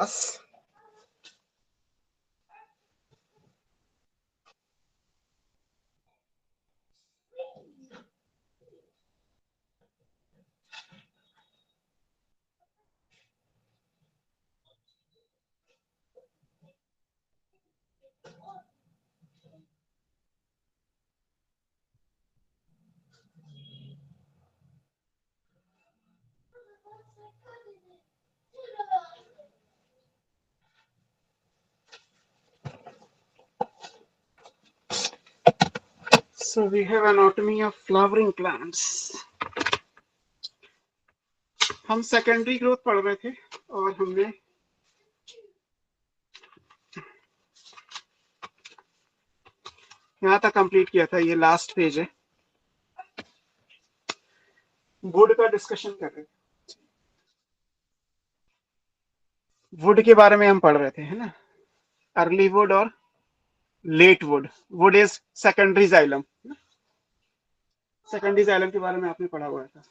बस So we have anatomy of flowering plants. हम secondary growth पढ़ रहे थे और हमने यहाँ तक कंप्लीट किया था। ये लास्ट पेज है। वुड का डिस्कशन कर रहे थे। वुड के बारे में हम पढ़ रहे थे, है ना। अर्ली वुड और late wood. Wood is secondary xylem. Secondary xylem के बारे में आपने पढ़ा हुआ था।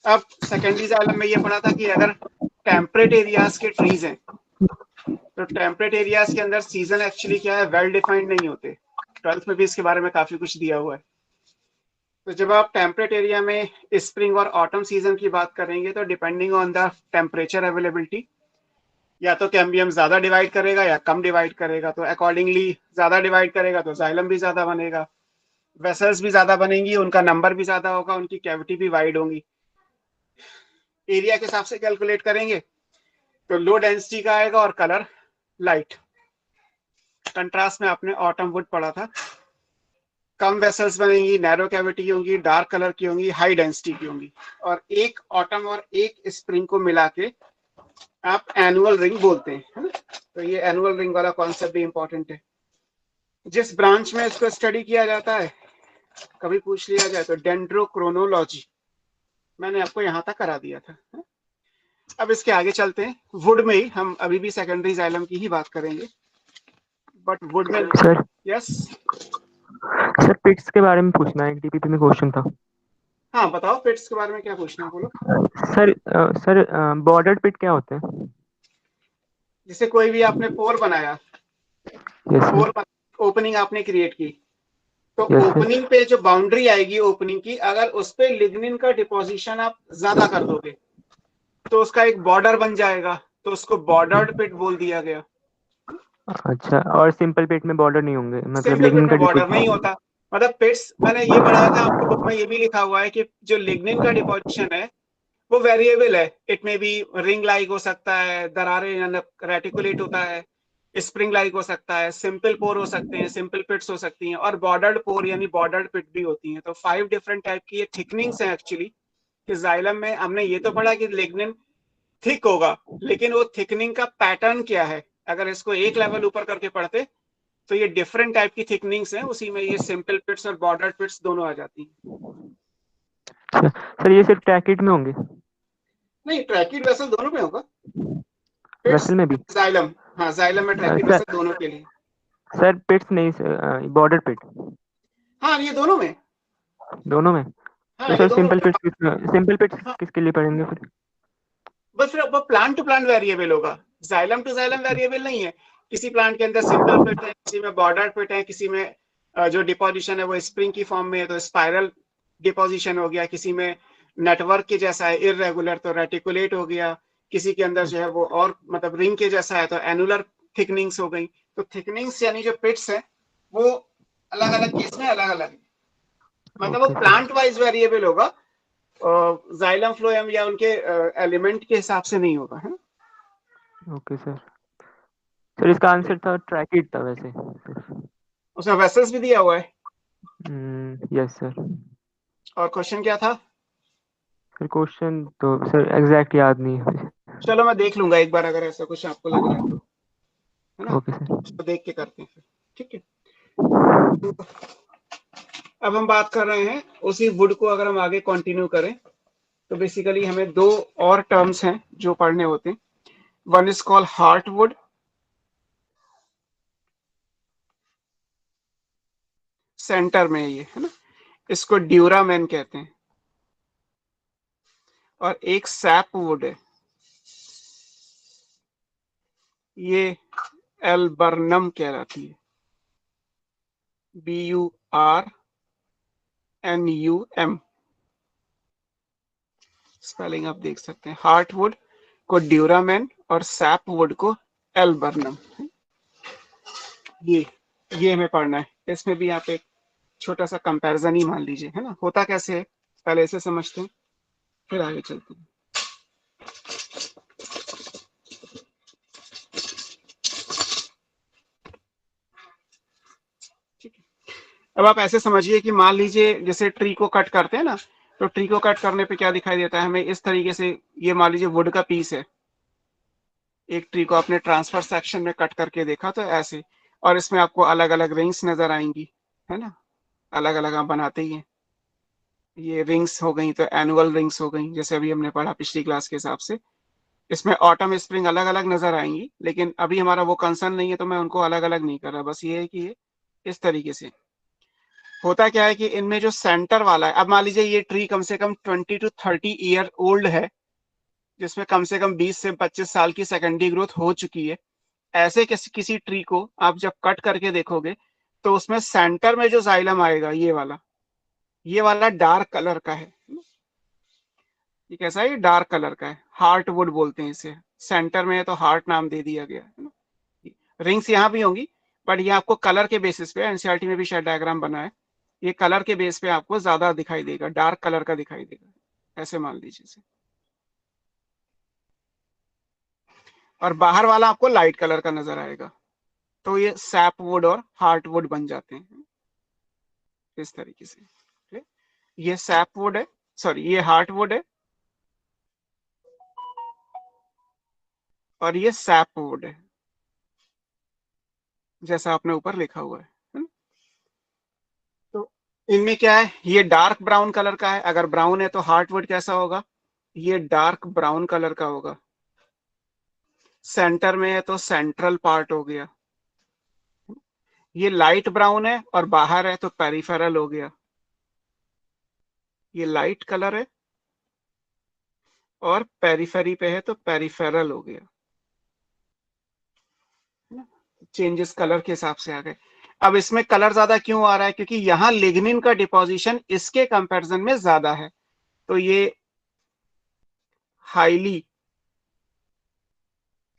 अब सेकेंडरी जाइलम में ये पढ़ा था कि अगर टेम्परेट एरियाज के ट्रीज हैं तो टेम्परेट एरियाज के अंदर सीजन एक्चुअली क्या है, वेल डिफाइंड नहीं होते। 12th में भी इसके बारे में काफी कुछ दिया हुआ है। तो जब आप टेम्परेट एरिया में स्प्रिंग और ऑटम सीजन की बात करेंगे तो depending on the temperature availability या तो कैम्बियम ज्यादा डिवाइड करेगा या कम डिवाइड करेगा। तो अकॉर्डिंगली ज्यादा डिवाइड करेगा तो जाइलम भी ज्यादा बनेगा, वेसल्स भी ज्यादा बनेंगी, उनका नंबर भी ज्यादा होगा, उनकी कैविटी भी वाइड होंगी। एरिया के हिसाब से कैलकुलेट करेंगे तो लो डेंसिटी का आएगा और कलर लाइट। कंट्रास्ट में आपने ऑटम वुड पढ़ा था। कम वेसल्स बनेंगी, नैरो कैविटी होंगी, डार्क कलर की होंगी, हाई डेंसिटी की होंगी। और एक ऑटम और एक स्प्रिंग को मिला के आप एनुअल रिंग बोलते हैं, है ना। तो ये एनुअल रिंग वाला कॉन्सेप्ट भी इंपॉर्टेंट है। जिस ब्रांच में इसको स्टडी किया जाता है, कभी पूछ लिया जाए तो डेंड्रोक्रोनोलॉजी, मैंने आपको यहां तक करा दिया था। अब इसके आगे चलते हैं। वुड में ही हम अभी भी सेकेंडरी जाइलम की ही बात करेंगे, बट वुड में सर यस सर पिट्स के बारे में पूछना है, एक डीपीपी में क्वेश्चन था। हाँ बताओ, पिट्स के बारे में क्या पूछना है, बोलो। सर बॉर्डर्ड पिट क्या होते हैं? जैसे कोई भी आपने पोर बनाया, यस सर। पोर ओपनिंग आपने क्रिएट की, तो यस सर। ओपनिंग पे जो बाउंड्री आएगी ओपनिंग की, अगर उस पे लिग्निन का डिपोजिशन आप ज्यादा कर दोगे तो उसका एक बॉर्डर बन जाएगा, तो उसको बॉर्डर्ड पिट बोल दिया गया। अच्छा, और सिंपल पिट में बॉर्डर नहीं होंगे, मतलब सिंपल पिट लिग्निन में का बॉर्डर नहीं डिपोजिशन? होता। मतलब पिट्स, मैंने ये पढ़ा था आपको बुक में, ये भी लिखा हुआ है कि जो लिग्निन का डिपोजिशन है वो वेरिएबल है। इट में भी रिंग लाइक हो सकता है, दरारें रेटिकुलेट होता है, स्प्रिंग लाइक हो सकता है, सिंपल पोर हो सकते हैं, सिंपल पिट्स हो सकती हैं, और बॉर्डर्ड पोर यानी बॉर्डर्ड पिट भी होती हैं। तो 5 डिफरेंट टाइप की ये थिकनिंग्स हैं एक्चुअली। कि जाइलम में हमने ये तो पढ़ा कि लिग्निन थिक होगा, लेकिन वो थिकनिंग का पैटर्न क्या है, अगर इसको एक लेवल ऊपर करके पढ़ते तो ये डिफरेंट टाइप की थिकनिंग्स हैं, उसी में ये सिंपल पिट्स और बॉर्डर्ड पिट्स दोनों आ जाती हैं। अच्छा सर, ये सिर्फ टैकिट में होंगे? नहीं, ट्रैकिड वेसल दोनों में होगा। पिट्स वेसल में भी? जाइलम, हाँ जाइलम में ट्रैकिड सर वेसल दोनों के लिए। सर पिट्स नहीं, बॉर्डर पिट हाँ ये दोनों में। दोनों में? हाँ तो ये सर दोनों में। सिंपल पिट्स हाँ, किसके लिए पढ़ेंगे फिर? बस फिर वो प्लांट टू प्लांट वेरिएबल होगा, जाइलम टू जाइलम वेरिएबल नहीं है। किसी प्लांट के अंदर सिंपल पिट है, किसी में बॉर्डर पिट है, किसी में जो डिपोजिशन है वो स्प्रिंग की फॉर्म में है तो स्पाइरल डिपोजिशन हो गया, किसी में नेटवर्क के जैसा है इरेगुलर तो रेटिकुलेट हो गया, किसी के अंदर जो है वो और मतलब रिंग के जैसा है तो एनुलर थिकनिंग्स हो गई। तो थिकनिंग्स यानी जो पिट्स है वो अलग अलग केस में अलग अलग, मतलब वो okay sir. Plant wise variable होगा, जाइलम फ्लोएम या उनके एलिमेंट के हिसाब से नहीं होगा, है। Okay sir. सर इसका आंसर था ट्रैकिड था वैसे सिर्फ। उसमें वेसल्स भी दिया हुआ है। Yes sir. और क्वेश्चन क्या था? सर क्वेश्चन तो सर एग्जैक्ट याद नहीं है मुझे। चलो मैं देख लूंगा एक बार, अगर ऐसा कुछ आपको लग रहा है तो, है ना। Okay sir. तो देख के करते हैं फिर, ठीक है। अब हम बात कर रहे हैं उसी वुड को, अगर हम आगे कंटिन्यू करें तो बेसिकली हमें दो और टर्म्स हैं जो पढ़ने होते हैं। One is called heart would, centre में ये, है ना। इसको ड्यूरामेन कहते हैं। और एक सैप वुड है, ये एल्बर्नम कहलाती है, BURNUM, स्पेलिंग आप देख सकते हैं। हार्टवुड को ड्यूरामेन और सैप वुड को एल्बर्नम। ये हमें पढ़ना है। इसमें भी आप एक छोटा सा कंपैरिजन ही मान लीजिए, है ना। होता कैसे है पहले इसे समझते हैं, फिर आगे चलते हैं। ठीक है, अब आप ऐसे समझिए कि मान लीजिए जैसे ट्री को कट करते हैं ना, तो ट्री को कट करने पे क्या दिखाई देता है हमें इस तरीके से। ये मान लीजिए वुड का पीस है, एक ट्री को आपने ट्रांसफर सेक्शन में कट करके देखा तो ऐसे, और इसमें आपको अलग अलग रिंग्स नजर आएंगी, है ना। अलग अलग आप बनाते ही हैं। ये रिंग्स हो गई तो एनुअल रिंग्स हो गई, जैसे अभी हमने पढ़ा पिछली क्लास के हिसाब से। इसमें ऑटम स्प्रिंग अलग अलग नजर आएंगी, लेकिन अभी हमारा वो कंसर्न नहीं है, तो मैं उनको अलग अलग नहीं कर रहा। बस ये है कि ये इस तरीके से होता क्या है कि इनमें जो सेंटर वाला है, अब मान लीजिए ये ट्री कम से कम 20 to 30 ईयर ओल्ड है, जिसमें कम से कम 20 से 25 साल की सेकेंडरी ग्रोथ हो चुकी है। ऐसे किसी ट्री को आप जब कट करके देखोगे, तो उसमें सेंटर में जो जाइलम आएगा ये वाला डार्क कलर का है। ये कैसा है, ये डार्क कलर का है, हार्ट वुड बोलते हैं इसे। सेंटर में है तो हार्ट नाम दे दिया गया है ना। रिंग्स यहाँ भी होंगी, बट ये आपको कलर के बेसिस पे, एनसीईआरटी में भी शायद डायग्राम बना है, ये कलर के बेस पे आपको ज्यादा दिखाई देगा, डार्क कलर का दिखाई देगा, ऐसे मान लीजिए इसे। और बाहर वाला आपको लाइट कलर का नजर आएगा। तो ये सैप वुड और हार्ट वुड बन जाते हैं इस तरीके से। ठीक? ये सैप वुड है, सॉरी ये हार्ट वुड है, और ये सैप वुड है, जैसा आपने ऊपर लिखा हुआ है। तो इनमें क्या है, ये डार्क ब्राउन कलर का है। अगर ब्राउन है तो हार्टवुड कैसा होगा, ये डार्क ब्राउन कलर का होगा। सेंटर में है तो सेंट्रल पार्ट हो गया। ये लाइट ब्राउन है और बाहर है तो पेरिफेरल हो गया। ये लाइट कलर है और पेरिफेरी पे है तो पेरिफेरल हो गया। चेंजेस कलर के हिसाब से आ गए। अब इसमें कलर ज्यादा क्यों आ रहा है, क्योंकि यहाँ लिग्निन का डिपोजिशन इसके कंपैरिजन में ज्यादा है, तो ये हाईली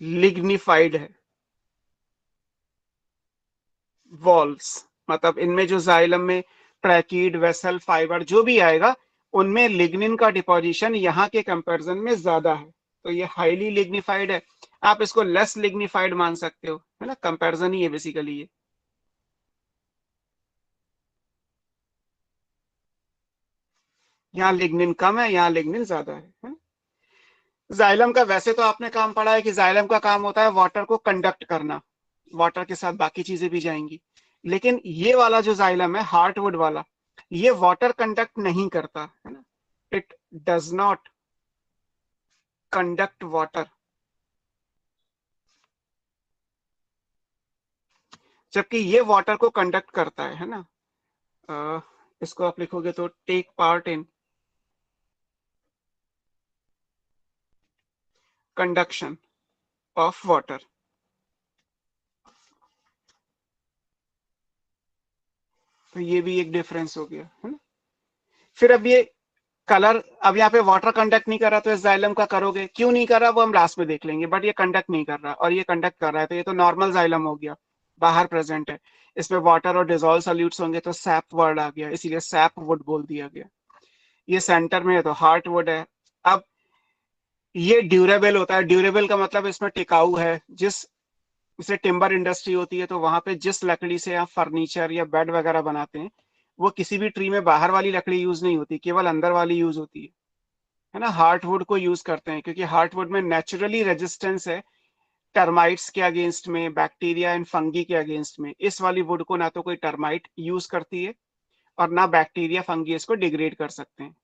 लिग्निफाइड है वॉल्स। मतलब इनमें जो जाइलम में ट्रैकीड, वेसल, फाइबर जो भी आएगा, उनमें लिग्निन का डिपोजिशन यहाँ के कंपैरिजन में ज्यादा है, तो ये हाईली लिग्निफाइड है। आप इसको लेस लिग्निफाइड मान सकते हो, है ना, कंपैरिजन ही है बेसिकली ये। यहाँ लिग्निन कम है, यहाँ लिग्निन ज्यादा है। जाइलम का वैसे तो आपने काम पढ़ा है कि जाइलम का काम होता है वाटर को कंडक्ट करना, वाटर के साथ बाकी चीजें भी जाएंगी। लेकिन ये वाला जो जाइलम है हार्टवुड वाला, ये वाटर कंडक्ट नहीं करता, है ना। It does not conduct water, जबकि ये वाटर को कंडक्ट करता है ना। इसको आप लिखोगे तो take part in conduction of water. तो ये भी एक डिफरेंस हो गया, है ना। फिर अब ये कलर, अब यहाँ पे वाटर कंडक्ट नहीं कर रहा, तो इस जाइलम का करोगे, क्यों नहीं कर रहा वो हम लास्ट में देख लेंगे, बट ये कंडक्ट नहीं कर रहा और ये कंडक्ट कर रहा है, तो ये तो नॉर्मल जाइलम हो गया, बाहर प्रेजेंट है। इसमें वाटर और डिजोल्व सॉल्यूट्स होंगे तो सैप वर्ड आ गया, इसीलिए सैप वुड बोल दिया गया। ये सेंटर में है तो हार्ट वुड है। अब ये ड्यूरेबल होता है, ड्यूरेबल का मतलब इसमें टिकाऊ है। जैसे टिम्बर इंडस्ट्री होती है, तो वहां पे जिस लकड़ी से आप फर्नीचर या बेड वगैरह बनाते हैं, वो किसी भी ट्री में बाहर वाली लकड़ी यूज नहीं होती, केवल अंदर वाली यूज होती है ना। हार्टवुड को यूज करते हैं क्योंकि हार्टवुड में नेचुरली रेजिस्टेंस है टर्माइट्स के अगेंस्ट में, बैक्टीरिया एंड फंगी के अगेंस्ट में। इस वाली वुड को ना तो कोई टर्माइट यूज करती है और ना बैक्टीरिया फंगी इसको डिग्रेड कर सकते हैं।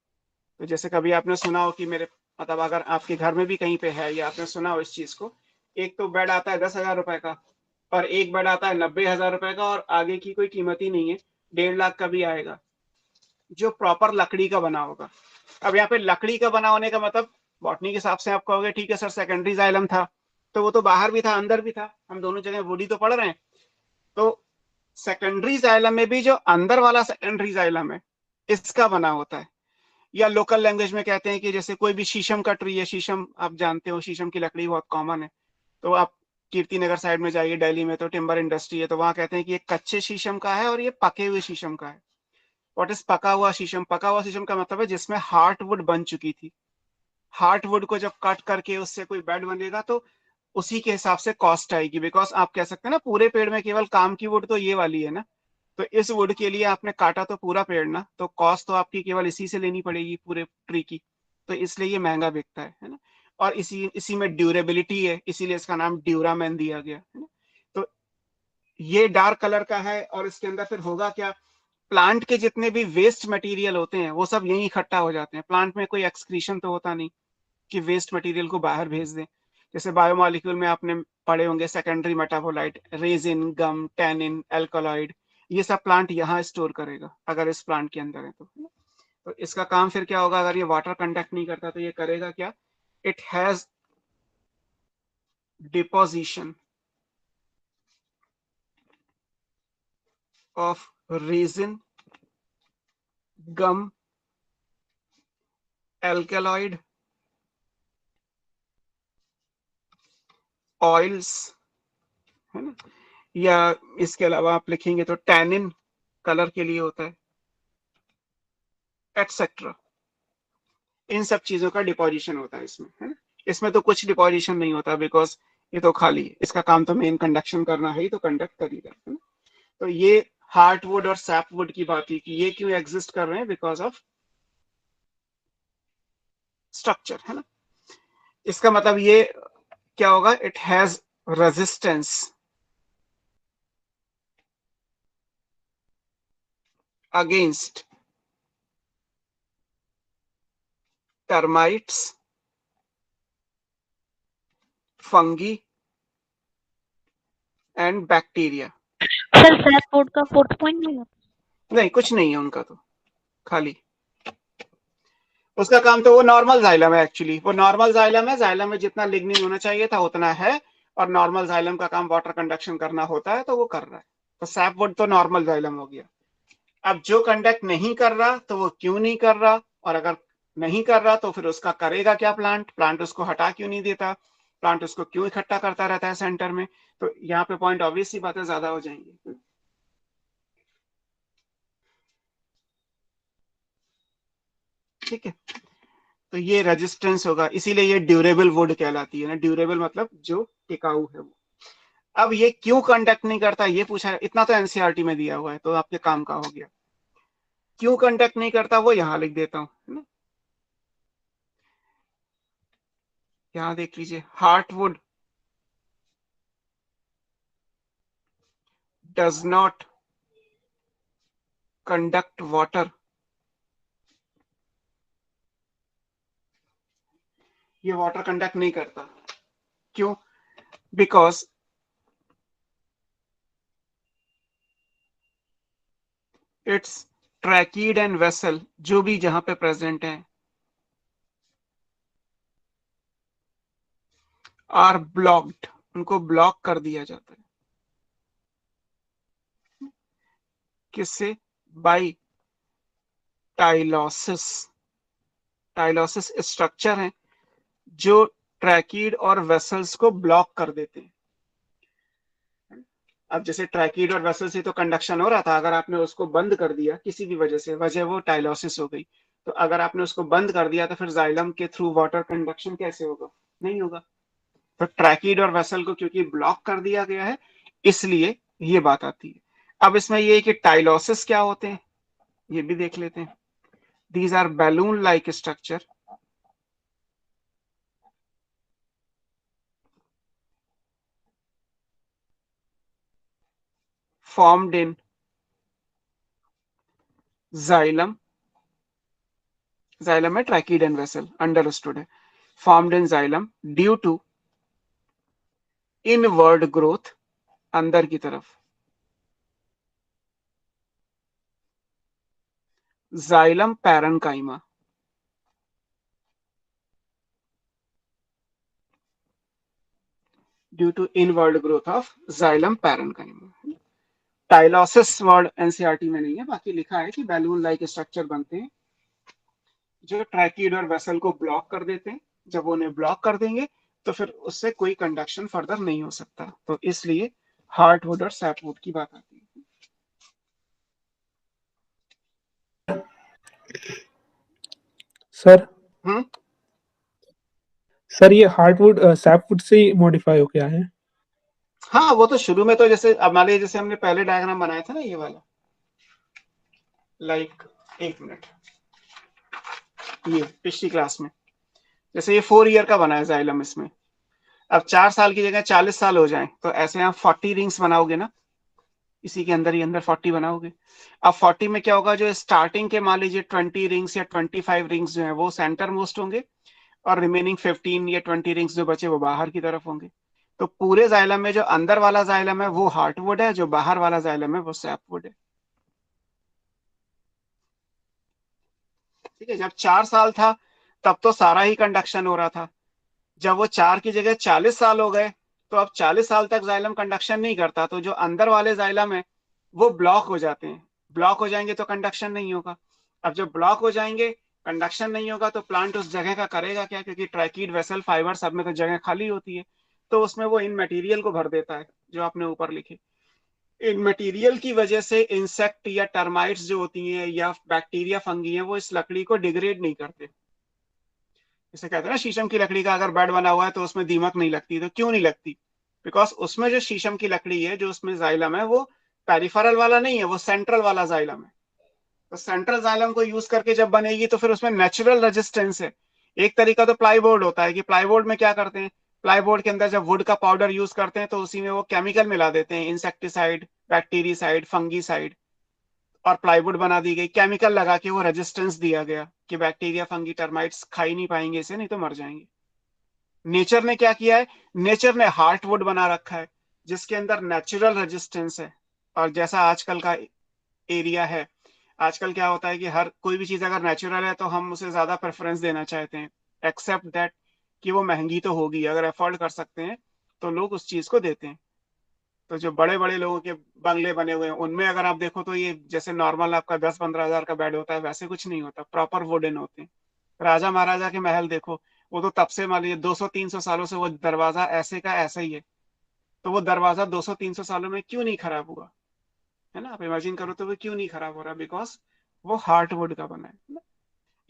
तो जैसे कभी आपने सुना हो कि मेरे, मतलब अगर आपके घर में भी कहीं पे है या आपने सुना हो इस चीज को, एक तो बेड आता है 10,000 रुपए का, और एक बेड आता है 90,000 रुपए का, और आगे की कोई कीमत ही नहीं है, 1.5 लाख का भी आएगा, जो प्रॉपर लकड़ी का बना होगा। अब यहाँ पे लकड़ी का बना होने का मतलब बॉटनी के हिसाब से आप कहोगे ठीक है सर सेकेंडरी जाइलम था, तो वो तो बाहर भी था अंदर भी था, हम दोनों जगह वुड ही तो पढ़ रहे हैं। तो सेकेंडरी जाइलम में भी जो अंदर वाला सेकेंडरी जाइलम है इसका बना होता है, या लोकल लैंग्वेज में कहते हैं कि जैसे कोई भी शीशम का ट्री है, शीशम आप जानते हो शीशम की लकड़ी बहुत कॉमन है, तो आप कीर्ति नगर साइड में जाइए दिल्ली में तो टिम्बर इंडस्ट्री है, तो वहां कहते हैं कि ये कच्चे शीशम का है और ये पके हुए शीशम का है। व्हाट इज पका हुआ शीशम? पका हुआ शीशम का मतलब है जिसमें हार्ट वुड बन चुकी थी। हार्ट वुड को जब कट करके उससे कोई बेड बनेगा तो उसी के हिसाब से कॉस्ट आएगी, बिकॉज आप कह सकते हैं ना पूरे पेड़ में केवल काम की वुड तो ये वाली है ना, तो इस वुड के लिए आपने काटा तो पूरा पेड़ ना, तो कॉस्ट तो आपकी केवल इसी से लेनी पड़ेगी पूरे ट्री की, तो इसलिए ये महंगा बिकता है ना। और इसी इसी में ड्यूरेबिलिटी है, इसीलिए इसका नाम ड्यूरामैन दिया गया है ना। तो ये डार्क कलर का है और इसके अंदर फिर होगा क्या, प्लांट के जितने भी वेस्ट मटेरियल होते हैं वो सब यहीं इकट्ठा हो जाते हैं। प्लांट में कोई एक्सक्रीशन तो होता नहीं कि वेस्ट मटेरियल को बाहर भेज दें। जैसे बायोमोलिक्यूल में आपने पढ़े होंगे सेकेंडरी मेटाबोलाइट, रेजिन, गम, टैनिन, एल्कोलॉइड, ये सब प्लांट यहाँ स्टोर करेगा अगर इस प्लांट के अंदर है तो इसका काम फिर क्या होगा, अगर ये वाटर कंडक्ट नहीं करता तो ये करेगा क्या, it has deposition of resin, gum, alkaloid, oils, है ना, या इसके अलावा आप लिखेंगे तो टैनिन कलर के लिए होता है, एटसेट्रा। इन सब चीजों का डिपोजिशन होता है इसमें, है ना। इसमें तो कुछ डिपोजिशन नहीं होता बिकॉज ये तो खाली है, इसका काम तो मेन कंडक्शन करना है ही, तो कंडक्ट करेगा, है ना। तो ये हार्टवुड और सैपवुड की बात ही कि ये क्यों एग्जिस्ट कर रहे हैं, बिकॉज ऑफ स्ट्रक्चर, है ना। इसका मतलब ये क्या होगा, it has resistance against termites, fungi and bacteria. Sir SAP का 4th पॉइंट नहीं है? नहीं कुछ नहीं है उनका, तो खाली उसका काम तो वो नॉर्मल जाइलम है एक्चुअली, वो नॉर्मल जाइलम है, जाइलम में जितना लिग्निन होना चाहिए था उतना है, और नॉर्मल जाइलम का काम वाटर कंडक्शन करना होता है तो वो कर रहा है, तो सैपवुड तो नॉर्मल जाइलम हो गया। अब जो कंडक्ट नहीं कर रहा तो वो क्यों नहीं कर रहा, और अगर नहीं कर रहा तो फिर उसका करेगा क्या प्लांट, प्लांट उसको हटा क्यों नहीं देता, प्लांट उसको क्यों इकट्ठा करता रहता है सेंटर में, तो यहाँ पे पॉइंट ऑब्वियस सी बातें ज्यादा हो जाएंगी। ठीक है, तो ये रेजिस्टेंस होगा, इसीलिए ये ड्यूरेबल वुड कहलाती है ना, ड्यूरेबल मतलब जो टिकाऊ है वो। अब ये क्यों कंडक्ट नहीं करता ये पूछा है, इतना तो एनसीईआरटी में दिया हुआ है तो आपके काम का हो गया। क्यों कंडक्ट नहीं करता वो यहां लिख देता हूं, है ना। यहां देख लीजिए, heartwood does not conduct water. ये वाटर कंडक्ट नहीं करता, क्यों, बिकॉज इट्स ट्रैकीड एंड वेसल, जो भी जहां पे प्रेजेंट है, आर ब्लॉक्ड, उनको ब्लॉक कर दिया जाता है, किससे, बाई टाइलोसिस। टाइलोसिस स्ट्रक्चर है जो ट्रैकीड और वेसल्स को ब्लॉक कर देते हैं। अब जैसे ट्रैकीड और वेसल से तो कंडक्शन हो रहा था, अगर आपने उसको बंद कर दिया किसी भी वजह से, वजह वो टाइलोसिस हो गई, तो अगर आपने उसको बंद कर दिया तो फिर जाइलम के थ्रू वाटर कंडक्शन कैसे होगा, नहीं होगा। तो ट्रैकीड और वेसल को क्योंकि ब्लॉक कर दिया गया है इसलिए ये बात आती है। अब इसमें ये कि टाइलोसिस क्या होते हैं ये भी देख लेते हैं। These are balloon like structure formed in xylem, xylem है ट्रैकीड एंड वेसल, अंडरस्टूड है, formed in xylem due to inward growth, अंदर की तरफ, xylem parenchyma, due to inward growth of xylem parenchyma. Tylosis word NCERT में नहीं है, बाकी लिखा है कि बैलून लाइक स्ट्रक्चर बनते हैं जो ट्रैकिड और वेसल को ब्लॉक कर देते हैं। जब वो उन्हें ब्लॉक कर देंगे तो फिर उससे कोई कंडक्शन फर्दर नहीं हो सकता, तो इसलिए हार्टवुड और सैपवुड की बात आती है। सर हम्म सर ये हार्टवुड सैपवुड से मॉडिफाई हो गया है? हाँ, वो तो शुरू में तो जैसे अब मान लीजिए जैसे हमने पहले डायग्राम बनाया था ना ये वाला, लाइक एक मिनट, ये पिछली क्लास में जैसे ये 4 ईयर का बना है जाइलम, इसमें अब 4 साल की जगह 40 साल हो जाए तो ऐसे आप 40 रिंग्स बनाओगे ना, इसी के अंदर ही अंदर 40 बनाओगे। अब 40 में क्या होगा, जो स्टार्टिंग के मान लीजिए 20 रिंग्स या 25 रिंग्स जो है वो सेंटर मोस्ट होंगे और रिमेनिंग 15 या 20 रिंग्स जो बचे वो बाहर की तरफ होंगे। तो पूरे जाइलम में जो अंदर वाला जाइलम है वो हार्टवुड है, जो बाहर वाला जाइलम है वो सैपवुड है। ठीक है, जब 4 साल था तब तो सारा ही कंडक्शन हो रहा था। जब वो 4 की जगह 40 साल हो गए तो अब 40 साल तक जाइलम कंडक्शन नहीं करता, तो जो अंदर वाले जाइलम है वो ब्लॉक हो जाते हैं। ब्लॉक हो जाएंगे तो कंडक्शन नहीं होगा। अब जब ब्लॉक हो जाएंगे, कंडक्शन नहीं होगा, तो प्लांट उस जगह का करेगा क्या, क्योंकि ट्रैकिड वेसल फाइबर सब में तो जगह खाली होती है, तो उसमें वो इन मटेरियल को भर देता है जो आपने ऊपर लिखे। इन मटेरियल की वजह से इंसेक्ट या टर्माइट्स जो होती हैं या बैक्टीरिया फंगी हैं वो इस लकड़ी को डिग्रेड नहीं करते। जैसे कहते हैं ना शीशम की लकड़ी का अगर बेड बना हुआ है तो उसमें दीमक नहीं लगती, तो क्यों नहीं लगती? बिकॉज उसमें जो शीशम की लकड़ी है, जो उसमें जाइलम है, वो पेरिफेरल वाला नहीं है, वो सेंट्रल वाला जाइलम है। तो सेंट्रल जाइलम को यूज करके जब बनेगी तो फिर उसमें नेचुरल रेजिस्टेंस है। एक तरीका तो प्लाईबोर्ड होता है कि प्लाईबोर्ड में क्या करते हैं, प्लाईबोर्ड के अंदर जब वुड का पाउडर यूज करते हैं तो उसी में वो केमिकल मिला देते हैं, इंसेक्टिसाइड, बैक्टीरियासाइड, फंगीसाइड, और प्लाईवुड बना दी गई, केमिकल लगा के वो रेजिस्टेंस दिया गया कि बैक्टीरिया, फंगी, टर्माइट्स खा ही नहीं पाएंगे इसे, नहीं तो मर जाएंगे। नेचर ने क्या किया है, नेचर ने हार्टवुड बना रखा है जिसके अंदर नेचुरल रेजिस्टेंस है। और जैसा आजकल का एरिया है, आजकल क्या होता है कि हर कोई भी चीज अगर नेचुरल है तो हम उसे ज्यादा प्रेफरेंस देना चाहते हैं, एक्सेप्ट दैट कि वो महंगी तो होगी, अगर अफोर्ड कर सकते हैं तो लोग उस चीज को देते हैं। तो जो बड़े बड़े लोगों के बंगले बने हुए हैं उनमें अगर आप देखो तो ये जैसे नॉर्मल आपका 10-15 हजार का बेड होता है वैसे कुछ नहीं होता, प्रॉपर वुडन होते हैं। राजा महाराजा के महल देखो, वो तो तब से मान लीजिए 200-300 सालों से वो दरवाजा ऐसे का ऐसा ही है, तो वो दरवाजा 200-300 सालों में क्यों नहीं खराब हुआ, है ना? आप इमेजिन करो तो वो क्यों नहीं खराब हो रहा, बिकॉज वो हार्टवुड का बना है।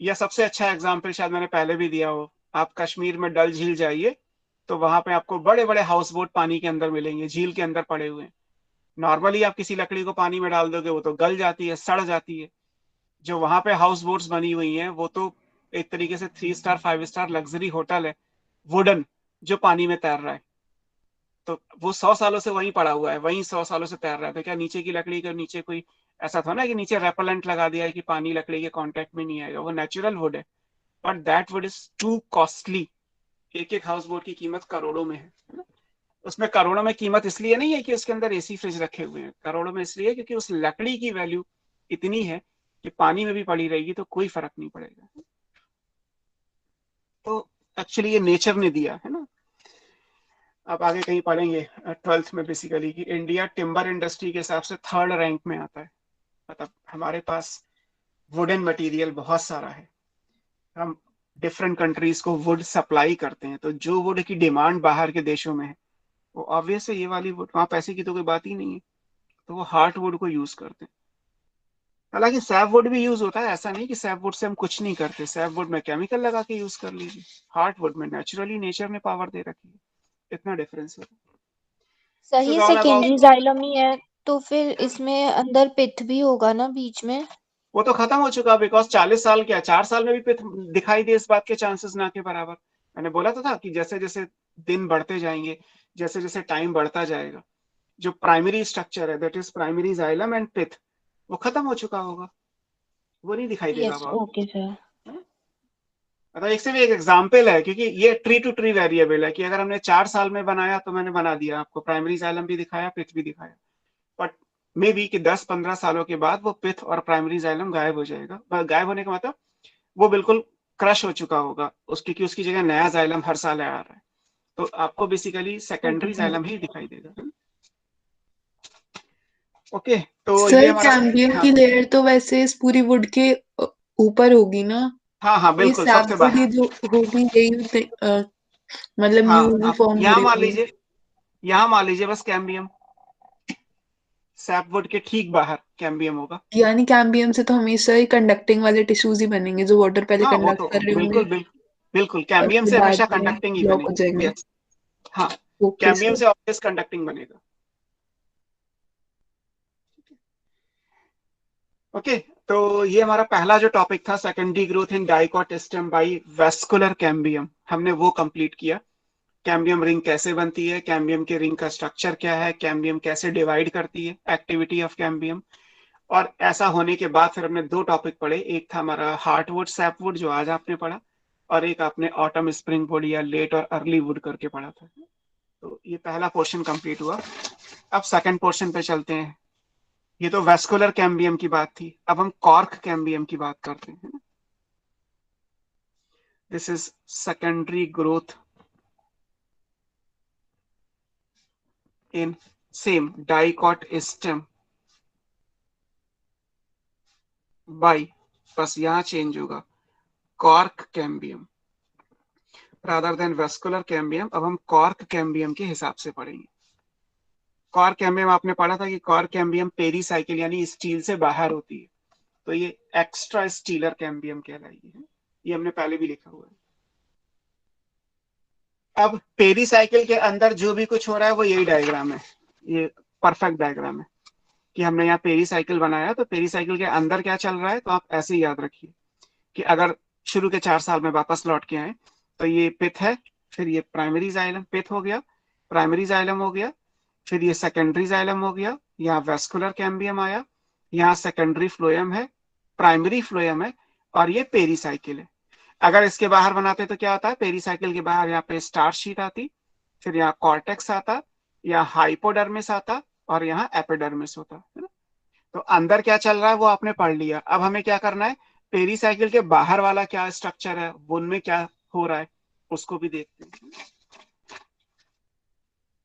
या सबसे अच्छा एग्जाम्पल शायद मैंने पहले भी दिया हो, आप कश्मीर में डल झील जाइए तो वहां पे आपको बड़े बड़े हाउस बोट पानी के अंदर मिलेंगे, झील के अंदर पड़े हुए। नॉर्मली आप किसी लकड़ी को पानी में डाल दोगे वो तो गल जाती है, सड़ जाती है। जो वहां पे हाउस बोट्स बनी हुई हैं वो तो एक तरीके से 3 स्टार 5 स्टार लग्जरी होटल है, वुडन, जो पानी में तैर रहा है। तो वो 100 सालों से वहीं पड़ा हुआ है, वहीं 100 सालों से तैर रहा है, तो क्या नीचे की लकड़ी के नीचे कोई ऐसा था ना कि नीचे रेपेलेंट लगा दिया है कि पानी लकड़ी के कांटेक्ट में नहीं आएगा? वो नेचुरल वुड है, but that would is to costly. एक एक हाउस बोट की कीमत करोड़ों में है ना? उसमें करोड़ों में कीमत इसलिए नहीं है कि उसके अंदर एसी फ्रिज रखे हुए हैं, करोड़ों में इसलिए क्योंकि उस लकड़ी की वैल्यू इतनी है कि पानी में भी पड़ी रहेगी तो कोई फर्क नहीं पड़ेगा। तो एक्चुअली ये नेचर ने दिया है ना। आप आगे कहीं पढ़ेंगे 12th में बेसिकली कि इंडिया टिम्बर इंडस्ट्री के हिसाब से 3rd रैंक में आता है। मतलब हमारे पास वुडन मटेरियल बहुत सारा है, हम डिफरेंट कंट्रीज को वुड सप्लाई करते हैं, तो जो वुड की डिमांड बाहर के देशों में है वो ऑब्वियस है ये वाली वुड, वहां पैसे की तो कोई बात ही नहीं है, तो वो हार्ट वुड को यूज करते हैं। हालांकि सैप वुड भी यूज होता है, ऐसा नहीं कि सैप वुड से हम कुछ नहीं करते, सैप वुड में केमिकल लगा के यूज कर लीजिए, हार्ट वुड में नेचुरली नेचर ने पावर दे रखी है, इतना डिफरेंस है। सर So ये it's all about, secondary xylem ही है तो फिर इसमें अंदर पिथ भी होगा ना बीच में? वो तो खत्म हो चुका बिकॉज 40 साल क्या 4 साल में भी पिथ दिखाई दे इस बात के चांसेस ना के बराबर। मैंने बोला तो था कि जैसे जैसे दिन बढ़ते जाएंगे, जैसे जैसे टाइम बढ़ता जाएगा, जो प्राइमरी स्ट्रक्चर है that is primary xylem and pith, वो खत्म हो चुका होगा, वो नहीं दिखाई देगा यस, अब आपको। Okay sir. मतलब एक से भी एक एग्जाम्पल है, क्योंकि ये ट्री टू ट्री वेरिएबल है कि अगर हमने 4 साल में बनाया तो मैंने बना दिया, आपको प्राइमरी जाइलम भी दिखाया, पिथ भी दिखाया, बट मे बी कि 10-15 सालों के बाद वो पिथ और प्राइमरी जाइलम गायब हो जाएगा। गायब होने का मतलब वो बिल्कुल क्रश हो चुका होगा उसकी, कि उसकी जगह नया जाइलम हर साल आ रहा है। तो आपको बेसिकली सेकेंडरी ओके जाइलम ही दिखाई देगा। ओके, तो ये सर, हमारा कैम्बियम हाँ की लेयर तो वैसे इस पूरी वुड के ऊपर होगी ना? हाँ हाँ ये बिल्कुल सबसे सैपवुड बाहर। ही जो होगी यही मतलब हाँ न्यूली आप फॉर्म हो यहाँ रही मान होगी। लीजिए, यहाँ मान लीजिए बस कैम्बियम, सैपवुड के ठीक बाहर कैम्बियम होगा। यानी कैम्बियम से तो हमेशा ही कंडक्टिंग वाले टिश्यूज ही बनेंगे जो वाटर पहले हाँ वो कंडक्ट तो कर रहे होंगे बिल्कुल बिल्कुल बिल्कुल, और कैम्बियम फिर से हमेशा बाद में कंडक्टिंग ही ब्लॉक हो बनेगी। जाएंगे। यस, हाँ ओके कैम्बियम सर। से ऑब्वियस कंडक्टिंग बनेगा। ओके, तो ये हमारा पहला जो टॉपिक था, secondary growth in dicot stem by vascular cambium, हमने वो कंप्लीट किया। कैम्बियम रिंग कैसे बनती है, कैम्बियम के रिंग का स्ट्रक्चर क्या है, कैम्बियम कैसे डिवाइड करती है, एक्टिविटी ऑफ कैम्बियम। और ऐसा होने के बाद फिर हमने दो टॉपिक पढ़े, एक था हमारा हार्टवुड सैपवुड जो आज आपने पढ़ा, और एक आपने ऑटम स्प्रिंग वुड या लेट और अर्ली वुड करके पढ़ा था। तो ये पहला पोर्शन कंप्लीट हुआ। अब सेकंड पोर्शन पे चलते हैं। ये तो वेस्कुलर कैम्बियम की बात थी, अब हम कॉर्क कैम्बियम की बात करते हैं। This is secondary growth in same dicot stem by, बस यहां चेंज होगा, cork cambium rather than vascular cambium. अब हम कॉर्क कैम्बियम के हिसाब से पढ़ेंगे। कॉर्क कैम्बियम आपने पढ़ा था कि कॉर्क कैम्बियम पेरीसाइकिल यानी स्टील से बाहर होती है, तो ये एक्स्ट्रा स्टीलर कैम्बियम कहलाएगी है। ये हमने पहले भी लिखा हुआ है। अब पेरीसाइकिल के अंदर जो भी कुछ हो रहा है वो यही डायग्राम है, ये परफेक्ट डायग्राम है कि हमने यहाँ पेरीसाइकिल बनाया, तो पेरीसाइकिल के अंदर क्या चल रहा है तो आप ऐसे ही याद रखिए कि अगर शुरू के 4 साल में वापस लौट के आए तो ये पिथ है, फिर ये प्राइमरी जाइलम, पिथ हो गया, प्राइमरी जाइलम हो गया, फिर ये सेकेंडरी जाइलम हो गया, यहाँ वेस्कुलर कैम्बियम आया, यहाँ सेकेंडरी फ्लोएम है, प्राइमरी फ्लोएम है, और ये पेरीसाइकिल है। अगर इसके बाहर बनाते तो क्या होता है, पेरीसाइकिल के बाहर यहाँ पे स्टार्च शीट आती, फिर यहाँ कॉर्टेक्स आता, यहाँ हाइपोडर्मिस आता, और यहाँ एपिडर्मिस होता है ना। तो अंदर क्या चल रहा है वो आपने पढ़ लिया। अब हमें क्या करना है, पेरीसाइकिल के बाहर वाला क्या स्ट्रक्चर है, उनमें क्या हो रहा है उसको भी देखते हैं।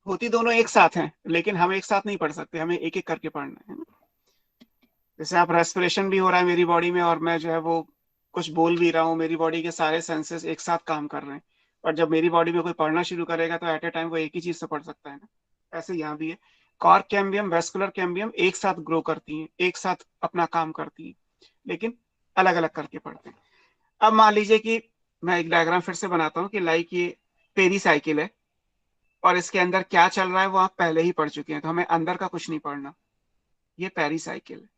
होती दोनों एक साथ हैं लेकिन हम एक साथ नहीं पढ़ सकते, हमें एक एक करके पढ़ना है। जैसे आप रेस्पिरेशन भी हो रहा है मेरी बॉडी में और मैं जो है वो कुछ बोल भी रहा हूँ, मेरी बॉडी के सारे सेंसेस एक साथ काम कर रहे हैं, और जब मेरी बॉडी में कोई पढ़ना शुरू करेगा तो एट ए टाइम वो एक ही चीज से पढ़ सकता है ना। ऐसे यहाँ भी है, कॉर्क कैम्बियम वेस्कुलर कैम्बियम एक साथ ग्रो करती हैं, एक साथ अपना काम करती हैं, लेकिन अलग अलग करके पढ़ते हैं। अब मान लीजिए कि मैं एक डायग्राम फिर से बनाता हूँ कि लाइक ये पेरीसाइकिल है और इसके अंदर क्या चल रहा है वो आप पहले ही पढ़ चुके हैं, तो हमें अंदर का कुछ नहीं पढ़ना। ये पेरीसाइकिल है,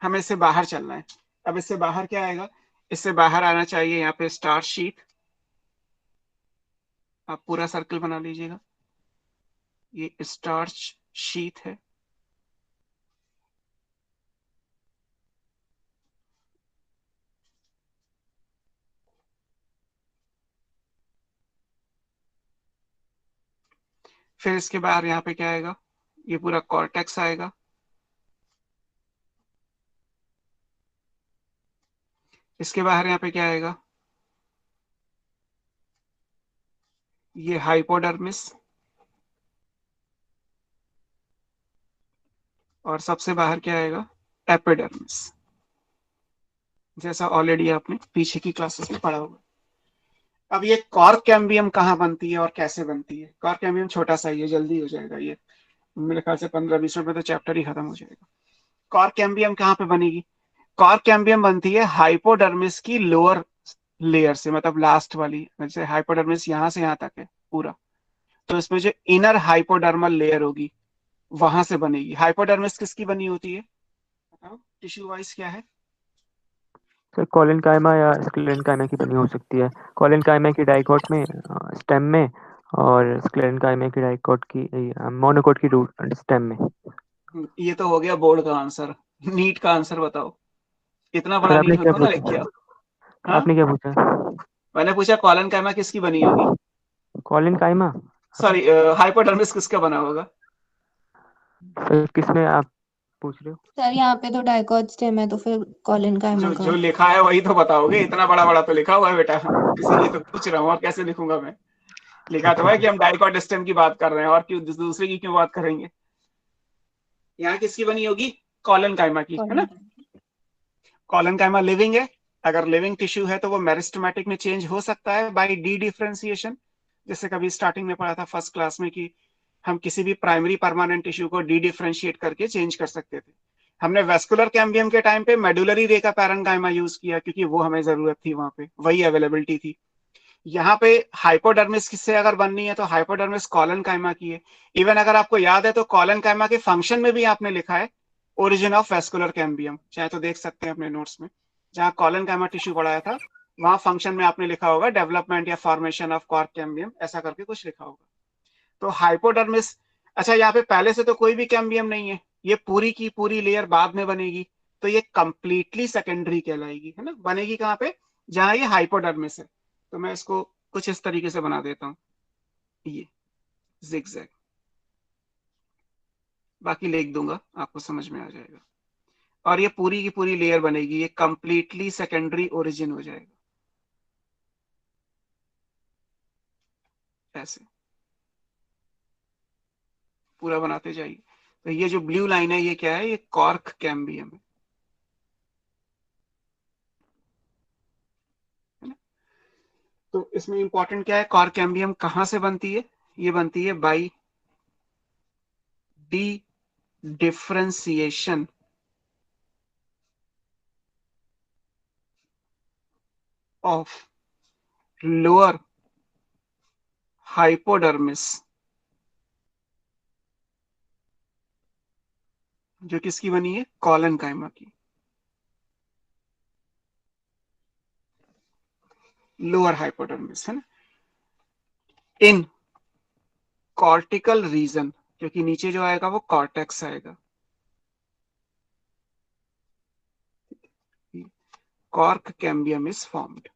हमें इससे बाहर चलना है। अब इससे बाहर क्या आएगा, इससे बाहर आना चाहिए यहाँ पे स्टार शीट, आप पूरा सर्कल बना लीजिएगा, ये स्टार्च शीट है। फिर इसके बाहर यहाँ पे क्या आएगा, ये पूरा कॉर्टेक्स आएगा, इसके बाहर यहाँ पे क्या आएगा, ये हाइपोडर्मिस, और सबसे बाहर क्या आएगा, एपिडर्मिस, जैसा ऑलरेडी आपने पीछे की क्लासेस में पढ़ा होगा। अब ये कॉर्क कैम्बियम कहाँ बनती है और कैसे बनती है। कॉर्क कैम्बियम छोटा सा ही है, जल्दी हो जाएगा, ये मेरे ख्याल से 15-20 मिनट में तो चैप्टर ही खत्म हो जाएगा। कॉर्क कैम्बियम कहाँ पे बनेगी, कॉर्क कैम्बियम बनती है हाइपोडर्मिस की लोअर लेयर से, मतलब लास्ट वाली, जैसे हाइपोडर्मिस यहाँ से यहाँ तक है पूरा, तो इसमें जो इनर हाइपोडर्मल लेयर होगी वहां से बनेगी। हाइपोडर्मिस किसकी बनी होती है बताओ, टिश्यू वाइज क्या है। सर कॉलिन कायमा या स्क्लेरन कायमा की बनी हो सकती है। कॉलिन कायमा की डाइकोट में स्टेम में, और स्क्लेरन कायमा की डाइकोट की मोनोकोट की रूट स्टेम में। ये तो हो गया बोर्ड का आंसर, नीट का आंसर बताओ, इतना बड़ा सर नीट आपने में क्या थोड़ा ना लिख के पूछा? आओ। हाँ आपने क्या पूछा? मैंने पूछा कॉलन कायमा किसकी बनी होगी, कॉलिन कायमा। सॉरी हाइपोडर्मिस किसका बना होगा। सर किसमें आप पूछ रहे हो? सर यहाँ पे तो डाइकॉट स्टेम है, तो फिर कॉलिन काइमा जो का। जो लिखा है वही तो बताओगे, इतना बड़ा बड़ा तो लिखा हुआ है बेटा, इसीलिए तो पूछ रहा हूँ, और कैसे लिखूंगा मैं। लिखा तो अच्छा है कि सर। हम डाइकॉट स्टेम की बात कर रहे हैं, और क्यों दूसरे की क्यों बात करेंगे। यहाँ किसकी बनी होगी, कॉलन काइमा की, है ना। कॉलन काइमा लिविंग है, अगर लिविंग टिश्यू है तो वो मेरिस्टेमेटिक में चेंज हो सकता है बाय डी डिफरेंशिएशन, जैसे कभी स्टार्टिंग में पढ़ा था फर्स्ट क्लास में कि हम किसी भी प्राइमरी परमानेंट टिश्यू को डी डिफरेंशिएट करके चेंज कर सकते थे। हमने वेस्कुलर कैम्बियम के टाइम पे मेडुलरी रे का पैरेन्काइमा यूज किया, क्योंकि वो हमें जरूरत थी, वहां पे वही अवेलेबिलिटी थी। यहाँ पे हाइपोडर्मिस किससे अगर बननी है तो हाइपोडर्मिस कॉलन काइमा की है। इवन अगर आपको याद है तो कॉलन काइमा के फंक्शन में भी आपने लिखा है ओरिजिन ऑफ वेस्कुलर कैम्बियम, चाहे तो देख सकते हैं अपने नोट्स में, जहाँ कॉलन काइमा टिश्यू पढ़ाया था वहां फंक्शन में आपने लिखा होगा डेवलपमेंट या फॉर्मेशन ऑफ कॉर्क कैम्बियम, ऐसा करके कुछ लिखा होगा। तो हाइपोडर्मिस, अच्छा यहाँ पे पहले से तो कोई भी कैम्बियम नहीं है, ये पूरी की पूरी लेयर बाद में बनेगी, तो ये कंप्लीटली सेकेंडरी कहलाएगी, है ना। बनेगी कहाँ पे, जहां ये हाइपोडर्मिस है। तो मैं इसको कुछ इस तरीके से बना देता हूँ, ये जिगजैग, बाकी लिख दूंगा आपको समझ में आ जाएगा। और ये पूरी की पूरी लेयर बनेगी, ये कंप्लीटली सेकेंडरी ओरिजिन हो जाएगा ऐसे, पूरा बनाते जाइए। तो ये जो ब्लू लाइन है ये क्या है, ये कॉर्क कैम्बियम है ना? तो इसमें इंपॉर्टेंट क्या है, कॉर्क कैम्बियम कहां से बनती है, ये बनती है by D differentiation of lower hypodermis, जो किसकी बनी है, कॉलन काइमा की, लोअर हाइपोडर्मिस, है ना, इन कॉर्टिकल रीजन, क्योंकि नीचे जो आएगा वो कॉर्टेक्स आएगा, कॉर्क कैम्बियम इज फॉर्म्ड।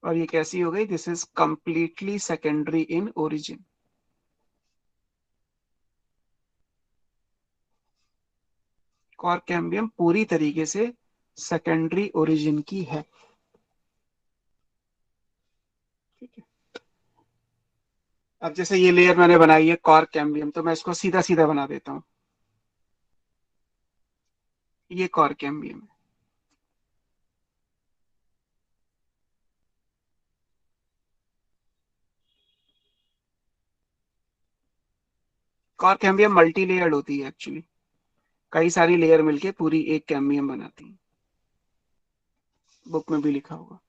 और ये कैसी हो गई, this is completely secondary in origin. Cork cambium पूरी तरीके से सेकेंडरी ओरिजिन की है, ठीक है। अब जैसे ये लेयर मैंने बनाई है कॉर्क कैम्बियम, तो मैं इसको सीधा सीधा बना देता हूं, ये कॉर्क कैम्बियम है। कॉर्क कैम्बियम मल्टी लेयर्ड होती है एक्चुअली, कई सारी लेयर मिलके पूरी एक कैम्बियम बनाती है, बुक में भी लिखा होगा।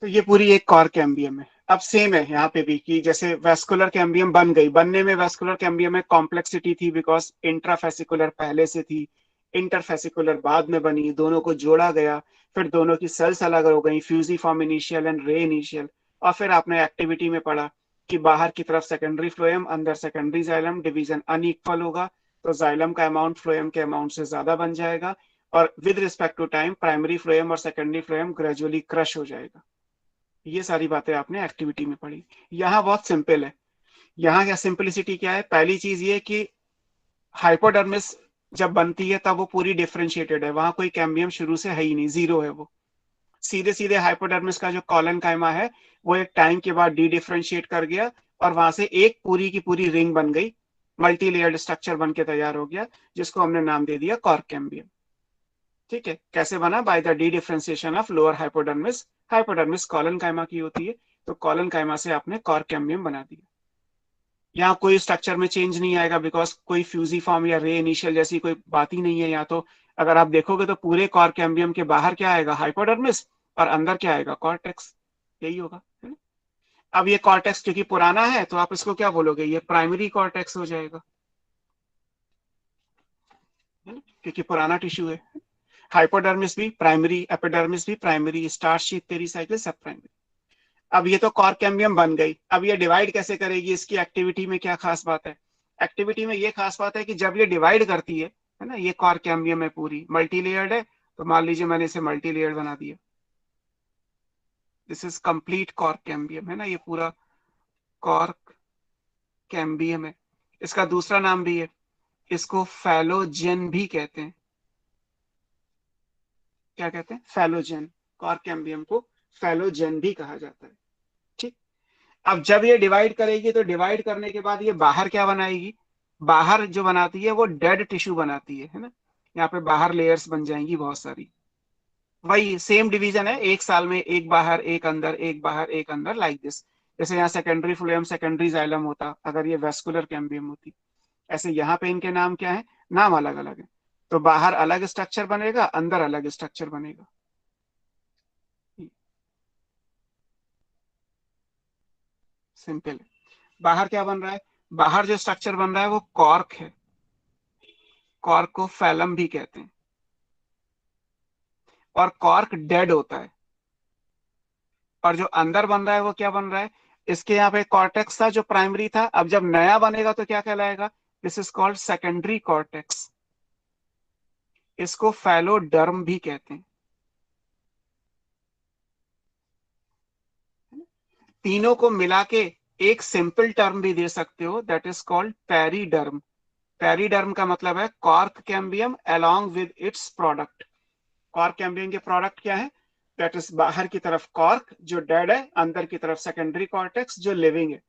तो ये पूरी एक कॉर्क कैम्बियम है। अब सेम है यहाँ पे भी कि जैसे वेस्कुलर कैम्बियम बन गई, बनने में वेस्कुलर कैम्बियम में कॉम्प्लेक्सिटी थी बिकॉज इंट्राफेसिकुलर पहले से थी, इंटरफेसिकुलर बाद में बनी, दोनों को जोड़ा गया, फिर दोनों की सेल्स अलग हो गई, फ्यूजिफॉर्म इनिशियल एंड रे इनिशियल, और फिर आपने एक्टिविटी में पढ़ा कि बाहर की तरफ सेकेंडरी फ्लोएम, अंदर सेकेंडरी जाइलम, डिवीजन अनइक्वल होगा, तो जाइलम का अमाउंट फ्लोएम के अमाउंट से ज्यादा बन जाएगा, और with respect to time primary phloem और सेकेंडरी फ्लोएम ग्रेजुअली क्रश हो जाएगा। ये सारी बातें आपने एक्टिविटी में पढ़ी। यहाँ बहुत सिंपल है, यहाँ क्या सिंपलिसिटी क्या है, पहली चीज ये कि हाइपोडर्मिस जब बनती है तब वो पूरी डिफरेंशिएटेड है, वहां कोई कैम्बियम शुरू से है ही नहीं, जीरो है वो। सीधे सीधे हाइपोडर्मिस का जो कॉलन काइमा है वो एक टाइम के बाद डी डिफरेंशिएट कर गया, और वहां से एक पूरी की पूरी रिंग बन गई, मल्टी लेयर्ड स्ट्रक्चर बन के तैयार हो गया, जिसको हमने नाम दे दिया कॉर्क कैम्बियम, ठीक है। कैसे बना, बाय द डी differentiation of lower hypodermis, hypodermis collenchyma की होती है, तो कॉलन काइमा से आपने कॉर्क कैम्बियम बना दिया। यहाँ कोई स्ट्रक्चर में चेंज नहीं आएगा बिकॉज कोई फ्यूजीफॉर्म या रे इनिशियल जैसी कोई बात ही नहीं है यहाँ तो। अगर आप देखोगे तो पूरे कॉर्क कैम्बियम के बाहर क्या आएगा, हाइपोडर्मिस, और अंदर क्या आएगा, कॉर्टेक्स, यही होगा, है ना? अब ये कॉर्टेक्स क्योंकि पुराना है तो आप इसको क्या बोलोगे, ये प्राइमरी कॉर्टेक्स हो जाएगा, है ना, क्योंकि पुराना टिश्यू है। हाइपोडर्मिस भी प्राइमरी, एपिडर्मिस भी प्राइमरी, स्टार्च शीथ पेरिसाइकिल सब प्राइमरी। अब ये तो कॉर्क कैम्बियम बन गई, अब ये डिवाइड कैसे करेगी, इसकी एक्टिविटी में क्या खास बात है, एक्टिविटी में ये खास बात है कि जब ये डिवाइड करती है ना, ये कॉर्क कैम्बियम है पूरी मल्टी लेयर्ड है, तो मान लीजिए मैंने इसे मल्टी लेयर्ड बना दिया, this is complete cork cambium, है ना, ये पूरा कॉर्क कैम्बियम है। इसका दूसरा नाम भी है, इसको फैलोजेन भी कहते हैं। क्या कहते हैं? फैलोजेन। कॉर्क कैम्बियम को फैलोजेन भी कहा जाता है। ठीक। अब जब ये डिवाइड करेगी तो डिवाइड करने के बाद ये बाहर क्या बनाएगी? बाहर जो बनाती है वो डेड टिश्यू बनाती है ना। यहाँ पे बाहर लेयर्स बन जाएंगी बहुत सारी। वही सेम डिवीजन है, एक साल में एक बाहर एक अंदर, एक बाहर एक अंदर, लाइक दिस। जैसे यहाँ सेकेंडरी फ्लोएम सेकेंडरी जाइलम होता अगर ये वेस्कुलर कैम्बियम होती, ऐसे यहाँ पे इनके नाम क्या है? नाम अलग अलग है। तो बाहर अलग स्ट्रक्चर बनेगा, अंदर अलग स्ट्रक्चर बनेगा। सिंपल है। बाहर क्या बन रहा है? बाहर जो स्ट्रक्चर बन रहा है वो कॉर्क है। कॉर्क को फैलम भी कहते हैं। और कॉर्क डेड होता है। और जो अंदर बन रहा है वो क्या बन रहा है? इसके यहाँ पे कॉर्टेक्स था जो प्राइमरी था, अब जब नया बनेगा तो क्या कहलाएगा? This is called secondary cortex. इसको फैलोडर्म भी कहते हैं। तीनों को मिला के एक सिंपल टर्म भी दे सकते हो, that is called periderm. Periderm का मतलब है cork cambium along with its product. Cork cambium के प्रोडक्ट क्या है? दैट इज बाहर की तरफ कॉर्क जो डेड है, अंदर की तरफ सेकेंडरी कॉर्टेक्स जो लिविंग है।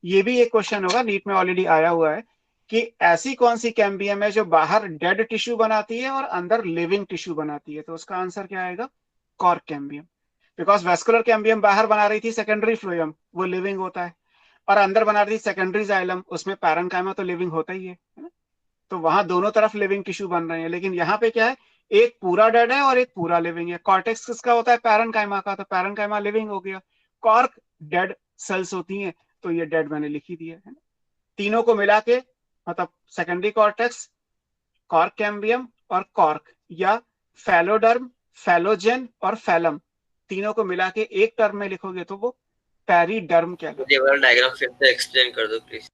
ये भी एक क्वेश्चन होगा, नीट में ऑलरेडी आया हुआ है कि ऐसी कौन सी कैम्बियम है जो बाहर डेड टिश्यू बनाती है और अंदर लिविंग टिश्यू बनाती है? तो उसका आंसर क्या आएगा? Cork cambium. Because vascular cambium बाहर बना रही थी सेकेंडरी फ्लोएम, वो लिविंग होता है, और अंदर बना रही थी सेकेंडरी जाइलम, उसमें पैरेन्काइमा तो लिविंग होता ही है ना? तो वहां दोनों तरफ लिविंग टिश्यू बन रहे हैं। लेकिन यहाँ पे क्या है? एक पूरा डेड है और एक पूरा लिविंग है। कॉर्टेक्स किसका होता है? पैरेन्काइमा का, तो पैरेन्काइमा लिविंग हो गया। कॉर्क डेड सेल्स होती हैं, तो ये डेड मैंने लिख ही दिया है ना। तीनों को मिला के मतलब सेकेंडरी कॉर्टेक्स, कॉर्क कैम्बियम और कॉर्क, या फैलोडर्म, फैलोजेन और फैलम, तीनों को मिला के एक टर्म में लिखोगे तो वो पेरीडर्म कहलाता है। ये वाला डायग्राम फिर से एक्सप्लेन कर दो प्लीज।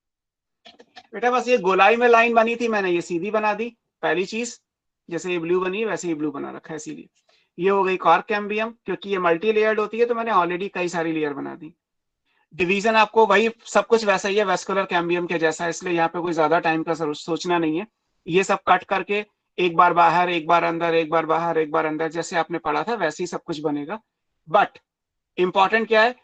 बेटा बस ये गोलाई में लाइन बनी थी, मैंने ये सीधी बना दी। पहली चीज, जैसे ये ब्लू बनी है वैसे ही ब्लू बना रखा है इसीलिए। ये हो गई कॉर्क कैम्बियम, क्योंकि ये मल्टी लेयर्ड होती है तो मैंने ऑलरेडी कई सारी लेयर बना दी। डिवीजन आपको वही सब कुछ वैसा ही है वेस्कुलर कैम्बियम के जैसा, इसलिए यहाँ पे कोई ज्यादा टाइम का सोचना नहीं है। ये सब कट करके एक बार बाहर एक बार अंदर, एक बार बाहर एक बार अंदर, जैसे आपने पढ़ा था वैसे ही सब कुछ बनेगा। बट इंपॉर्टेंट क्या है?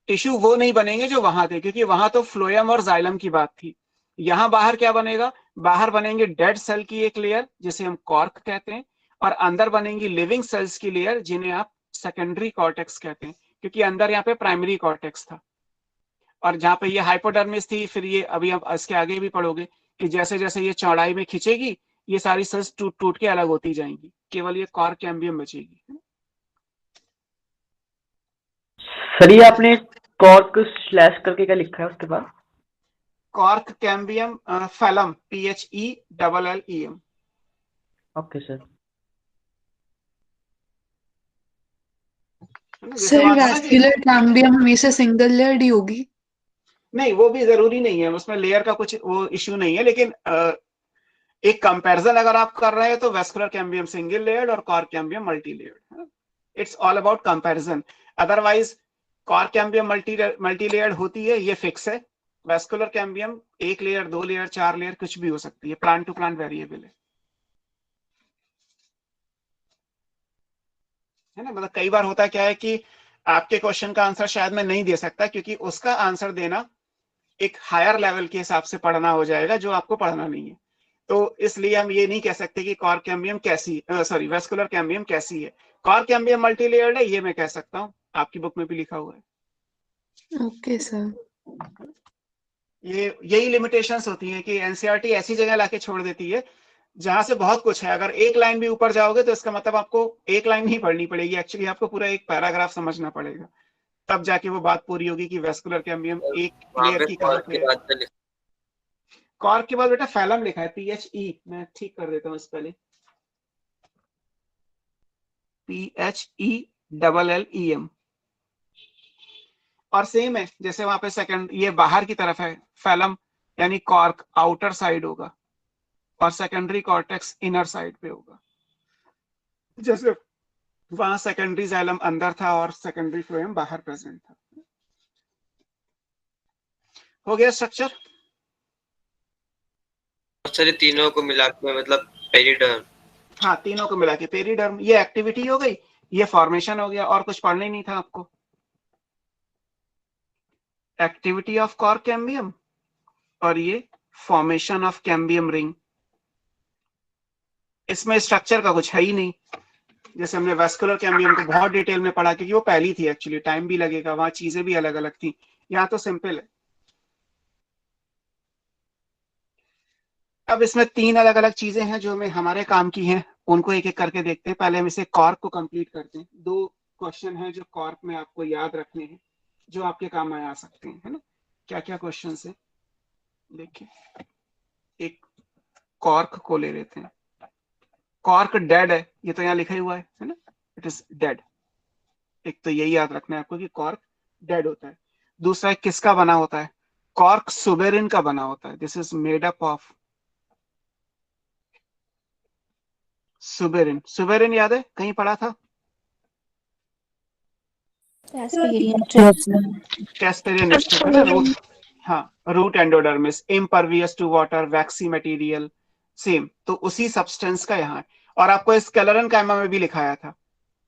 टिश्यू वो नहीं बनेंगे जो वहां थे, क्योंकि वहां तो फ्लोएम और जाइलम की बात थी। यहां बाहर क्या बनेगा? बाहर बनेंगे डेड सेल की एक लेयर जिसे हम कॉर्क कहते हैं, और अंदर बनेंगी लिविंग सेल्स की लेयर जिन्हें आप सेकेंडरी कॉर्टेक्स कहते हैं, क्योंकि अंदर यहाँ पे प्राइमरी कॉर्टेक्स था। और जहाँ पे ये हाइपोडर्मिस थी, फिर ये अभी आप इसके आगे भी पढ़ोगे कि जैसे जैसे ये चौड़ाई में खिंचेगी ये सारी सेल्स टूट टूट के अलग होती जाएंगी, केवल ये कॉर्क कैम्बियम बचेगी। सर ये आपने कॉर्क स्लैश करके क्या लिखा है उसके बाद? Cork cambium phellum, PHELLEM। Okay sir. Sir vascular cambium हमेशा सिंगल लेयर्ड ही होगी? नहीं, वो भी जरूरी नहीं है, उसमें लेयर का कुछ वो इश्यू नहीं है, लेकिन एक कंपैरिजन अगर आप कर रहे हैं तो वेस्कुलर कैम्बियम सिंगल लेयर्ड और cork cambium multi layered. It's all about comparison. Otherwise cork cambium multi layered होती है, ये फिक्स है। वेस्कुलर कैम्बियम एक लेयर, दो लेयर, चार लेयर कुछ भी हो सकती है, प्लांट टू प्लांट वेरिएबल है ना। मतलब कई बार होता क्या है कि आपके क्वेश्चन का आंसर शायद मैं नहीं दे सकता, क्योंकि उसका आंसर देना एक हायर लेवल के हिसाब से पढ़ना हो जाएगा जो आपको पढ़ना नहीं है। तो इसलिए हम ये नहीं कह सकते कि कॉर्क कैम्बियम कैसी, सॉरी वेस्कुलर कैम्बियम कैसी है। कॉर्क कैम्बियम मल्टी लेयर्ड है, ये मैं कह सकता हूँ, आपकी बुक में भी लिखा हुआ है। Okay sir. ये यही लिमिटेशंस होती हैं कि एनसीईआरटी ऐसी जगह लाके छोड़ देती है जहां से बहुत कुछ है। अगर एक लाइन भी ऊपर जाओगे तो इसका मतलब आपको एक लाइन नहीं पढ़नी पड़ेगी, एक्चुअली आपको पूरा एक पैराग्राफ समझना पड़ेगा, तब जाके वो बात पूरी होगी कि वेस्कुलर कैम्बियम एक लेयर की कहां पे है। कॉर्क के बाद बेटा फैलम लिखा है, PHE, मैं ठीक कर देता हूँ इस पहले, PHELLEM। और सेम है जैसे वहां पे सेकंड, ये बाहर की तरफ है फैलम, यानी कॉर्क आउटर साइड होगा और सेकेंडरी कॉर्टेक्स इनर साइड पे होगा। जैसे वहां सेकेंडरी जाइलम अंदर था और सेकेंडरी फ्लोएम बाहर प्रेजेंट था। हो गया स्ट्रक्चर? सर ये तीनों को मिला के मतलब पेरिडर्म। हाँ, तीनों को मिला के पेरिडर्म। ये एक्टिविटी हो गई, ये फॉर्मेशन हो गया, और कुछ पढ़ना ही नहीं था आपको। एक्टिविटी ऑफ कॉर्क कैम्बियम और ये फॉर्मेशन ऑफ कैम्बियम रिंग। इसमें स्ट्रक्चर का कुछ है ही नहीं, जैसे हमने वेस्कुलर कैम्बियम को बहुत डिटेल में पढ़ा क्योंकि वो पहली थी, एक्चुअली टाइम भी लगेगा, वहां चीजें भी अलग अलग थी। यहाँ तो सिंपल है। अब इसमें 3 अलग अलग चीजें हैं जो हमें हमारे काम की हैं, उनको एक एक करके देखते हैं। पहले हम इसे कॉर्क को कंप्लीट करते हैं। 2 क्वेश्चन हैं जो कॉर्क में आपको याद रखने हैं, जो आपके काम में आ सकते हैं, है ना। क्या क्या क्वेश्चन है देखिए। एक कॉर्क को ले लेते हैं। कॉर्क डेड है, ये तो यहाँ लिखा ही हुआ है ना, इट इज डेड। एक तो यही याद रखना है आपको कि कॉर्क डेड होता है। दूसरा किसका बना होता है? कॉर्क सुबेरिन का बना होता है। This is made up of suberin. Suberin याद है, कहीं पढ़ा था? कैस्पेरियन ट्रिप्स में। कैस्पेरियन स्ट्रिप है ना, रूट। हाँ, root endodermis, impervious to water, waxy material, same. तो उसी सब्सटेंस का यहाँ है। और आपको स्केलेरन काइमा में भी लिखाया था,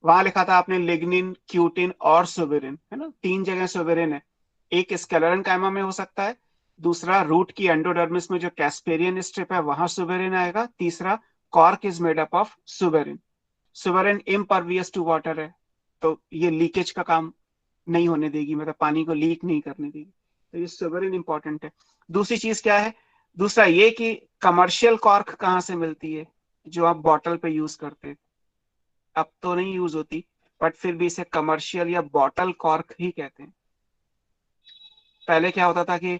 वहां लिखा था आपने लिग्निन, क्यूटिन और सुबेरिन, है ना। 3 जगह सुबेरिन है। एक स्केलेरन काइमा में हो सकता है, दूसरा रूट की एंडोडर्मिस में जो कैस्पेरियन स्ट्रिप है वहां सुबेरिन आएगा, तीसरा cork is made up of suberin. Suberin impervious to water है, तो ये लीकेज का काम नहीं होने देगी, मतलब पानी को लीक नहीं करने देगी, तो ये सुबेरिन इंपॉर्टेंट है। दूसरी चीज क्या है? दूसरा ये कि कमर्शियल कॉर्क कहाँ से मिलती है, जो आप बॉटल पे यूज करते हैं। अब तो नहीं यूज होती, बट फिर भी इसे कमर्शियल या बॉटल कॉर्क ही कहते हैं। पहले क्या होता था कि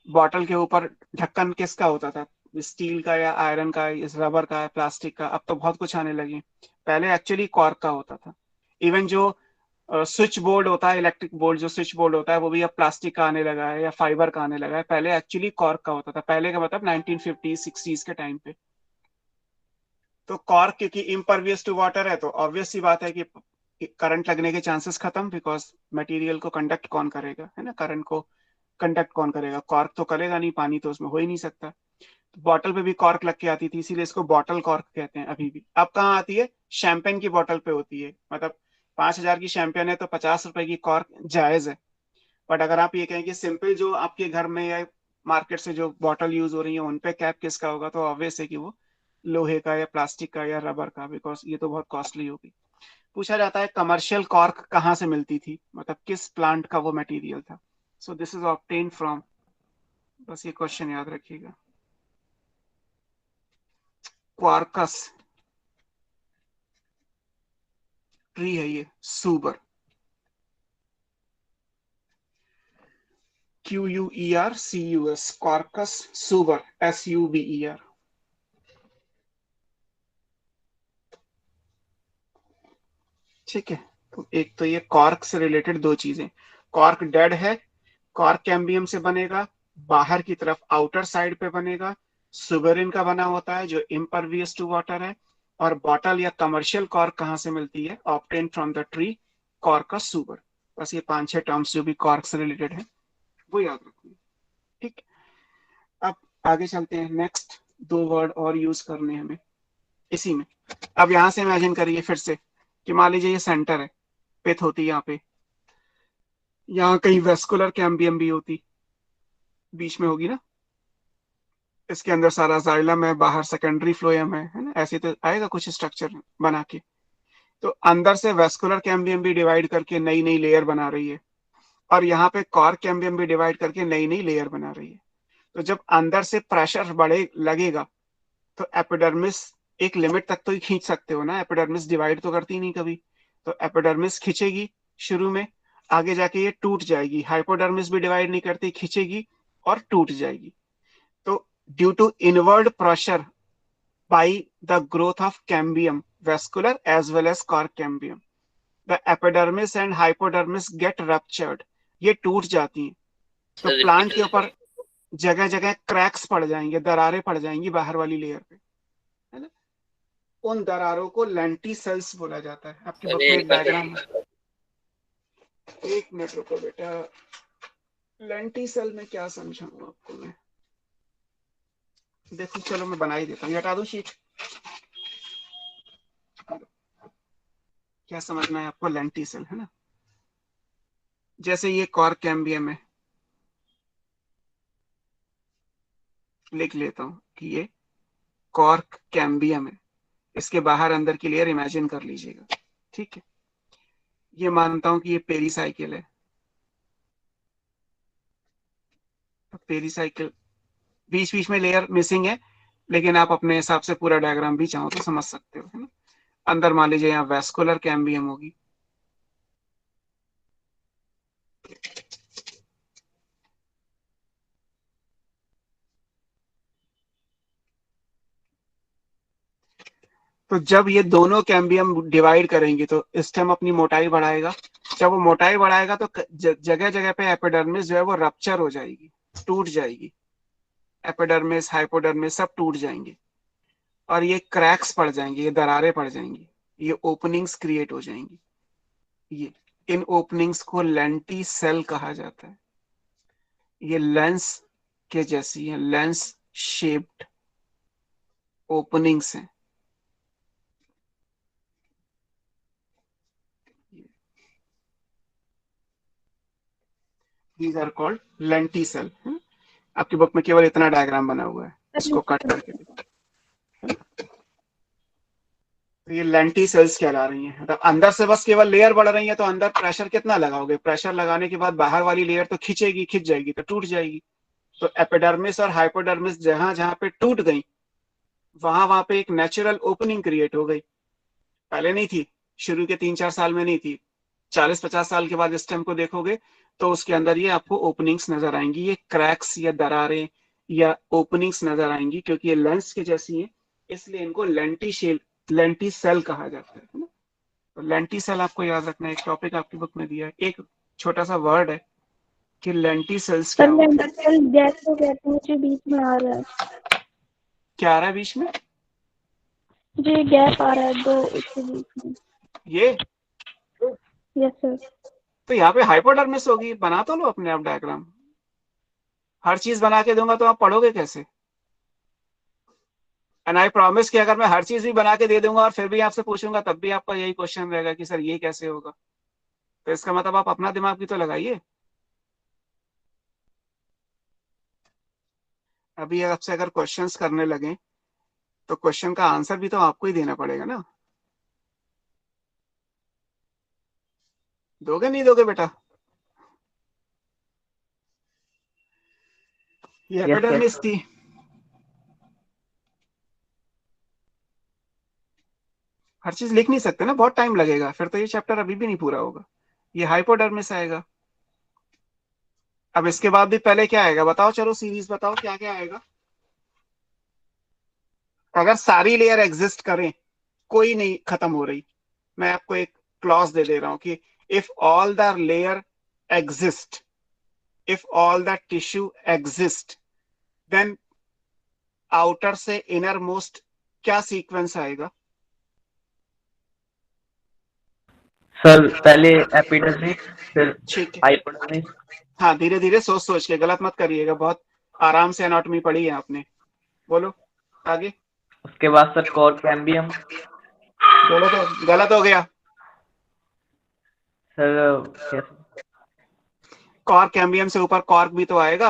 बॉटल के ऊपर ढक्कन किसका होता था? स्टील का या आयरन का, इस रबर का, प्लास्टिक का। अब तो बहुत कुछ आने लगे। पहले एक्चुअली कॉर्क का होता था। इवन जो स्विच बोर्ड होता है, इलेक्ट्रिक बोर्ड जो स्विच बोर्ड होता है, वो भी अब प्लास्टिक का आने लगा है या फाइबर का आने लगा है। पहले एक्चुअली कॉर्क का होता था। पहले का मतलब 1950s 60s के टाइम पे। तो कॉर्क क्योंकि इम्परवियस टू वाटर है, तो ऑब्वियस सी बात है कि करंट लगने के चांसेस खत्म, बिकॉज मटेरियल को कंडक्ट कौन करेगा, है ना। करंट को कंडक्ट कौन करेगा? कॉर्क तो करेगा नहीं, पानी तो उसमें हो ही नहीं सकता। तो बॉटल पे भी कॉर्क लग के आती थी, इसीलिए इसको बॉटल कॉर्क कहते हैं अभी भी। अब कहाँ आती है? शैंपेन की बॉटल पे होती है। मतलब 5,000 की शैंपेन है तो 50 रुपए की कॉर्क जायज है। बट अगर आप ये कहें कि सिंपल जो आपके घर में या मार्केट से जो बॉटल यूज हो रही है, उनपे कैप किसका होगा, तो ऑब्वियस है कि वो लोहे का या प्लास्टिक का या रबर का, बिकॉज ये तो बहुत कॉस्टली होगी। पूछा जाता है कमर्शियल कॉर्क कहाँ से मिलती थी, मतलब किस प्लांट का वो मटेरियल था। So this is obtain from, बस ये क्वेश्चन याद रखिएगा, क्वार्कस ट्री है ये, सुबर, QUERCUS, क्वार्कस सुबर, SUBER। ठीक है। तो एक तो ये कॉर्क से रिलेटेड 2 चीजें। कॉर्क डेड है, कॉर्क कैम्बियम से बनेगा, बाहर की तरफ आउटर साइड पे बनेगा, सुबेरिन का बना होता है जो इम्परवियस टू वाटर है। और बॉटल या कमर्शियल कॉर्क कहाँ से मिलती है? Obtain from the tree Quercus suber. बस ये 5-6 टर्म्स जो भी कॉर्क से रिलेटेड है वो याद रखिए। ठीक। अब आगे चलते हैं। नेक्स्ट 2 वर्ड और यूज करने हैं हमें इसी में। अब यहां से इमेजिन करिए फिर से कि मान लीजिए ये सेंटर है, पिथ होती है यहाँ पे, यहाँ कहीं वेस्कुलर कैम्बियम भी होती, बीच में होगी ना। इसके अंदर सारा जाइलम है, बाहर सेकेंडरी फ्लोएम है ना। ऐसे तो आएगा कुछ स्ट्रक्चर बना के। तो अंदर से वेस्कुलर कैम्बियम भी डिवाइड करके नई नई लेयर बना रही है, और यहाँ पे कॉर्क कैम्बियम भी डिवाइड करके नई नई लेयर बना रही है। तो जब अंदर से प्रेशर बढ़े लगेगा, तो एपिडर्मिस एक लिमिट तक तो ही खींच सकते हो ना, एपिडर्मिस डिवाइड तो करती नहीं कभी। तो एपिडर्मिस खींचेगी शुरू में, आगे जाके ये टूट जाएगी। हाइपोडर्मिस भी डिवाइड नहीं करती, खींचेगी और टूट जाएगी। तो due to inward pressure by the growth of cambium, vascular as well as cork cambium, the epidermis and hypodermis get ruptured, ये टूट जाती हैं। तो सर प्लांट रिपीट के ऊपर जगह जगह क्रैक्स पड़ जाएंगे, दरारें पड़ जाएंगी बाहर वाली लेयर पे, है ना। उन दरारों को लेंटिसेल्स बोला जाता है। आपकी सर बुक में एक एक बार डायग्राम है, एक मिनट रुको बेटा। लेंटिसेल में क्या समझाऊं आपको मैं? देखो चलो मैं बना ही देता हूँ, हटा दूं शीट। क्या समझना है आपको? लेंटिसेल है ना, जैसे ये कॉर्क कैम्बियम है, लिख लेता हूं कि ये कॉर्क कैम्बियम है, इसके बाहर अंदर की लेयर इमेजिन कर लीजिएगा, ठीक है। ये मानता हूं कि ये पेरीसाइकिल है, तो पेरीसाइकिल बीच बीच में लेयर मिसिंग है, लेकिन आप अपने हिसाब से पूरा डायग्राम भी चाहो तो समझ सकते हो, है ना। अंदर मान लीजिए यहाँ वैस्कुलर कैम्बियम होगी, तो जब ये दोनों कैम्बियम डिवाइड करेंगे तो स्टेम अपनी मोटाई बढ़ाएगा। जब वो मोटाई बढ़ाएगा तो जगह जगह पे एपिडर्मिस जो है वो रप्चर हो जाएगी, टूट जाएगी। एपिडर्मिस, हाइपोडर्मिस सब टूट जाएंगे और ये क्रैक्स पड़ जाएंगे, ये दरारें पड़ जाएंगी, ये ओपनिंग्स क्रिएट हो जाएंगी। ये इन ओपनिंग्स को लेंटिसेल कहा जाता है। ये लेंस के जैसी है, लेंस शेप्ड ओपनिंग्स हैं। These are called lenticel। आपकी बुक में केवल इतना डायग्राम बना हुआ है, इसको कट करके देखो। तो ये लेंटिसेल्स कहला रही हैं, मतलब अंदर से बस केवल लेयर बढ़ रही है, तो अंदर प्रेशर कितना लगाओगे? प्रेशर लगाने के बाद बाहर वाली लेयर तो खिंच जाएगी, तो टूट जाएगी। तो एपिडर्मिस और हाइपोडर्मिस जहां जहां पे टूट गई, वहां वहां पे एक नेचुरल ओपनिंग क्रिएट हो गई। पहले नहीं थी, शुरू के 3-4 साल में नहीं थी। 40-50 साल के बाद स्टेम को देखोगे तो उसके अंदर ये आपको ओपनिंग्स नजर आएंगी, ये क्रैक्स या दरारें या ओपनिंग्स नजर आएंगी, क्योंकि ये लेंस की जैसी हैं, इसलिए इनको लेंटिसेल कहा जाता है ना। तो लेंटिसेल आपको याद रखना है, एक टॉपिक आपकी बुक में दिया है, एक छोटा सा वर्ड है कि लेंटिसेल्स क्या होता है। लेंटिसेल गैस हो गया तो मुझे बीच में आ रहा है। क्या आ रहा है बीच में? जी गैप आ रहा है दो इसके बीच में। ये यस सर। तो यहाँ पे हाइपोडर्मिस होगी, बना तो लो अपने आप डायग्राम। हर चीज बना के दूंगा तो आप पढ़ोगे कैसे? एंड आई प्रॉमिस कि अगर मैं हर चीज भी बना के दे दूंगा और फिर भी आपसे पूछूंगा, तब भी आपका यही क्वेश्चन रहेगा कि सर ये कैसे होगा। तो इसका मतलब आप अपना दिमाग भी तो लगाइए। अभी आपसे अगर क्वेश्चंस करने लगे तो क्वेश्चन का आंसर भी तो आपको ही देना पड़ेगा ना। दोगे नहीं दोगे बेटा? ये Yes, एपिडर्मिस sir. थी, हर चीज लिख नहीं सकते ना, बहुत टाइम लगेगा, फिर तो ये चैप्टर अभी भी नहीं पूरा होगा। ये हाइपोडर्मिस आएगा। अब इसके बाद भी पहले क्या आएगा बताओ, चलो सीरीज बताओ क्या क्या आएगा। अगर सारी लेयर एग्जिस्ट करें, कोई नहीं खत्म हो रही, मैं आपको एक क्लॉज दे रहा हूं कि if all the layer exist, if all the tissue exist, then outer से इनर मोस्ट क्या सीक्वेंस आएगा? सर पहले एपिडर्मिस फिर ठीक है, हाइपोडर्मिस। हाँ धीरे धीरे सोच सोच के, गलत मत करिएगा, बहुत आराम से एनाटॉमी पढ़ी है आपने। बोलो आगे। उसके बाद सर कॉर्क कैम्बियम। बोलो तो गलत हो गया। सर क्या? कॉर्क कैम्बियम से ऊपर कॉर्क भी तो आएगा,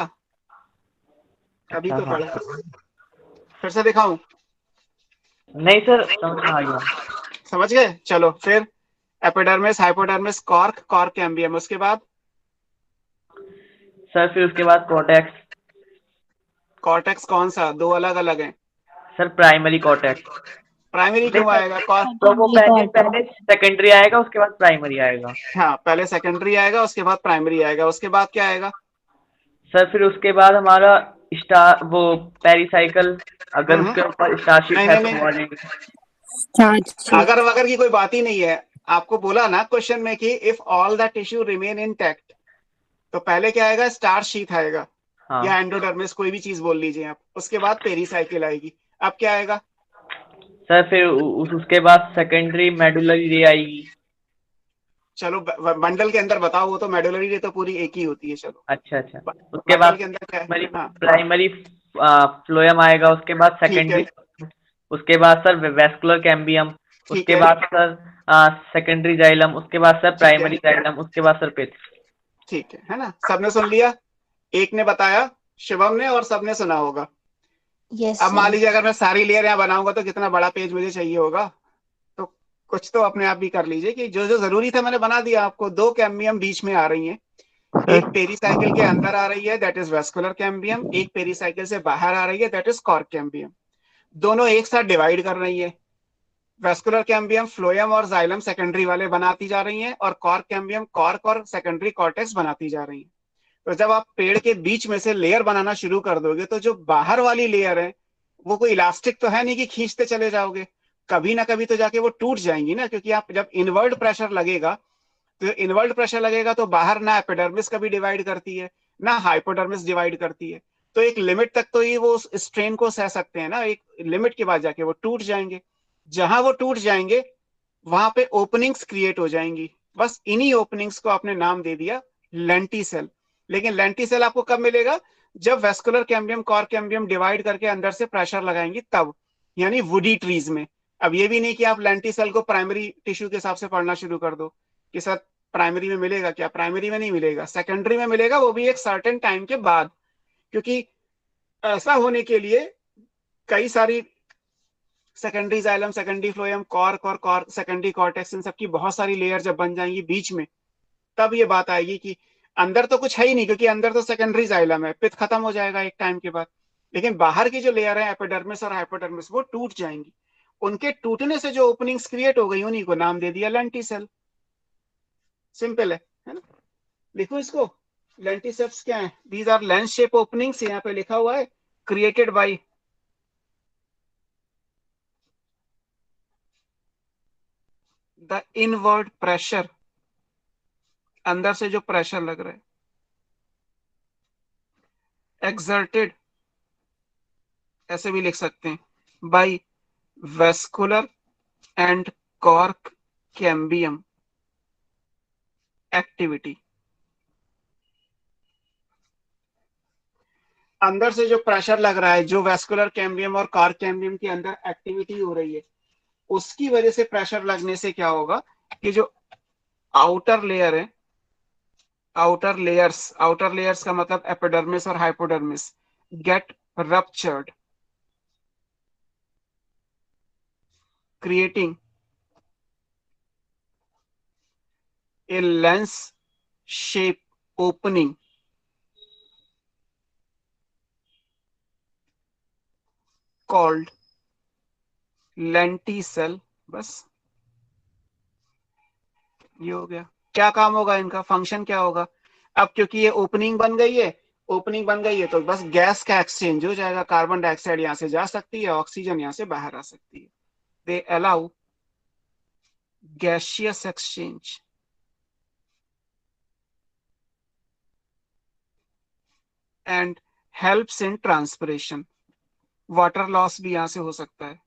अभी अच्छा तो हाँ पढ़ा। फिर से दिखाऊं? नहीं सर समझ में आ गया। समझ गए? चलो फिर epidermis, hypodermis, cork, cork cambium, उसके बाद सर फिर उसके बाद कॉर्टेक्स। कॉर्टेक्स कौन सा? दो अलग अलग हैं। Sir primary cortex. प्राइमरी नहीं क्यों सर, आएगा? कॉर्क तो वो पहले सेकेंडरी आएगा उसके बाद प्राइमरी आएगा। हाँ पहले सेकेंडरी आएगा उसके बाद प्राइमरी आएगा, उसके बाद क्या आएगा? सर फिर उसके बाद हमारा स्टार वो पेरिसाइकिल, अगर उसके ऊपर स्टारशिप नहीं है नहीं तो वो नहीं, वाले। अगर वगर की कोई बात ही नहीं है। आपको बोला ना क्वेश्चन में कि if all the tissue remain intact, तो पहले क्या आएगा? स्टार शीथ आएगा हाँ या एंडोडर्मिस, कोई भी चीज बोल लीजिए आप। उसके बाद पेरीसाइकिल आएगी। अब क्या आएगा? सर फिर उसके बाद सेकेंडरी मेडुलरी रे आएगी। चलो बंडल के अंदर बताओ, वो तो मेडुलरी तो पूरी एक ही होती है। चलो अच्छा अच्छा, उसके बंडल बाद के अंदर क्या है? प्राइमरी हाँ प्राइमरी फ्लोएम आएगा, उसके बाद ठीक है, सेकेंडरी, उसके बाद सर वेस्कुलर कैम्बियम, ठीक उसके है, बाद सर सेकेंडरी जाइलम, उसके बाद सर ठीक है, प्राइमरी जाइलम, उसके बाद सर पिथ। ठीक है ना? सबने सुन लिया? एक ने बताया, शिवम ने, और सबने सुना होगा। यस अब मान सर। लीजिए अगर मैं सारी लेयर यहाँ बनाऊंगा तो कितना बड़ा पेज मुझे चाहिए होगा। तो कुछ तो अपने आप भी कर लीजिए कि जो जो जरूरी था मैंने बना दिया आपको। 2 कैम्बियम बीच में आ रही हैं, एक सर पेरीसाइकिल के अंदर आ रही है, दैट इज वेस्कुलर कैम्बियम, एक पेरीसाइकिल से बाहर आ रही है, दैट इज कॉर्क कैम्बियम। दोनों एक साथ डिवाइड कर रही है। वेस्कुलर कैम्बियम फ्लोएम और जाइलम सेकेंडरी वाले बनाती जा रही हैं, और कॉर्क कैम्बियम कॉर्क और सेकेंडरी कॉर्टेक्स बनाती जा रही हैं। तो जब आप पेड़ के बीच में से लेयर बनाना शुरू कर दोगे तो जो बाहर वाली लेयर है वो कोई इलास्टिक तो है नहीं कि खींचते चले जाओगे। कभी ना कभी तो जाके वो टूट जाएंगी ना, क्योंकि आप जब इनवर्ट प्रेशर लगेगा, तो इनवर्ट प्रेशर लगेगा तो बाहर ना एपिडर्मिस कभी डिवाइड करती है ना हाइपोडर्मिस डिवाइड करती है। तो एक लिमिट तक तो ये वो स्ट्रेन को सह सकते हैं ना, एक लिमिट के बाद जाके वो टूट जाएंगे। जहां वो टूट जाएंगे वहां पे ओपनिंग्स क्रिएट हो जाएंगी। बस इन्हीं ओपनिंग्स को आपने नाम दे दिया लेंटिसेल। लेकिन लेंटिसेल आपको कब मिलेगा? जब vascular cambium cork cambium divide करके अंदर से प्रेशर लगाएंगी तब, यानी वुडी ट्रीज में। अब ये भी नहीं कि आप लेंटिसेल को प्राइमरी टिश्यू के हिसाब से पढ़ना शुरू कर दो कि सर प्राइमरी में मिलेगा क्या? प्राइमरी में नहीं मिलेगा, सेकेंडरी में मिलेगा, वो भी एक सर्टेन टाइम के बाद। क्योंकि ऐसा होने के लिए कई सारी secondary xylem, secondary phloem, cork और कॉर्क सेकेंडरी कॉर्टेक्स, इन सबकी बहुत सारी लेयर जब बन जाएंगी बीच में, तब ये बात आएगी कि अंदर तो कुछ है ही नहीं, क्योंकि अंदर तो सेकेंडरी जाइलम है, पित्त खत्म हो जाएगा एक टाइम के बाद। लेकिन बाहर की जो लेयर है एपिडर्मिस और हाइपोडर्मिस वो टूट जाएंगी। उनके टूटने से जो ओपनिंग्स क्रिएट हो गई उन्हीं को नाम दे दिया लेंटिसेल। सिंपल है ना? लिखो इसको। लेंटिसेल्स क्या है? These are lens shape openings, यहाँ पे लिखा हुआ है, created by the inward pressure, अंदर से जो प्रेशर लग रहा है, एक्सर्टेड, ऐसे भी लिख सकते हैं, by vascular and cork cambium activity. अंदर से जो प्रेशर लग रहा है, जो वेस्कुलर कैम्बियम और कॉर्क कैम्बियम के अंदर एक्टिविटी हो रही है, उसकी वजह से प्रेशर लगने से क्या होगा कि जो आउटर लेयर है, आउटर लेयर्स का मतलब एपिडर्मिस और hypodermis, get ruptured, creating a lens shape opening called lenticel. बस ये हो गया। क्या काम होगा इनका, फंक्शन क्या होगा? अब क्योंकि ये ओपनिंग बन गई है, ओपनिंग बन गई है तो बस गैस का एक्सचेंज हो जाएगा। कार्बन डाइऑक्साइड यहां से जा सकती है, ऑक्सीजन यहां से बाहर आ सकती है। They allow gaseous exchange and helps in transpiration. Water loss भी यहां से हो सकता है।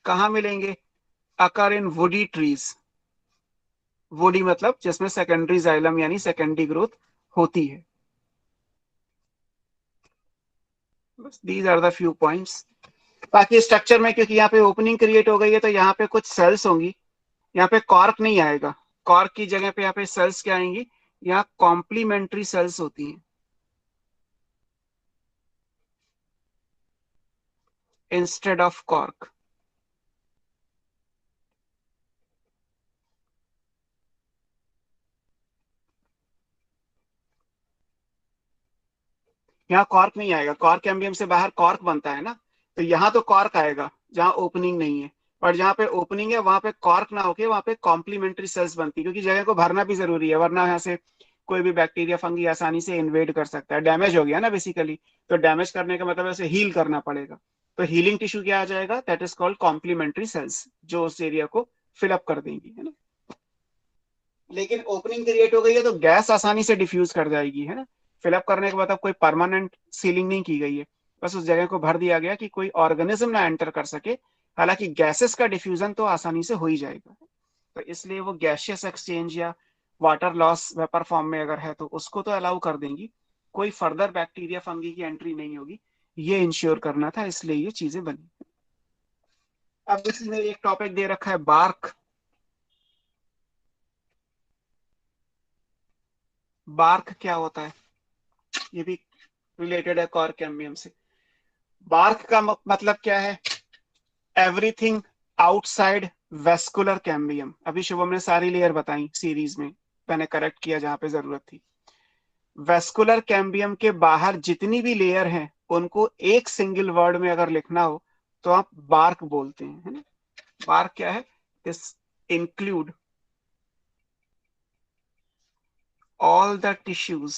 कहां मिलेंगे? Occur in woody trees. Woody मतलब जिसमें सेकेंडरी जाइलम यानी सेकेंडरी ग्रोथ होती है। बस these are the few points. बाकी स्ट्रक्चर में क्योंकि यहाँ पे ओपनिंग क्रिएट हो गई है तो यहाँ पे कुछ सेल्स होंगी। यहाँ पे कॉर्क नहीं आएगा, कॉर्क की जगह पे यहाँ पे सेल्स क्या आएंगी? यहाँ कॉम्प्लीमेंट्री सेल्स होती हैं इंस्टेड ऑफ कॉर्क। यहाँ कॉर्क नहीं आएगा, कॉर्क कैम्बियम से बाहर कॉर्क बनता है ना, तो यहाँ तो कॉर्क आएगा जहाँ ओपनिंग नहीं है। और जहाँ पे ओपनिंग है वहां पे कॉर्क ना होके वहां पे कॉम्प्लीमेंट्री सेल्स बनती है, क्योंकि जगह को भरना भी जरूरी है, वरना यहाँ से कोई भी बैक्टीरिया फंगी आसानी से इन्वेड कर सकता है। डैमेज हो गया ना बेसिकली, तो डैमेज करने का मतलब उसे हील करना पड़ेगा। तो हीलिंग टिश्यू क्या आ जाएगा? That is called complementary cells, जो उस एरिया को फिलअप कर देंगी, है ना। लेकिन ओपनिंग क्रिएट हो गई है तो गैस आसानी से डिफ्यूज कर जाएगी, है ना। फिलअप करने के बाद अब कोई परमानेंट सीलिंग नहीं की गई है, बस उस जगह को भर दिया गया कि कोई ऑर्गेनिज्म ना एंटर कर सके, हालांकि गैसेस का डिफ्यूजन तो आसानी से हो ही जाएगा, तो इसलिए वो गैशियस एक्सचेंज या वाटर लॉस वेपर फॉर्म में अगर है तो उसको तो अलाउ कर देंगी, कोई फर्दर बैक्टीरिया फंगी की एंट्री नहीं होगी, ये इंश्योर करना था, इसलिए ये चीजें बनी। अब इसमें एक टॉपिक दे रखा है बार्क। बार्क क्या होता है, ये भी रिलेटेड है कॉर कैम्बियम से। बार्क का मतलब क्या है, एवरीथिंग आउटसाइड वेस्कुलर कैम्बियम। अभी शुभम ने सारी लेयर बताई सीरीज में, मैंने करेक्ट किया जहां पे जरूरत थी। वेस्कुलर कैम्बियम के बाहर जितनी भी लेयर हैं उनको एक सिंगल वर्ड में अगर लिखना हो तो आप बार्क बोलते हैं, है ना। बार्क क्या है, this include all the tissues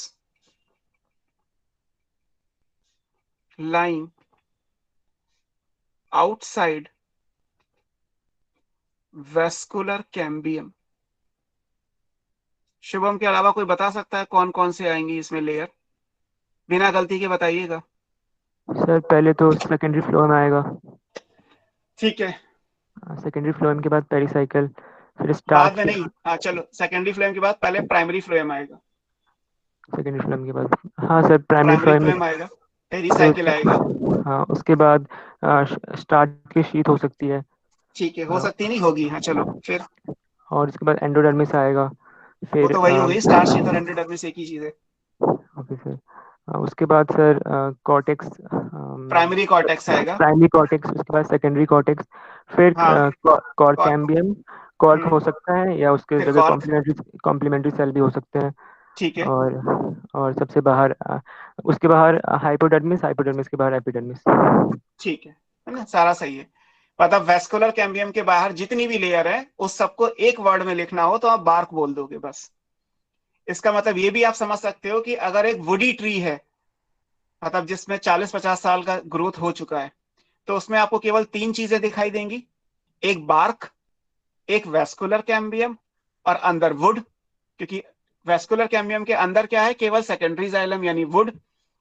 lying outside vascular cambium। Shubham के अलावा कोई बता सकता है कौन कौन से आएंगी इसमें लेयर, बिना गलती के बताइएगा। सर पहले तो सेकेंडरी फ्लोएम आएगा, ठीक है, सेकेंडरी फ्लोएम के बाद पेरिसाइकिल, फिर बाद स्टार्च में नहीं, हाँ चलो, सेकेंडरी फ्लोएम के बाद पहले प्राइमरी फ्लोएम आएगा, सेकेंडरी फ्लोएम के बाद, हाँ sir primary primary phloem, phloem आएगा, फिर पेरिसाइकिल आएगा, हाँ उसके बाद स्टार्च की शीट हो सकती है, ठीक है, हो सकती नहीं होगी, हाँ चलो फिर। और उसके बाद एंडोडर्मिस आएगा, वो फिर तो वही हो गई, स्टार शीट और एंडोडर्मिस एक ही चीज है। ओके सर, उसके बाद सर कॉर्टेक्स, प्राइमरी कॉर्टेक्स आएगा, प्राइमरी कॉर्टेक्स, उसके बाद सेकेंडरी कॉर्टेक्स, फिर हाँ कॉर कैम्बियम, कॉर्क हो सकता है या उसके फिर जगह कॉर्क, कॉम्प्लीमेंट्री सेल भी हो सकते हैं, ठीक है, और सबसे बाहर उसके बाहर हाइपोडर्मिस, हाइपोडर्मिस के बाहर एपिडर्मिस। ठीक है ना, सारा सही है। मतलब वेस्कुलर कैम्बियम के बाहर जितनी भी लेयर है उस सबको एक वर्ड में लिखना हो तो आप बार्क बोल दोगे बस। इसका मतलब ये भी आप समझ सकते हो कि अगर एक वुडी ट्री है, मतलब जिसमें 40-50 साल का ग्रोथ हो चुका है, तो उसमें आपको केवल 3 चीजें दिखाई देंगी, एक बार्क, एक वेस्कुलर कैम्बियम और अंदर वुड, क्योंकि वेस्कुलर कैम्बियम के अंदर क्या है, केवल सेकेंडरी जाइलम यानी वुड,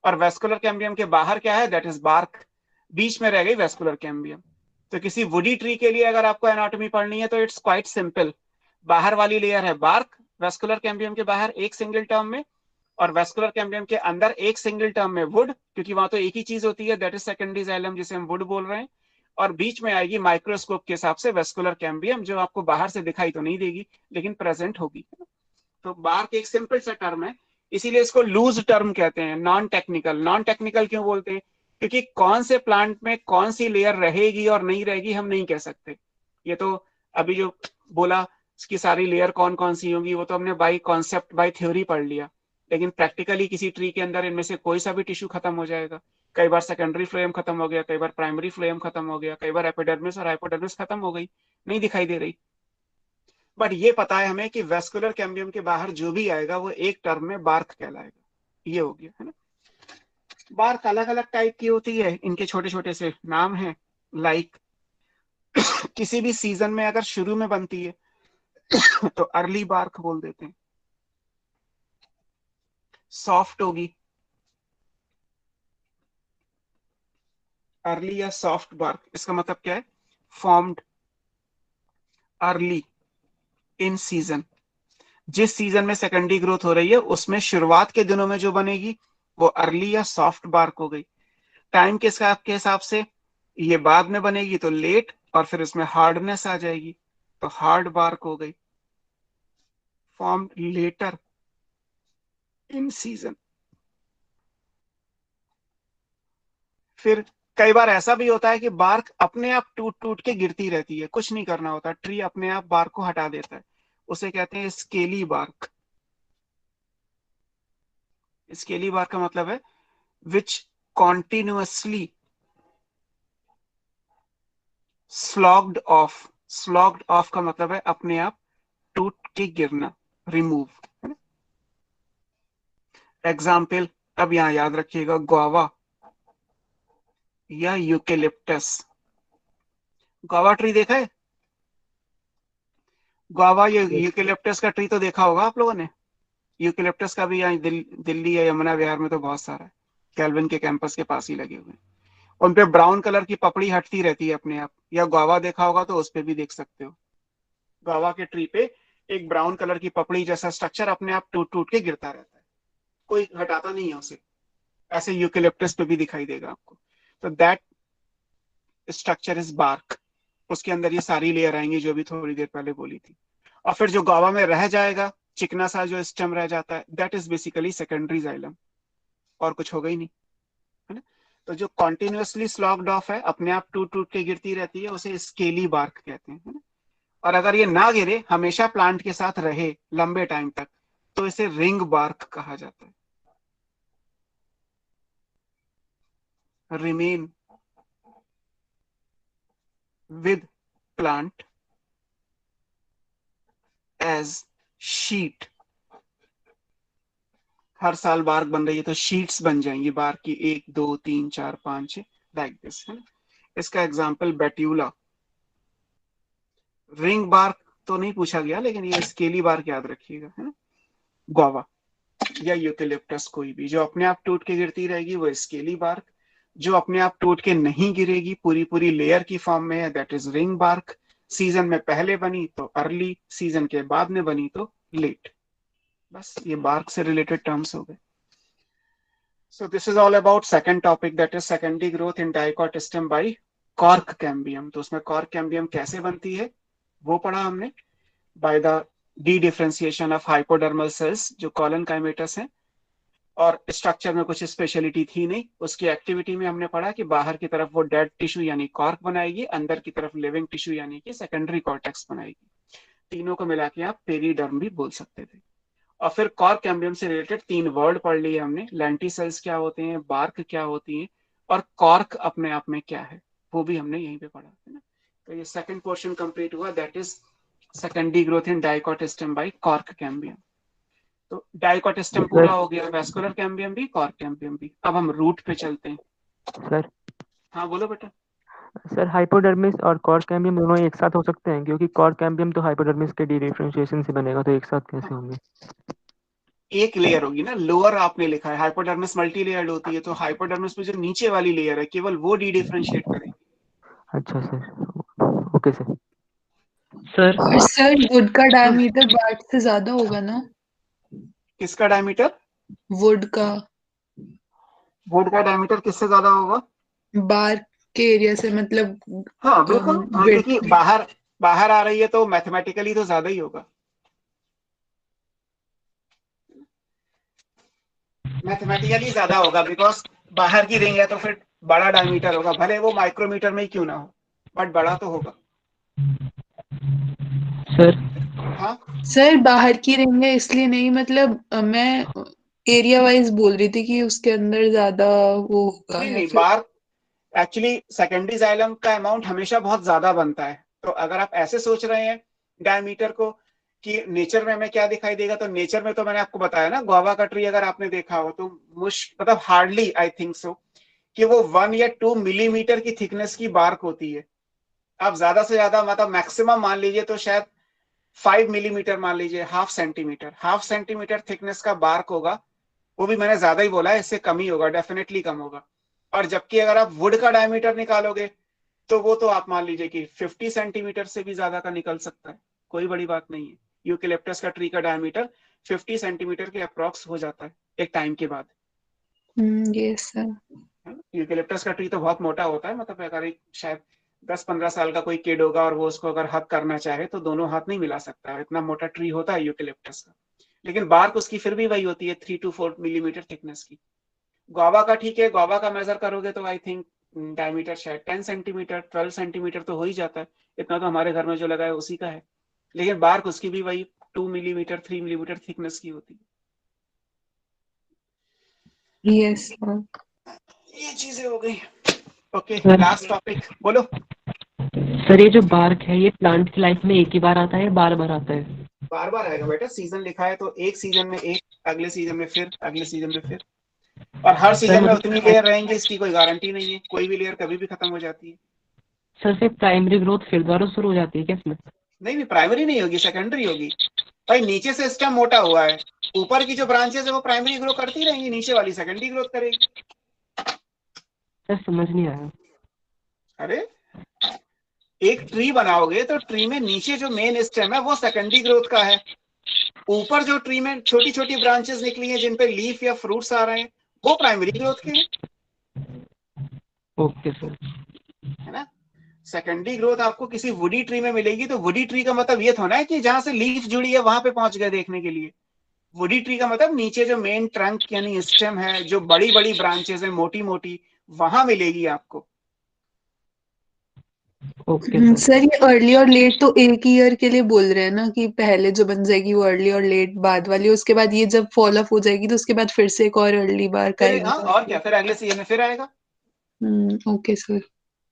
और वेस्कुलर कैम्बियम के बाहर क्या है, दैट इज बार्क, बीच में रह गई वेस्कुलर कैम्बियम। तो किसी वुडी ट्री के लिए अगर आपको एनाटॉमी पढ़नी है तो इट्स क्वाइट सिंपल, बाहर वाली लेयर है बार्क, वेस्कुलर कैम्बियम के बाहर एक सिंगल टर्म में, और वेस्कुलर कैम्बियम के अंदर एक सिंगल टर्म में वुड, क्योंकि वहां तो एक ही चीज होती है, दैट इज सेकेंडरी जाइलम जिसे हम वुड बोल रहे हैं, और बीच में आएगी माइक्रोस्कोप के हिसाब से वेस्कुलर कैम्बियम, जो आपको बाहर से दिखाई तो नहीं देगी लेकिन प्रेजेंट होगी। तो बार्क एक सिंपल सा टर्म है, इसीलिए इसको लूज टर्म कहते हैं, नॉन टेक्निकल। नॉन टेक्निकल क्यों बोलते हैं, क्योंकि कौन से प्लांट में कौन सी लेयर रहेगी और नहीं रहेगी हम नहीं कह सकते। ये तो अभी जो बोला इसकी सारी लेयर कौन कौन सी होगी वो तो हमने बाई कॉन्सेप्ट बाई थ्योरी पढ़ लिया, लेकिन प्रैक्टिकली किसी ट्री के अंदर इनमें से कोई सा भी टिश्यू खत्म हो जाएगा। कई बार सेकेंडरी फ्लोएम खत्म हो गया, कई बार प्राइमरी फ्लोएम खत्म हो गया, कई बार एपिडर्मिस और हाइपोडर्मिस खत्म हो गई, नहीं दिखाई दे रही। बट ये पता है हमें कि वेस्कुलर कैम्बियम के बाहर जो भी आएगा वो एक टर्म में बार्क कहलाएगा, ये हो गया, है ना। बार्क अलग अलग टाइप की होती है, इनके छोटे छोटे से नाम हैं, लाइक किसी भी सीजन में अगर शुरू में बनती है तो अर्ली बार्क बोल देते हैं, सॉफ्ट होगी, अर्ली या सॉफ्ट बार्क, इसका मतलब क्या है, फॉर्म्ड अर्ली इन सीजन, जिस सीजन में सेकेंडरी ग्रोथ हो रही है उसमें शुरुआत के दिनों में जो बनेगी वो अर्ली या सॉफ्ट बार्क हो गई। टाइम के हिसाब से ये बाद में बनेगी तो लेट, और फिर उसमें हार्डनेस आ जाएगी तो हार्ड बार्क हो गई, फॉर्म लेटर इन सीजन। फिर कई बार ऐसा भी होता है कि बार्क अपने आप टूट टूट के गिरती रहती है, कुछ नहीं करना होता, ट्री अपने आप बार्क को हटा देता है, उसे कहते हैं स्केली बार्क। स्केली बार्क का मतलब है विच कॉन्टिन्यूअसली स्लॉग्ड ऑफ, स्लॉग्ड ऑफ का मतलब है अपने आप टूट के गिरना, रिमूव। एग्जाम्पल अब यहां याद रखिएगा, गुआवा या यूकेलिप्टस। गुआवा ट्री देखा है, गुआवा या यूकेलिप्टस का ट्री तो देखा होगा आप लोगों ने। यूकेलिप्टस का भी यहाँ दिल्ली या यमुना विहार में तो बहुत सारा है, कैल्विन के कैंपस के पास ही लगे हुए हैं। उन पे ब्राउन कलर की पपड़ी हटती रहती है अपने आप, या गुआवा देखा होगा तो उस पे भी देख सकते हो, गुआवा के ट्री पे एक ब्राउन कलर की पपड़ी जैसा स्ट्रक्चर अपने आप टूट टूट के गिरता रहता है, कोई हटाता नहीं है उसे। ऐसे यूकेलिप्टस पे भी दिखाई देगा आपको। तो दैट स्ट्रक्चर इज बार्क, उसके अंदर ये सारी लेयर आएंगी जो भी थोड़ी देर पहले बोली थी। और फिर जो गुआवा में रह जाएगा, चिकना सा जो स्टेम रह जाता है, that is basically secondary xylem, और कुछ होगा ही नहीं, है ना। तो जो कॉन्टिन्यूसली स्लॉग्ड ऑफ है, अपने आप टूट टूट के गिरती रहती है, उसे स्केली बार्क कहते हैं, है ना। और अगर ये ना गिरे, हमेशा प्लांट के साथ रहे लंबे टाइम तक, तो इसे रिंग बार्क कहा जाता है। Remain with plant as sheet, हर साल बार्क बन रही है तो शीट्स बन जाएंगी बार्क की, 1 2 3 4 5 6 लाइक दिस, है ना। इसका एग्जांपल बेट्यूला। रिंग बार्क तो नहीं पूछा गया, लेकिन ये स्केली बार्क याद रखिएगा, है ना। गुआवा या यूकेलिप्टस, कोई भी जो अपने आप टूट के गिरती रहेगी वो स्केली बार्क, जो अपने आप टूट के नहीं गिरेगी, पूरी पूरी लेयर की फॉर्म में है, that is ring bark. Season में पहले बनी तो अर्ली, सीजन के बाद में बनी तो लेट। बस ये बार्क से रिलेटेड टर्म्स हो गए। So this is all about second topic, that is secondary growth in dicot stem by cork cambium। तो उसमें cork cambium कैसे बनती है वो पढ़ा हमने, by the de-differentiation of hypodermal cells जो कॉलन काइमेटस है। और स्ट्रक्चर में कुछ स्पेशलिटी थी नहीं, उसकी एक्टिविटी में हमने पढ़ा कि बाहर की तरफ वो डेड टिश्यू यानी कॉर्क बनाएगी, अंदर की तरफ लिविंग टिश्यू यानी कि सेकेंडरी कॉर्टेक्स बनाएगी। तीनों को मिला के आप पेरीडर्म भी बोल सकते थे। और फिर कॉर्क कैम्बियम से रिलेटेड 3 वर्ड पढ़ लिए हमने, लेंटिसेल्स क्या होते हैं, बार्क क्या होती है, और कॉर्क अपने आप में क्या है, वो भी हमने यहीं पे पढ़ा, है ना। तो ये सेकंड पोर्शन कंप्लीट हुआ, that is secondary growth in dicot stem by cork cambium. तो डाइकोट स्टेम पूरा हो गया, वेस्कुलर कैम्बियम भी, कॉर्क कैम्बियम भी। अब हम रूट पे चलते हैं। सर हाँ बोलो बेटा। सर हाइपोडर्मिस और कॉर्क कैम्बियम दोनों एक साथ हो सकते हैं, क्योंकि कॉर्क कैम्बियम तो हाइपोडर्मिस के डिफरेंशिएशन से बनेगा, तो एक साथ कैसे होंगे? एक लेयर होगी ना, लोअर आपने लिखा है, हाइपोडर्मिस मल्टी लेयर्ड होती है, तो हाइपोडर्मिस में जो नीचे वाली लेयर है केवल वो डी डिफरेंशिएट करेगी। अच्छा सर, ओके सर। सर और सर वुड का डायमीटर बार्क से ज्यादा होगा ना? किसका डायमीटर? वुड का। वुड का डायमीटर किससे ज्यादा होगा? बार्क के एरिया से, मतलब हाँ बिल्कुल, width क्योंकि बाहर आ रही है तो मैथमेटिकली तो ज्यादा ही होगा, मैथमेटिकली ज्यादा होगा, बिकॉज बाहर की रिंग है तो फिर बड़ा डायमीटर होगा, भले वो माइक्रोमीटर में ही क्यों ना हो, बट बड़ा तो होगा। सर हाँ सर बाहर की रिंग है इसलिए नहीं, मतलब मैं एरिया वाइज बोल रही थी कि उसके अंदर ज्यादा वो होगा नहीं या नहीं, फिर। बार एक्चुअली सेकेंडरी जाइलम का अमाउंट हमेशा बहुत ज्यादा बनता है। तो अगर आप ऐसे सोच रहे हैं डायमीटर को कि नेचर में हमें क्या दिखाई देगा, तो नेचर में तो मैंने आपको बताया ना, गुआवा का ट्री अगर आपने देखा हो तो मतलब हार्डली आई थिंक सो कि वो 1 या 2 मिलीमीटर की थिकनेस की बार्क होती है। आप ज्यादा से ज्यादा मतलब मैक्सिमम मान लीजिए तो शायद 5 मिलीमीटर मान लीजिए, हाफ सेंटीमीटर थिकनेस का बार्क होगा। वो भी मैंने ज्यादा ही बोला है, इससे कम ही होगा, डेफिनेटली कम होगा। और जबकि अगर आप वुड का डायमीटर निकालोगे तो वो तो आप मान लीजिए कि 50 सेंटीमीटर से भी ज्यादा का निकल सकता है, कोई बड़ी बात नहीं है। यूकेलिप्टस का ट्री का डायमीटर 50 सेंटीमीटर के अप्रॉक्स हो जाता है एक टाइम के बाद। Yes sir. यूकेलिप्टस का ट्री तो बहुत मोटा होता है, मतलब अगर एक शायद 10-15 साल का कोई किड होगा और वो उसको अगर हक करना चाहे तो दोनों हाथ नहीं मिला सकता, इतना मोटा ट्री होता है यूकेलिप्टस का। लेकिन बार्क उसकी फिर भी वही होती है 3 to 4 मिलीमीटर थिकनेस की। गुआवा का ठीक है, गुआवा का मेजर करोगे तो आई थिंक डायमीटर शायद 10 सेंटीमीटर 12 सेंटीमीटर तो हो ही जाता है, इतना तो हमारे घर में जो लगा है उसी का है। लेकिन बार्क उसकी भी वही 2 मिलीमीटर 3 मिलीमीटर थिकनेस की होती है। Yes sir. ये चीजें हो गई। Okay sir. लास्ट टॉपिक बोलो। सर ये जो बार्क है ये प्लांट की लाइफ में एक ही बार आता है, बार बार आता है? बार बार आएगा बेटा, सीजन लिखा है तो एक सीजन में एक, अगले सीजन में फिर, अगले सीजन में फिर, और हर सीजन में उतनी लेयर रहेंगी इसकी कोई गारंटी नहीं है, कोई भी लेयर कभी भी खत्म हो जाती है। सर फिर प्राइमरी ग्रोथ फिर दोबारा शुरू हो जाती है क्या इसमें? नहीं, प्राइमरी नहीं होगी, सेकेंडरी होगी भाई। नीचे से स्टेम मोटा हुआ है, ऊपर की जो ब्रांचेस है वो प्राइमरी ग्रो करती रहेंगी, नीचे वाली सेकेंडरी ग्रोथ करेगी। सर समझ नहीं आया। अरे एक ट्री बनाओगे तो ट्री में नीचे जो मेन स्टेम है वो सेकेंडरी ग्रोथ का है, ऊपर जो ट्री में छोटी छोटी ब्रांचेस निकली हैं जिन पे लीफ या फ्रूट्स आ रहे हैं वो प्राइमरी ग्रोथ के हैं, ओके सर। है ना। सेकेंडरी ग्रोथ आपको किसी वुडी ट्री में मिलेगी, तो वुडी ट्री का मतलब ये थोड़ा है कि जहां से लीफ जुड़ी है वहां पे पहुंच गए देखने के लिए। वुडी ट्री का मतलब नीचे जो मेन ट्रंक यानी स्टेम है, जो बड़ी बड़ी ब्रांचेस है मोटी मोटी, वहां मिलेगी आपको। Okay sir. सर ये अर्ली और लेट तो एक ईयर के लिए बोल रहे हैं ना, कि पहले जो बन जाएगी वो अर्ली और लेट बाद वाली, उसके बाद ये जब फॉल ऑफ हो जाएगी तो उसके बाद फिर से एक और अर्ली बार का फिर हाँ, और क्या, फिर अगले सीजन में फिर आएगा। Okay sir.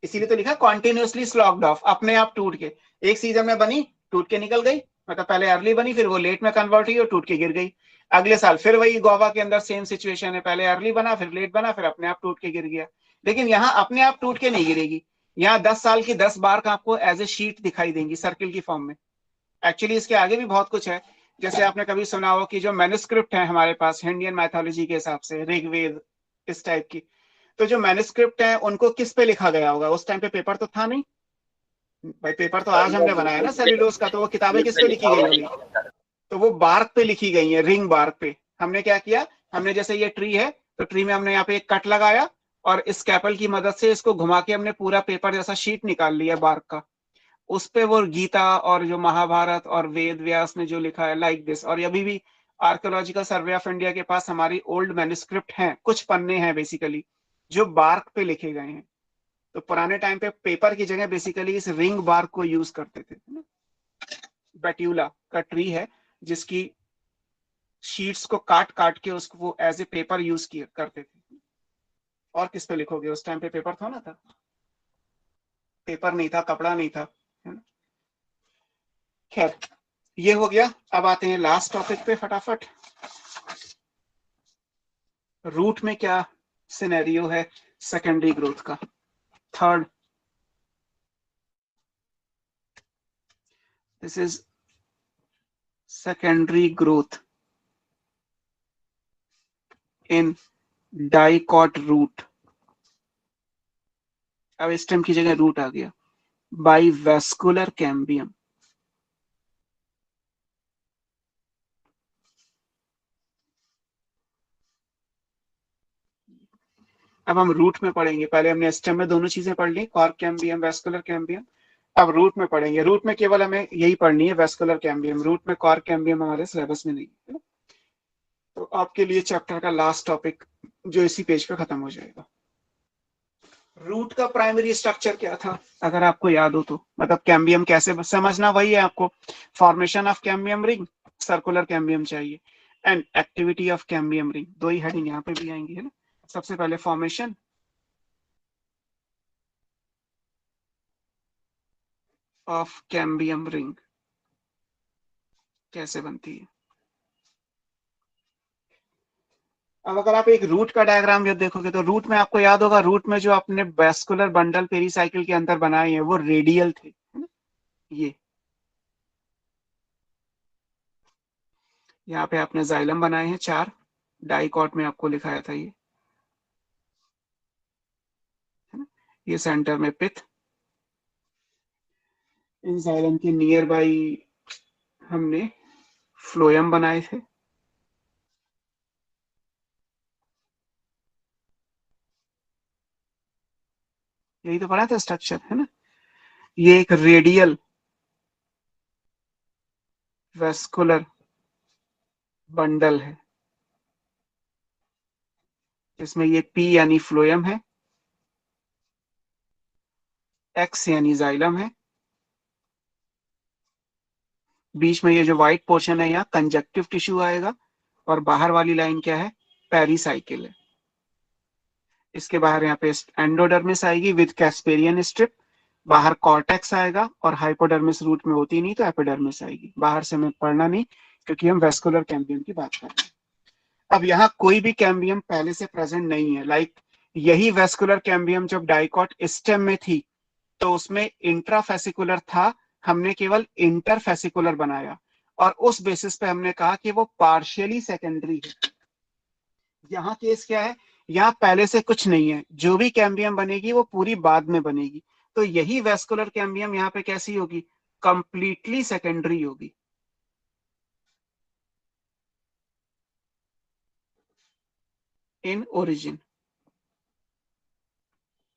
इसीलिए तो लिखा कॉन्टिन्यूसली स्लॉग्ड ऑफ, अपने आप टूट के। एक सीजन में बनी, टूट के निकल गई, मतलब पहले अर्ली बनी, फिर वो लेट में कन्वर्ट हुई और टूट के गिर गई। अगले साल फिर वही गोवा के अंदर सेम सिचुएशन है, पहले अर्ली बना, फिर लेट बना, फिर अपने आप टूट के गिर गया। लेकिन यहाँ अपने आप टूट के नहीं गिरेगी, यहाँ 10 साल की 10 बार का आपको एज ए शीट दिखाई देंगी सर्किल की फॉर्म में। एक्चुअली इसके आगे भी बहुत कुछ है, जैसे आपने कभी सुना हो कि जो मैन्युस्क्रिप्ट है हमारे पास इंडियन मैथोलॉजी के हिसाब से, ऋग्वेद इस टाइप की, तो जो मैन्युस्क्रिप्ट है उनको किस पे लिखा गया होगा? उस टाइम पे पेपर तो था नहीं भाई, पेपर तो आज हमने बनाया ना सेल्यूलोज का, तो वो किताबें किस पे लिखी गई होंगी? तो वो बार्क पे लिखी गई है, रिंग बार्क पे। हमने क्या किया, हमने जैसे ये ट्री है तो ट्री में हमने यहाँ पे एक कट लगाया और स्कैपल की मदद से इसको घुमा के हमने पूरा पेपर जैसा शीट निकाल लिया बार्क का। उस पे वो गीता और जो महाभारत और वेद व्यास ने जो लिखा है लाइक दिस। और अभी भी आर्कियोलॉजिकल सर्वे ऑफ इंडिया के पास हमारी ओल्ड मैन्युस्क्रिप्ट हैं, कुछ पन्ने हैं बेसिकली जो बार्क पे लिखे गए हैं। तो पुराने टाइम पे पेपर की जगह बेसिकली इस रिंग बार्क को यूज करते थे। बेट्यूला का ट्री है जिसकी शीट्स को काट काट के उसको वो एज ए पेपर यूज किया करते थे। और किस पे लिखोगे? उस टाइम पे पेपर था ना, था पेपर नहीं था, कपड़ा नहीं था, है ना। खैर ये हो गया। अब आते हैं लास्ट टॉपिक पे फटाफट। रूट में क्या सिनेरियो है सेकेंडरी ग्रोथ का? Third, this is secondary growth in dicot root. अब स्टेम की जगह रूट आ गया। By vascular cambium. अब हम रूट में पढ़ेंगे। पहले हमने स्टेम में दोनों चीजें पढ़ ली, कॉर्क कैम्बियम, वेस्कुलर कैम्बियम। अब रूट में पढ़ेंगे। रूट में केवल हमें यही पढ़नी है, वेस्कुलर कैम्बियम। रूट में कॉर्क कैम्बियम हमारे सिलेबस में नहीं है। तो आपके लिए चैप्टर का लास्ट टॉपिक जो इसी पेज पे खत्म हो जाएगा। रूट का प्राइमरी स्ट्रक्चर क्या था अगर आपको याद हो तो? मतलब कैम्बियम कैसे समझना, वही है आपको। Formation of cambium ring, circular cambium चाहिए, and activity of cambium ring. दो ही हेडिंग यहाँ पे भी आएंगी, है ना। सबसे पहले फॉर्मेशन ऑफ कैम्बियम रिंग कैसे बनती है। अब अगर आप एक रूट का डायग्राम जब देखोगे तो रूट में आपको याद होगा, रूट में जो आपने वेस्कुलर बंडल पेरीसाइकिल के अंदर बनाए हैं वो रेडियल थे, है ना। ये यहाँ पे आपने जाइलम बनाए हैं 4, डाइकॉट में आपको लिखाया था ये, है ना। ये सेंटर में पिथ। इन जाइलम के नियर बाई हमने फ्लोएम बनाए थे। यही तो पढ़ा था स्ट्रक्चर, है ना। ये एक रेडियल वेस्कुलर बंडल है जिसमें ये P यानी फ्लोएम है, X यानी जाइलम है, बीच में ये जो व्हाइट पोर्शन है यहाँ कंजक्टिव टिश्यू आएगा, और बाहर वाली लाइन क्या है? पेरीसाइकिल है। इसके बाहर यहाँ पे एंडोडर्मिस आएगी विद कैस्पेरियन स्ट्रिप, बाहर कॉर्टेक्स आएगा, और हाइपोडर्मिस रूट में होती नहीं तो एपिडर्मिस आएगी। बाहर से हमें पढ़ना नहीं क्योंकि हम वेस्कुलर कैम्बियम की बात कर रहे हैं। अब यहाँ कोई भी कैम्बियम पहले से प्रेजेंट नहीं है। लाइक यही वेस्कुलर कैम्बियम जब डाइकॉट स्टेम में थी तो उसमें इंट्राफेसिकुलर था, हमने केवल इंटरफेसिकुलर बनाया, और उस बेसिस पे हमने कहा कि वो पार्शियली सेकेंडरी है। यहाँ केस क्या है? यहाँ पहले से कुछ नहीं है, जो भी कैम्बियम बनेगी वो पूरी बाद में बनेगी। तो यही वेस्कुलर कैम्बियम यहाँ पे कैसी होगी, कंप्लीटली सेकेंडरी होगी। In origin.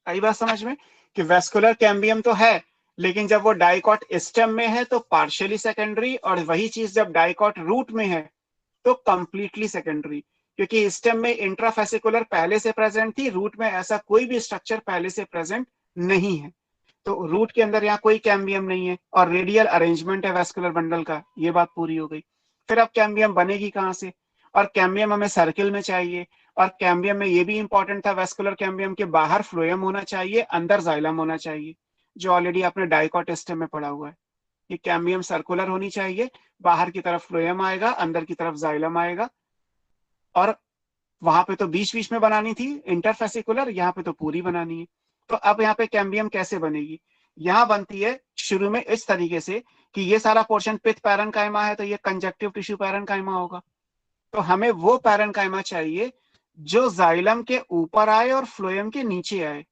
आई बात समझ में कि वेस्कुलर कैम्बियम तो है, लेकिन जब वो डाइकॉट स्टेम में है तो पार्शियली सेकेंडरी, और वही चीज जब डाइकॉट रूट में है तो कंप्लीटली सेकेंडरी, क्योंकि स्टेम में इंट्राफेसिकुलर पहले से प्रेजेंट थी, रूट में ऐसा कोई भी स्ट्रक्चर पहले से प्रेजेंट नहीं है। तो रूट के अंदर यहाँ कोई कैम्बियम नहीं है और रेडियल अरेंजमेंट है वेस्कुलर बंडल का, ये बात पूरी हो गई। फिर अब कैम्बियम बनेगी कहाँ से, और कैम्बियम हमें सर्किल में चाहिए, और कैम्बियम में ये भी इंपॉर्टेंट था, वेस्कुलर कैम्बियम के बाहर फ्लोएम होना चाहिए, अंदर जाइलम होना चाहिए, जो ऑलरेडी आपने डाइकॉट स्टेम में पढ़ा हुआ है। ये कैम्बियम सर्कुलर होनी चाहिए, बाहर की तरफ फ्लोएम आएगा, अंदर की तरफ जाइलम आएगा, और वहां पे तो बीच बीच में बनानी थी इंटरफेसिकुलर, यहाँ पे तो पूरी बनानी है। तो अब यहाँ पे कैम्बियम कैसे बनेगी, यहाँ बनती है शुरू में इस तरीके से कि ये सारा पोर्शन पित्त पैरेन्काइमा है, तो ये कंजक्टिव टिश्यू पैरेन्काइमा होगा। तो हमें वो पैरेन्काइमा चाहिए जो जाइलम के ऊपर आए और फ्लोएम के नीचे आए,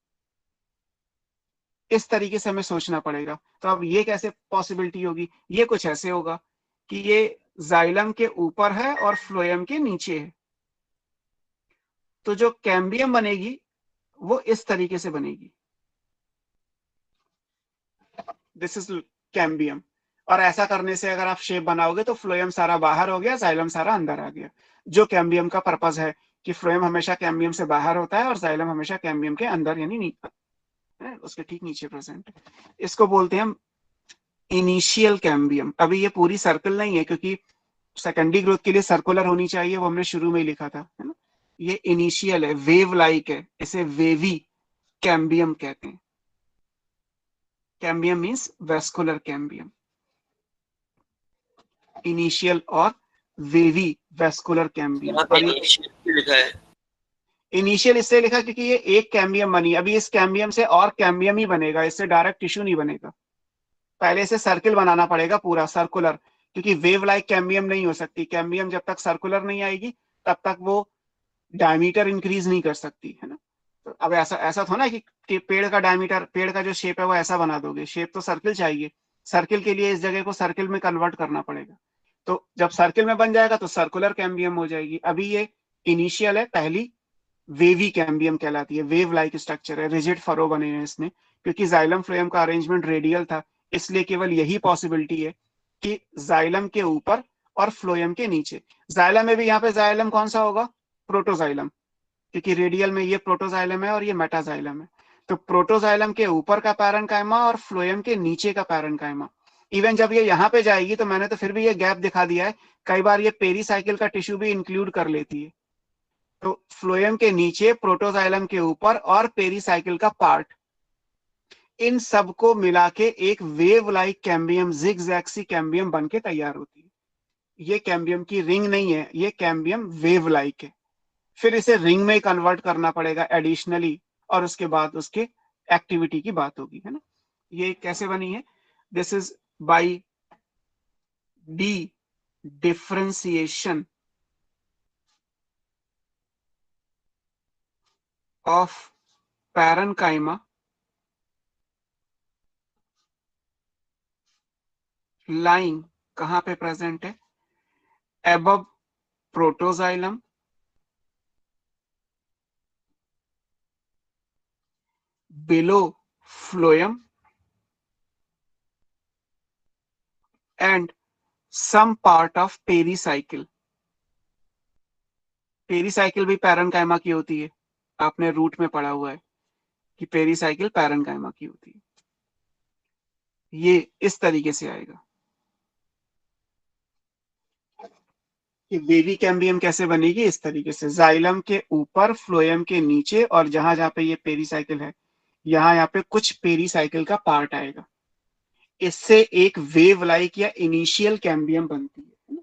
इस तरीके से हमें सोचना पड़ेगा। तो अब ये कैसे पॉसिबिलिटी होगी, ये कुछ ऐसे होगा कि ये जाइलम के ऊपर है और फ्लोएम के नीचे है। तो जो कैम्बियम बनेगी वो इस तरीके से बनेगी, दिस इज कैम्बियम। और ऐसा करने से अगर आप शेप बनाओगे तो फ्लोएम सारा बाहर हो गया, जाइलम सारा अंदर आ गया, जो कैम्बियम का पर्पज है कि फ्लोएम हमेशा कैम्बियम से बाहर होता है और जाइलम हमेशा कैम्बियम के अंदर यानी उसके ठीक नीचे प्रेजेंट। इसको बोलते हैं हम इनिशियल कैम्बियम। अभी ये पूरी सर्कल नहीं है, क्योंकि सेकेंडरी ग्रोथ के लिए सर्कुलर होनी चाहिए, वो हमने शुरू में ही लिखा था, है ना। ये इनिशियल है, वेव लाइक है, इसे वेवी कैम्बियम कहते हैं। Cambium means vascular cambium, initial और वेवी वेस्कुलर कैम्बियम। यहाँ पे और ये इनिशियल लिखा है। इनिशियल इससे लिखा क्योंकि ये एक कैम्बियम बनी, अभी इस कैम्बियम से और कैम्बियम ही बनेगा, इससे डायरेक्ट टिश्यू नहीं बनेगा। पहले से सर्किल बनाना पड़ेगा पूरा सर्कुलर, क्योंकि वेव लाइक कैम्बियम नहीं हो सकती। कैम्बियम जब तक सर्कुलर नहीं आएगी तब तक वो डायमीटर इंक्रीज नहीं कर सकती, है ना। तो अब ऐसा ऐसा थोड़ा ना कि पेड़ का डायमीटर, पेड़ का जो शेप है वो ऐसा बना दोगे, शेप तो सर्किल चाहिए। सर्किल के लिए इस जगह को सर्किल में कन्वर्ट करना पड़ेगा। तो जब सर्किल में बन जाएगा तो सर्कुलर कैम्बियम हो जाएगी। अभी ये इनिशियल है, पहली वेवी कैम्बियम कहलाती है, वेव लाइक स्ट्रक्चर है, रिजिड फरो बने हैं इसमें, क्योंकि जाइलम फ्लोएम का अरेंजमेंट रेडियल था, इसलिए केवल यही पॉसिबिलिटी है कि जाइलम के ऊपर और फ्लोएम के नीचे। जाइलम में भी यहाँ पे जाइलम कौन सा होगा, प्रोटोजाइलम, क्योंकि रेडियल में ये प्रोटोजाइलम है और ये मेटाजाइलम है। तो प्रोटोजाइलम के ऊपर का पैरेन्काइमा और फ्लोएम के नीचे का पैरेन्काइमा। इवन जब ये यहाँ पे जाएगी तो मैंने तो फिर भी ये गैप दिखा दिया है, कई बार ये पेरीसाइकिल का टिश्यू भी इंक्लूड कर लेती है। तो फ्लोएम के नीचे, प्रोटोजाइलम के ऊपर और पेरीसाइकिल का पार्ट, इन सबको मिला के एक wave like cambium, zigzag cambium बन के तैयार होती है। ये कैम्बियम की रिंग नहीं है, ये कैम्बियम वेव लाइक है। फिर इसे रिंग में कन्वर्ट करना पड़ेगा एडिशनली, और उसके बाद उसके एक्टिविटी की बात होगी, है ना। ये कैसे बनी है, this is by D differentiation of parenchyma lying, कहां पे प्रेजेंट है, above protoxylem, below phloem and some part of pericycle. Pericycle भी पैरेन्काइमा की होती है, आपने रूट में पढ़ा हुआ है कि पेरीसाइकिल पैरेन्काइमा की होती है। ये इस तरीके से आएगा कि वेवी कैम्बियम कैसे बनेगी, इस तरीके से जाइलम के ऊपर, फ्लोएम के नीचे, और जहां जहां पे ये पेरीसाइकिल है यहाँ पे कुछ पेरीसाइकिल का पार्ट आएगा। इससे एक वेव लाइक या इनिशियल कैम्बियम बनती है ना।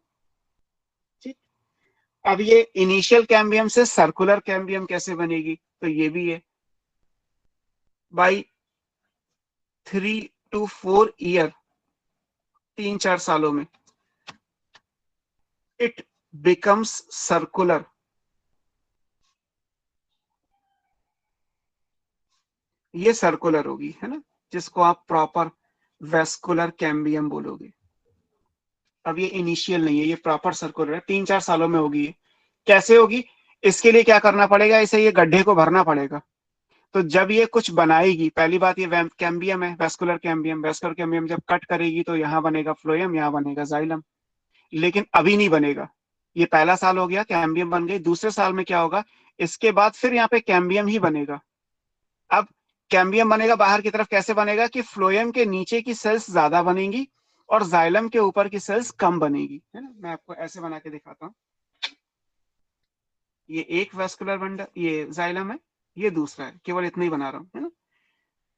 ठीक, अब ये इनिशियल कैम्बियम से सर्कुलर कैम्बियम कैसे बनेगी, तो ये भी है बाई 3 to 4 ईयर, 3-4 सालों में इट बिकम्स सर्कुलर ये सर्कुलर होगी, है ना, जिसको आप प्रॉपर वेस्कुलर कैम्बियम बोलोगे। अब ये इनिशियल नहीं है, ये प्रॉपर सर्कुलर है, 3-4 सालों में होगी। कैसे होगी? इसके लिए क्या करना पड़ेगा, इसे ये गड्ढे को भरना पड़ेगा। तो जब ये कुछ बनाएगी, पहली बात ये कैम्बियम है, वेस्कुलर कैम्बियम। वेस्कुलर कैम्बियम जब कट करेगी तो यहाँ बनेगा फ्लोएम, यहाँ बनेगा जाइलम। लेकिन अभी नहीं बनेगा। ये पहला साल हो गया, कैम्बियम बन गई। दूसरे साल में क्या होगा, इसके बाद फिर यहाँ पे कैम्बियम ही बनेगा। अब कैम्बियम बनेगा बाहर की तरफ, कैसे बनेगा कि फ्लोएम के नीचे की सेल्स ज्यादा बनेंगी और जाइलम के ऊपर की सेल्स कम बनेगी, है ना। मैं आपको ऐसे बना के दिखाता हूँ। ये एक वेस्कुलर बंडल, ये जाइलम है, ये दूसरा है, केवल इतना ही बना रहा हूँ, है ना।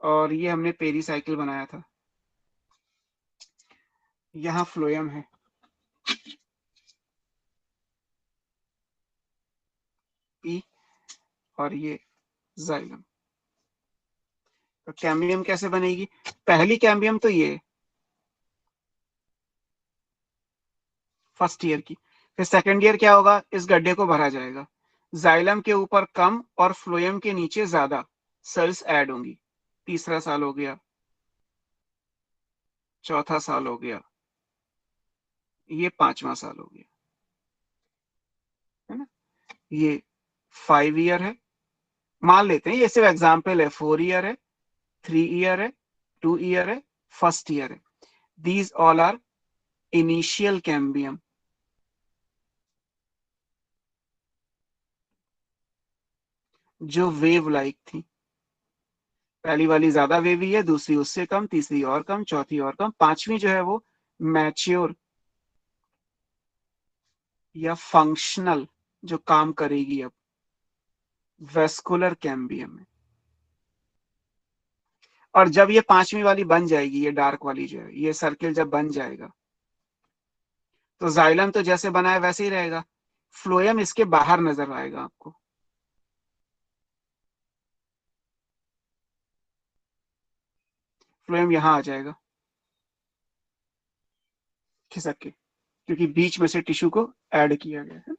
और ये हमने पेरीसाइकिल बनाया था, यहाँ फ्लोएम है, पी, और ये जाइलम। तो कैम्बियम कैसे बनेगी? पहली कैम्बियम तो ये फर्स्ट ईयर की। फिर सेकंड ईयर क्या होगा, इस गड्ढे को भरा जाएगा, जाइलम के ऊपर कम और फ्लोएम के नीचे ज्यादा सेल्स ऐड होंगी। तीसरा साल हो गया, चौथा साल हो गया, ये 5वां साल हो गया, है ना। ये 5 ईयर है, मान लेते हैं, ये सिर्फ एग्जाम्पल है। 4 ईयर है, 3 ईयर है, 2 ईयर है, फर्स्ट ईयर है। These all are initial cambium. जो वेव लाइक थी, पहली वाली ज्यादा वेवी है, दूसरी उससे कम, तीसरी और कम, चौथी और कम, पांचवी जो है वो मैच्योर या फंक्शनल, जो काम करेगी अब वेस्कुलर कैम्बियम में। और जब ये पांचवी वाली बन जाएगी, ये डार्क वाली जो है, ये सर्किल जब बन जाएगा, तो जाइलम तो जैसे बना है वैसे ही रहेगा, फ्लोएम इसके बाहर नजर आएगा आपको। फ्लोएम यहां आ जाएगा खिसक के, क्योंकि बीच में से टिश्यू को ऐड किया गया है।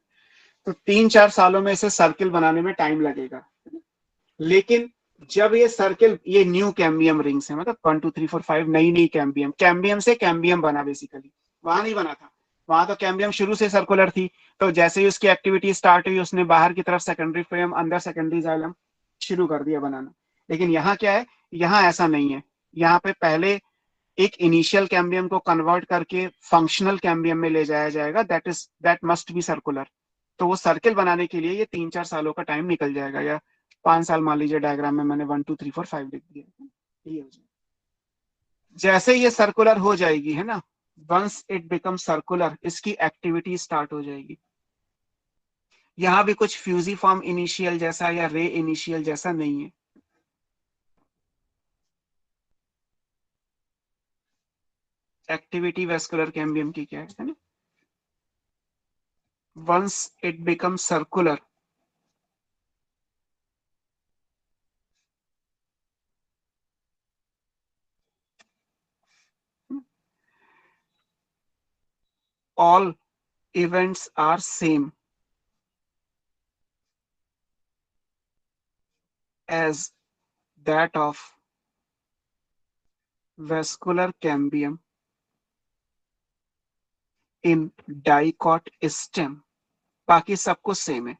तो 3-4 सालों में इसे सर्किल बनाने में टाइम लगेगा। लेकिन जब ये सर्किल, ये न्यू कैम्बियम रिंग्स है, मतलब 1 2 3 4 5 नई नई कैम्बियम, कैम्बियम से कैम्बियम बना बेसिकली, वहां नहीं बना था। वहां तो कैम्बियम शुरू से सर्कुलर थी। तो जैसे ही उसकी एक्टिविटी स्टार्ट हुई, उसने बाहर की तरफ सेकेंडरी फ्लोएम, अंदर सेकेंडरी जाइलम शुरू कर दिया बनाना। लेकिन यहाँ क्या है, यहाँ ऐसा नहीं है। यहाँ पे पहले एक इनिशियल कैम्बियम को कन्वर्ट करके फंक्शनल कैम्बियम में ले जाया जाएगा, दैट मस्ट बी सर्कुलर। तो वो सर्किल बनाने के लिए ये 3-4 सालों का टाइम निकल जाएगा, या 5 साल मान लीजिए। डायग्राम में मैंने 1 2 3 4 5 लिख दिया, ये हो जाएगा। जैसे ये सर्कुलर हो जाएगी, है ना, वंस इट बिकम सर्कुलर, इसकी एक्टिविटी स्टार्ट हो जाएगी। यहाँ भी कुछ फ्यूजिफॉर्म इनिशियल जैसा या रे इनिशियल जैसा नहीं है। एक्टिविटी वेस्कुलर कैम्बियम की क्या है ना, once it become circular, all events are same as that of vascular cambium in dicot stem। बाकी सब कुछ सेम है।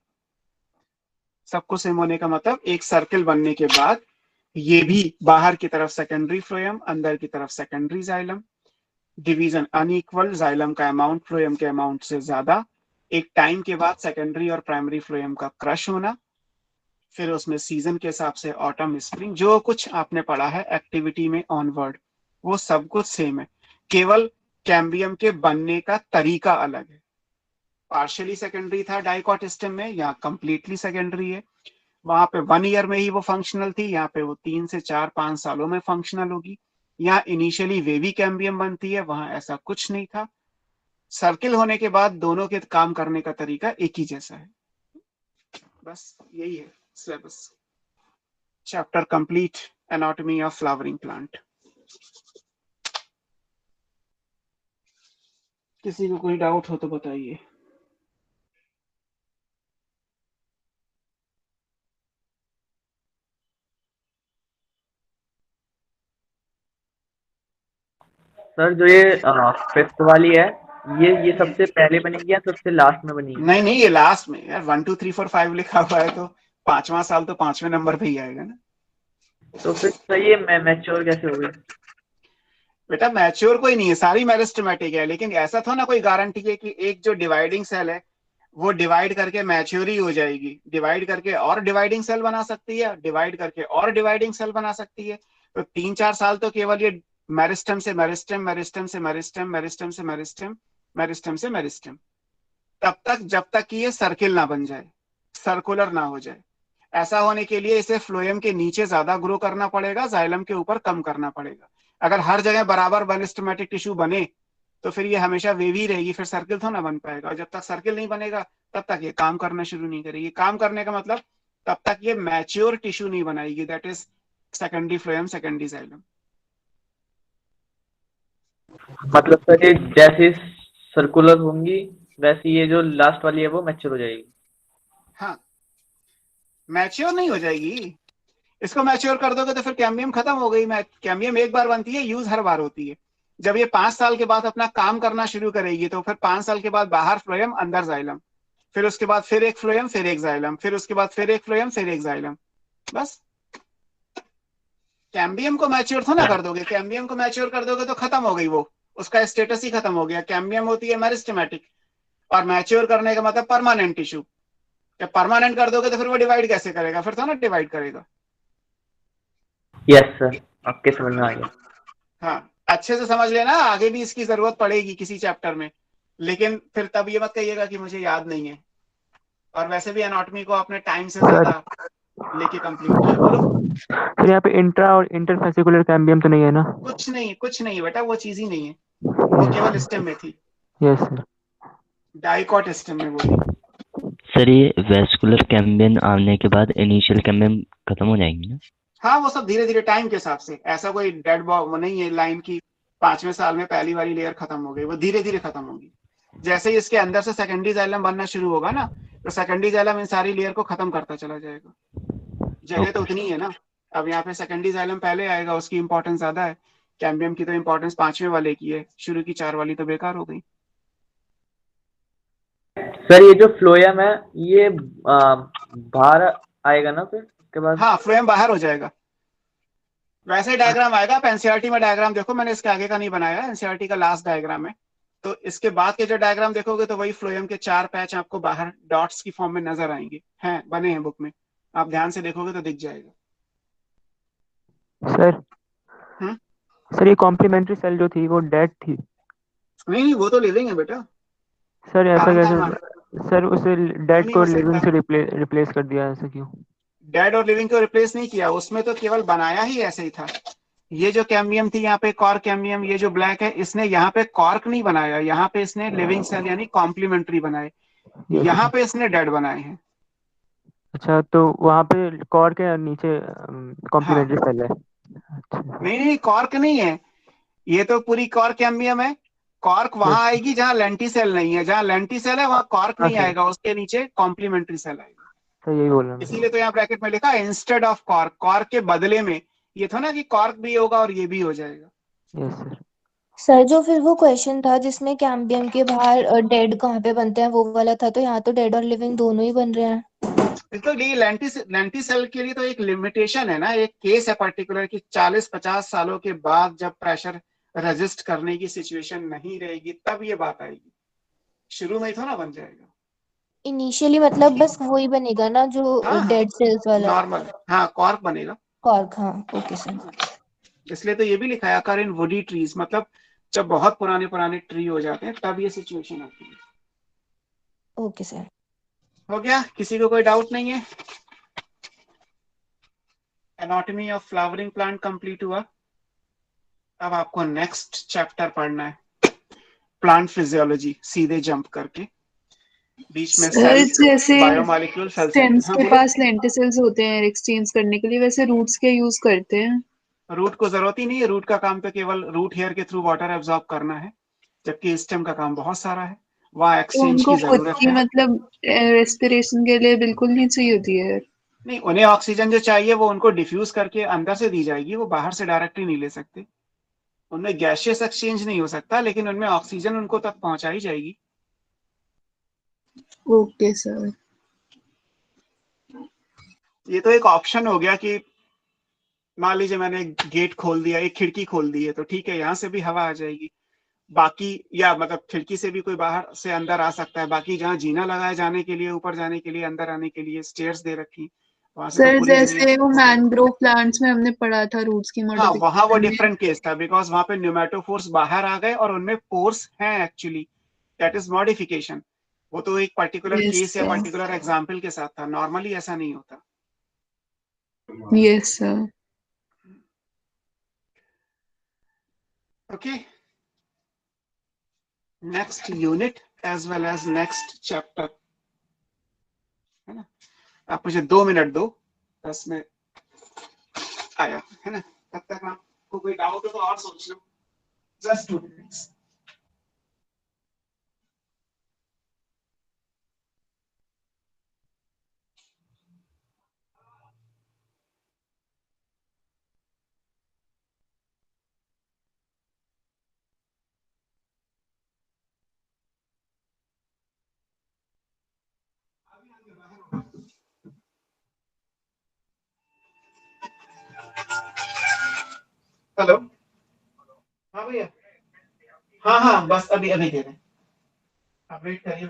सब कुछ सेम होने का मतलब, एक सर्किल बनने के बाद ये भी बाहर की तरफ सेकेंडरी फ्लोएम, अंदर की तरफ secondary xylem, division unequal, xylem का अमाउंट फ्लोएम के अमाउंट से ज्यादा, एक टाइम के बाद सेकेंडरी और प्राइमरी फ्लोएम का क्रश होना, फिर उसमें सीजन के हिसाब से ऑटम स्प्रिंग, जो कुछ आपने पढ़ा है एक्टिविटी में ऑनवर्ड, वो सब कुछ सेम है। केवल कैम्बियम के बनने का तरीका अलग है। पार्शियली सेकेंडरी था डाइकॉट स्टेम में, यहाँ कंप्लीटली सेकेंडरी है। वहां पे 1 ईयर में ही वो फंक्शनल थी, यहाँ पे वो 3 से 4-5 सालों में फंक्शनल होगी। यहाँ इनिशियली वेवी कैम्बियम बनती है, वहां ऐसा कुछ नहीं था। सर्किल होने के बाद दोनों के काम करने का तरीका एक ही जैसा है। बस यही है syllabus. Chapter complete, anatomy of flowering plant. किसी को कोई डाउट हो तो बताइए। सर जो ये फिफ्थ वाली है, ये सबसे पहले बनेगी या सबसे लास्ट में बनेगी? नहीं नहीं, ये लास्ट में यार, 1 2 3 4 5 लिखा हुआ है, तो 5वां साल तो 5वें नंबर पे ही आएगा ना। तो फिर सही है, मैं मैच्योर कैसे हो गई? बेटा मैच्योर कोई नहीं है, सारी मेरिस्टेमेटिक है, लेकिन ऐसा तो ना कोई गारंटी है कि एक जो डिवाइडिंग सेल है वो डिवाइड करके मैच्योर ही हो जाएगी। डिवाइड करके और डिवाइडिंग सेल बना सकती है, डिवाइड करके और डिवाइडिंग सेल बना सकती है। तो 3 4 साल तो केवल ये मेरिस्टम से मेरिस्टम, मेरिस्टम से मेरिस्टम, मेरिस्टम से मेरिस्टम, मेरिस्टम से मेरिस्टम, तब तक जब तक कि ये सर्किल ना बन जाए, सर्कुलर ना हो जाए। ऐसा होने के लिए इसे फ्लोएम के नीचे ज्यादा ग्रो करना पड़ेगा, जाइलम के ऊपर कम करना पड़ेगा। अगर हर जगह बराबर मेरिस्टेमेटिक टिश्यू बने तो फिर ये हमेशा वेवी रहेगी, फिर सर्किल तो ना बन पाएगा। और जब तक सर्किल नहीं बनेगा तब तक ये काम करना शुरू नहीं करेगी। काम करने का मतलब तब तक ये मैच्योर टिश्यू नहीं बनाएगी, that is secondary phloem, secondary xylem. मतलब सर ये जैसे सर्कुलर होंगी वैसे ये जो लास्ट वाली है वो मैच्योर हो जाएगी? हाँ, मैच्योर नहीं हो जाएगी। इसको मैच्योर कर दोगे तो फिर कैम्बियम खत्म हो गई। कैम्बियम एक बार बनती है, यूज हर बार होती है। जब ये 5 साल के बाद अपना काम करना शुरू करेगी तो फिर 5 साल के बाद बाहर फ्लोएम, अंदर जाइलम, फिर उसके बाद फिर एक फ्लोएम, फिर एक जाइलम, फिर उसके बाद फिर एक फ्लोएम, फिर एक जाइलम, बस। कैम्बियम को मैच्योर थोड़ा कर दोगे, कैम्बियम को मैच्योर कर दोगे तो खत्म हो गई वो, उसका स्टेटस ही खत्म हो गया। कैम्बियम होती है मेरिस्टेमेटिक, और मैच्योर करने का मतलब परमानेंट टिश्यू। जब परमानेंट कर दोगे तो फिर वो डिवाइड कैसे करेगा? फिर तो ना डिवाइड करेगा। यस सर, आपके समझ में आ गया। हाँ, अच्छे से समझ लेना, आगे भी इसकी जरूरत पड़ेगी किसी चैप्टर में, लेकिन फिर तब ये मत कहिएगा कि मुझे याद नहीं है। और वैसे भी एनाटॉमी को आपने टाइम से ज्यादा लेके कंप्लीट किया। बोलो। सर यहाँ पे इंट्रा और इंटरफेसिकुलर कैम्बियम तो नहीं है ना? कुछ नहीं बेटा, वो चीज ही नहीं है, वो केवल स्टेम में थी। Yes sir. डाइकॉट स्टेम में वो थी। सर ये वेस्कुलर कैम्बियम आने के बाद इनिशियल कैम्बियम खत्म हो जाएंगी ना? हाँ, वो सब धीरे धीरे टाइम के हिसाब से, ऐसा कोई डेड वो नहीं है लाइन की 5वें साल में पहली वाली लेयर खत्म हो गई, वो धीरे धीरे खत्म होगी। जैसे ही इसके अंदर से सेकेंडरी जाइलम बनना शुरू होगा ना, तो सेकेंडरी जाइलम इन सारी लेयर को खत्म करता चला जाएगा। जगह तो उतनी है ना। अब यहाँ पे सेकेंडरी जाइलम पहले आएगा, उसकी इंपॉर्टेंस ज्यादा है। कैम्बियम की तो इंपॉर्टेंस 5वें वाले की है, शुरू की 4 वाली तो बेकार हो गई। सर ये जो फ्लोएम है ये बाहर आएगा ना फिर उसके बाद? हाँ, फ्लोएम बाहर हो जाएगा। वैसे डायग्राम आएगा। आप एनसीईआरटी में डायग्राम देखो, मैंने इसके आगे का नहीं बनाया, एनसीईआरटी का लास्ट डायग्राम है। तो इसके बाद के जो डायग्राम देखोगे तो वही फ्लोएम के 4 पैच आपको बाहर डॉट्स की फॉर्म में नजर आएंगे, हैं बने हैं बुक में, आप ध्यान से देखोगे तो दिख जाएगा। सर सर ये कॉम्प्लीमेंट्री सेल जो थी वो डेड थी? नहीं, वो तो लिविंग है बेटा। सर ऐसा कारण कैसे? सर उसे डेड को लिविंग से रिप्लेस कर दिया, ऐसा क्यों? डेड और लिविंग को रिप्लेस नहीं किया, उसमें तो केवल बनाया ही ऐसे ही था। ये जो कैम्बियम थी यहाँ पे कॉर्क कैम्बियम, ये जो ब्लैक है, इसने यहाँ पे कॉर्क नहीं बनाया, यहाँ पे इसने लिविंग सेल यानी कॉम्प्लीमेंट्री बनाए, यहाँ पे इसने डेड बनाए हैं। अच्छा, तो वहाँ पे कॉर्क है और नीचे कॉम्प्लीमेंट्री सेल है? नहीं, कॉर्क नहीं है, ये तो पूरी कॉर्क कैम्बियम है। कॉर्क वहां आएगी जहाँ लेंटिसेल नहीं है, जहाँ लेंटिसेल है वहां कॉर्क नहीं आएगा, उसके नीचे कॉम्प्लीमेंट्री सेल आएगा। तो यही बोल रहा हूँ, इसीलिए तो यहाँ ब्रैकेट में लिखा है इंस्टेड ऑफ कॉर्क, कॉर्क के बदले में। ये था ना कि कॉर्क भी होगा और ये भी हो जाएगा। Yes sir. सर जो फिर वो क्वेश्चन था जिसमें कैम्बियम के बाहर डेड कहाँ पे बनते हैं वो वाला था, तो यहाँ तो डेड और लिविंग दोनों ही बन रहे हैं। तो ये लेंटिसेल के लिए तो एक लिमिटेशन है ना, एक केस है पर्टिकुलर कि 40-50 सालों के बाद जब प्रेशर रेजिस्ट करने की सिचुएशन नहीं रहेगी तब ये बात आएगी, शुरू में ही तो ना बन जाएगा। इनिशियली मतलब बस वही बनेगा ना जो डेड सेल्स वाला? नॉर्मल, हाँ, कॉर्क बनेगा। कॉर्क, हाँ, ओके सर। इसलिए तो ये भी लिखा है अकर इन वुडी ट्रीज, मतलब जब बहुत पुराने ट्री हो जाते हैं तब ये सिचुएशन आती है। Okay sir. हो गया? किसी को कोई डाउट नहीं है? Anatomy of flowering plant complete हुआ। अब आपको नेक्स्ट चैप्टर पढ़ना है, प्लांट फिजियोलॉजी, सीधे जंप करके। बीच में जैसे बायोमॉलिक्यूल स्टेम्स के पास लेंटिसेल्स होते हैं एक्सचेंज करने के लिए, वैसे रूट्स के यूज करते हैं? रूट को जरूरत ही नहीं है, रूट का काम तो केवल रूट हेयर के थ्रू वाटर एब्जॉर्ब करना है, जबकि स्टेम का काम बहुत सारा है, वहाँ एक्सचेंज की जरूरत है। मतलब रेस्पिरेशन के लिए बिल्कुल नहीं चाहिए होती है? नहीं, उन्हें ऑक्सीजन जो चाहिए वो उनको डिफ्यूज करके अंदर से दी जाएगी, वो बाहर से डायरेक्टली नहीं ले सकते। उनमें गैसियस एक्सचेंज नहीं हो सकता, लेकिन उनमें ऑक्सीजन उनको तक पहुंचाई जाएगी। Okay sir. ये तो एक ऑप्शन हो गया कि मान लीजिए मैंने एक गेट खोल दिया, एक खिड़की खोल दी है, तो ठीक है यहाँ से भी हवा आ जाएगी। बाकी या मतलब खिड़की से भी कोई बाहर से अंदर आ सकता है। बाकी जहाँ जीना लगा है जाने के लिए, ऊपर जाने के लिए, अंदर आने के लिए स्टेयर्स दे रखी, वहां से तो सर पूरी दुनिया। जैसे वो मैनग्रोव प्लांट्स में हमने पढ़ा था रूट्स की हाँ, वहां वो मॉडिफिकेशन में। डिफरेंट केस था, बिकॉज वहां पे न्यूमेटोफोर्स बाहर आ गए और उनमें पोर्स हैं एक्चुअली, दैट इज मॉडिफिकेशन। वो तो एक पर्टिकुलर यस केस या सर। पर्टिकुलर एग्जाम्पल के साथ था, नॉर्मली ऐसा नहीं होता। Yes sir. Okay, next unit as well as next chapter, है ना। आप मुझे 2 मिनट दो, 10 में आया, है ना। तब तक आपको कोई डाउट हो तो और सोच लो, जस्ट 2 मिनट्स। हेलो, हाँ भैया, हाँ हाँ, बस अभी अभी दे रहे हैं, आप वेट करिए।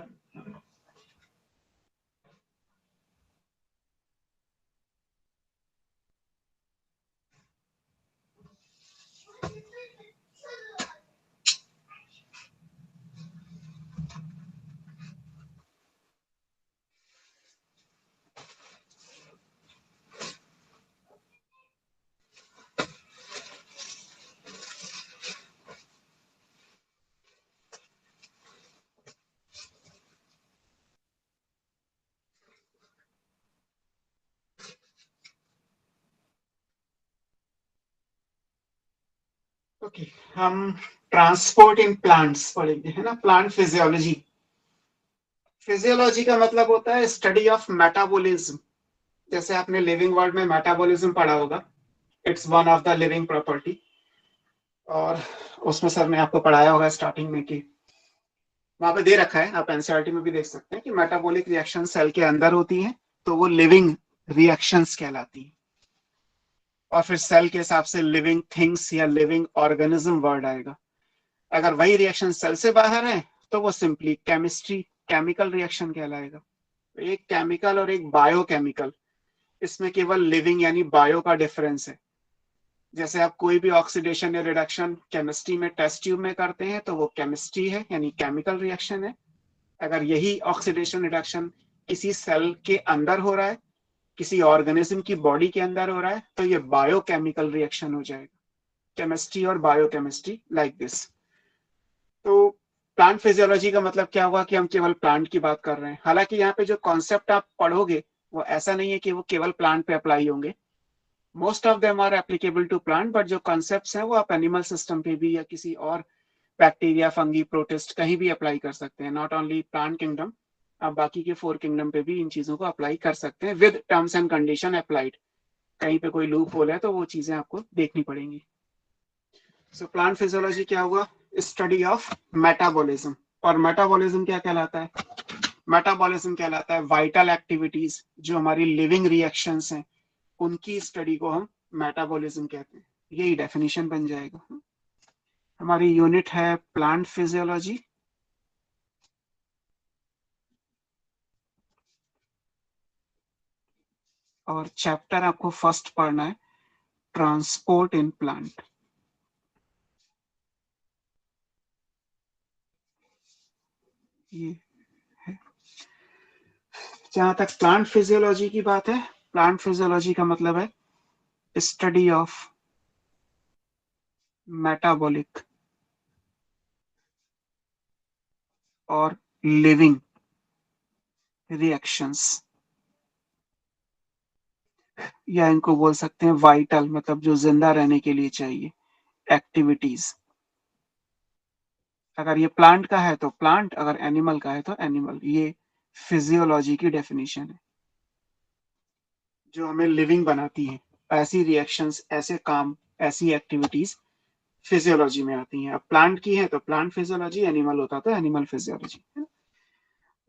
ओके, हम ट्रांसपोर्ट इन प्लांट्स पढ़ेंगे, है ना। प्लांट फिजियोलॉजी, फिजियोलॉजी का मतलब होता है स्टडी ऑफ मेटाबॉलिज्म। जैसे आपने लिविंग वर्ल्ड में मेटाबॉलिज्म पढ़ा होगा, it's one of the living property. और उसमें सर ने आपको पढ़ाया होगा स्टार्टिंग में कि वहां पे दे रखा है, आप एनसीईआरटी में भी देख सकते हैं कि मेटाबॉलिक रिएक्शन सेल के अंदर होती हैं, तो वो लिविंग रिएक्शंस कहलाती हैं। और फिर सेल के हिसाब से लिविंग थिंग्स या लिविंग ऑर्गेनिज्म वर्ड आएगा। अगर वही रिएक्शन सेल से बाहर है तो वो सिंपली केमिस्ट्री, केमिकल रिएक्शन कहलाएगा। एक केमिकल और एक बायोकेमिकल, इसमें केवल लिविंग यानी बायो का डिफरेंस है। जैसे आप कोई भी ऑक्सीडेशन या रिडक्शन केमिस्ट्री में टेस्ट ट्यूब में करते हैं तो वो केमिस्ट्री है यानी केमिकल रिएक्शन है। अगर यही ऑक्सीडेशन रिडक्शन किसी सेल के अंदर हो रहा है, किसी ऑर्गेनिज्म की बॉडी के अंदर हो रहा है, तो ये बायोकेमिकल रिएक्शन हो जाएगा। केमिस्ट्री और बायोकेमिस्ट्री लाइक दिस। तो प्लांट फिजियोलॉजी का मतलब क्या हुआ कि हम केवल प्लांट की बात कर रहे हैं। हालांकि यहाँ पे जो कॉन्सेप्ट आप पढ़ोगे वो ऐसा नहीं है कि वो केवल प्लांट पे अप्लाई होंगे, most of them are applicable to plant, but जो कॉन्सेप्ट्स हैं वो आप एनिमल सिस्टम पे भी या किसी और बैक्टीरिया, फंगी, प्रोटिस्ट कहीं भी अप्लाई कर सकते हैं। नॉट ओनली प्लांट किंगडम, आप बाकी के 4 किंगडम पे भी इन चीजों को अप्लाई कर सकते हैं with terms and condition applied. कहीं पे कोई लूप होल है तो वो चीजें आपको देखनी पड़ेंगी। सो प्लांट फिजियोलॉजी क्या हुआ, स्टडी ऑफ मेटाबॉलिज्म। और मेटाबॉलिज्म क्या कहलाता है, मेटाबॉलिज्म कहलाता है वाइटल एक्टिविटीज, जो हमारी लिविंग रिएक्शंस हैं उनकी स्टडी को हम मेटाबॉलिज्म कहते हैं। यही डेफिनेशन बन जाएगा। हमारी यूनिट है प्लांट फिजियोलॉजी, और चैप्टर आपको फर्स्ट पढ़ना है ट्रांसपोर्ट इन प्लांट। ये है जहां तक प्लांट फिजियोलॉजी की बात है। प्लांट फिजियोलॉजी का मतलब है स्टडी ऑफ मेटाबॉलिक और लिविंग रिएक्शंस, या इनको बोल सकते हैं वाइटल, मतलब जो जिंदा रहने के लिए चाहिए एक्टिविटीज। अगर ये प्लांट का है तो प्लांट, अगर एनिमल का है तो एनिमल। ये फिजियोलॉजी की डेफिनेशन है जो हमें लिविंग बनाती है। ऐसी रिएक्शंस, ऐसे काम, ऐसी एक्टिविटीज फिजियोलॉजी में आती हैं। अब प्लांट की है तो प्लांट फिजियोलॉजी, एनिमल होता तो एनिमल फिजियोलॉजी।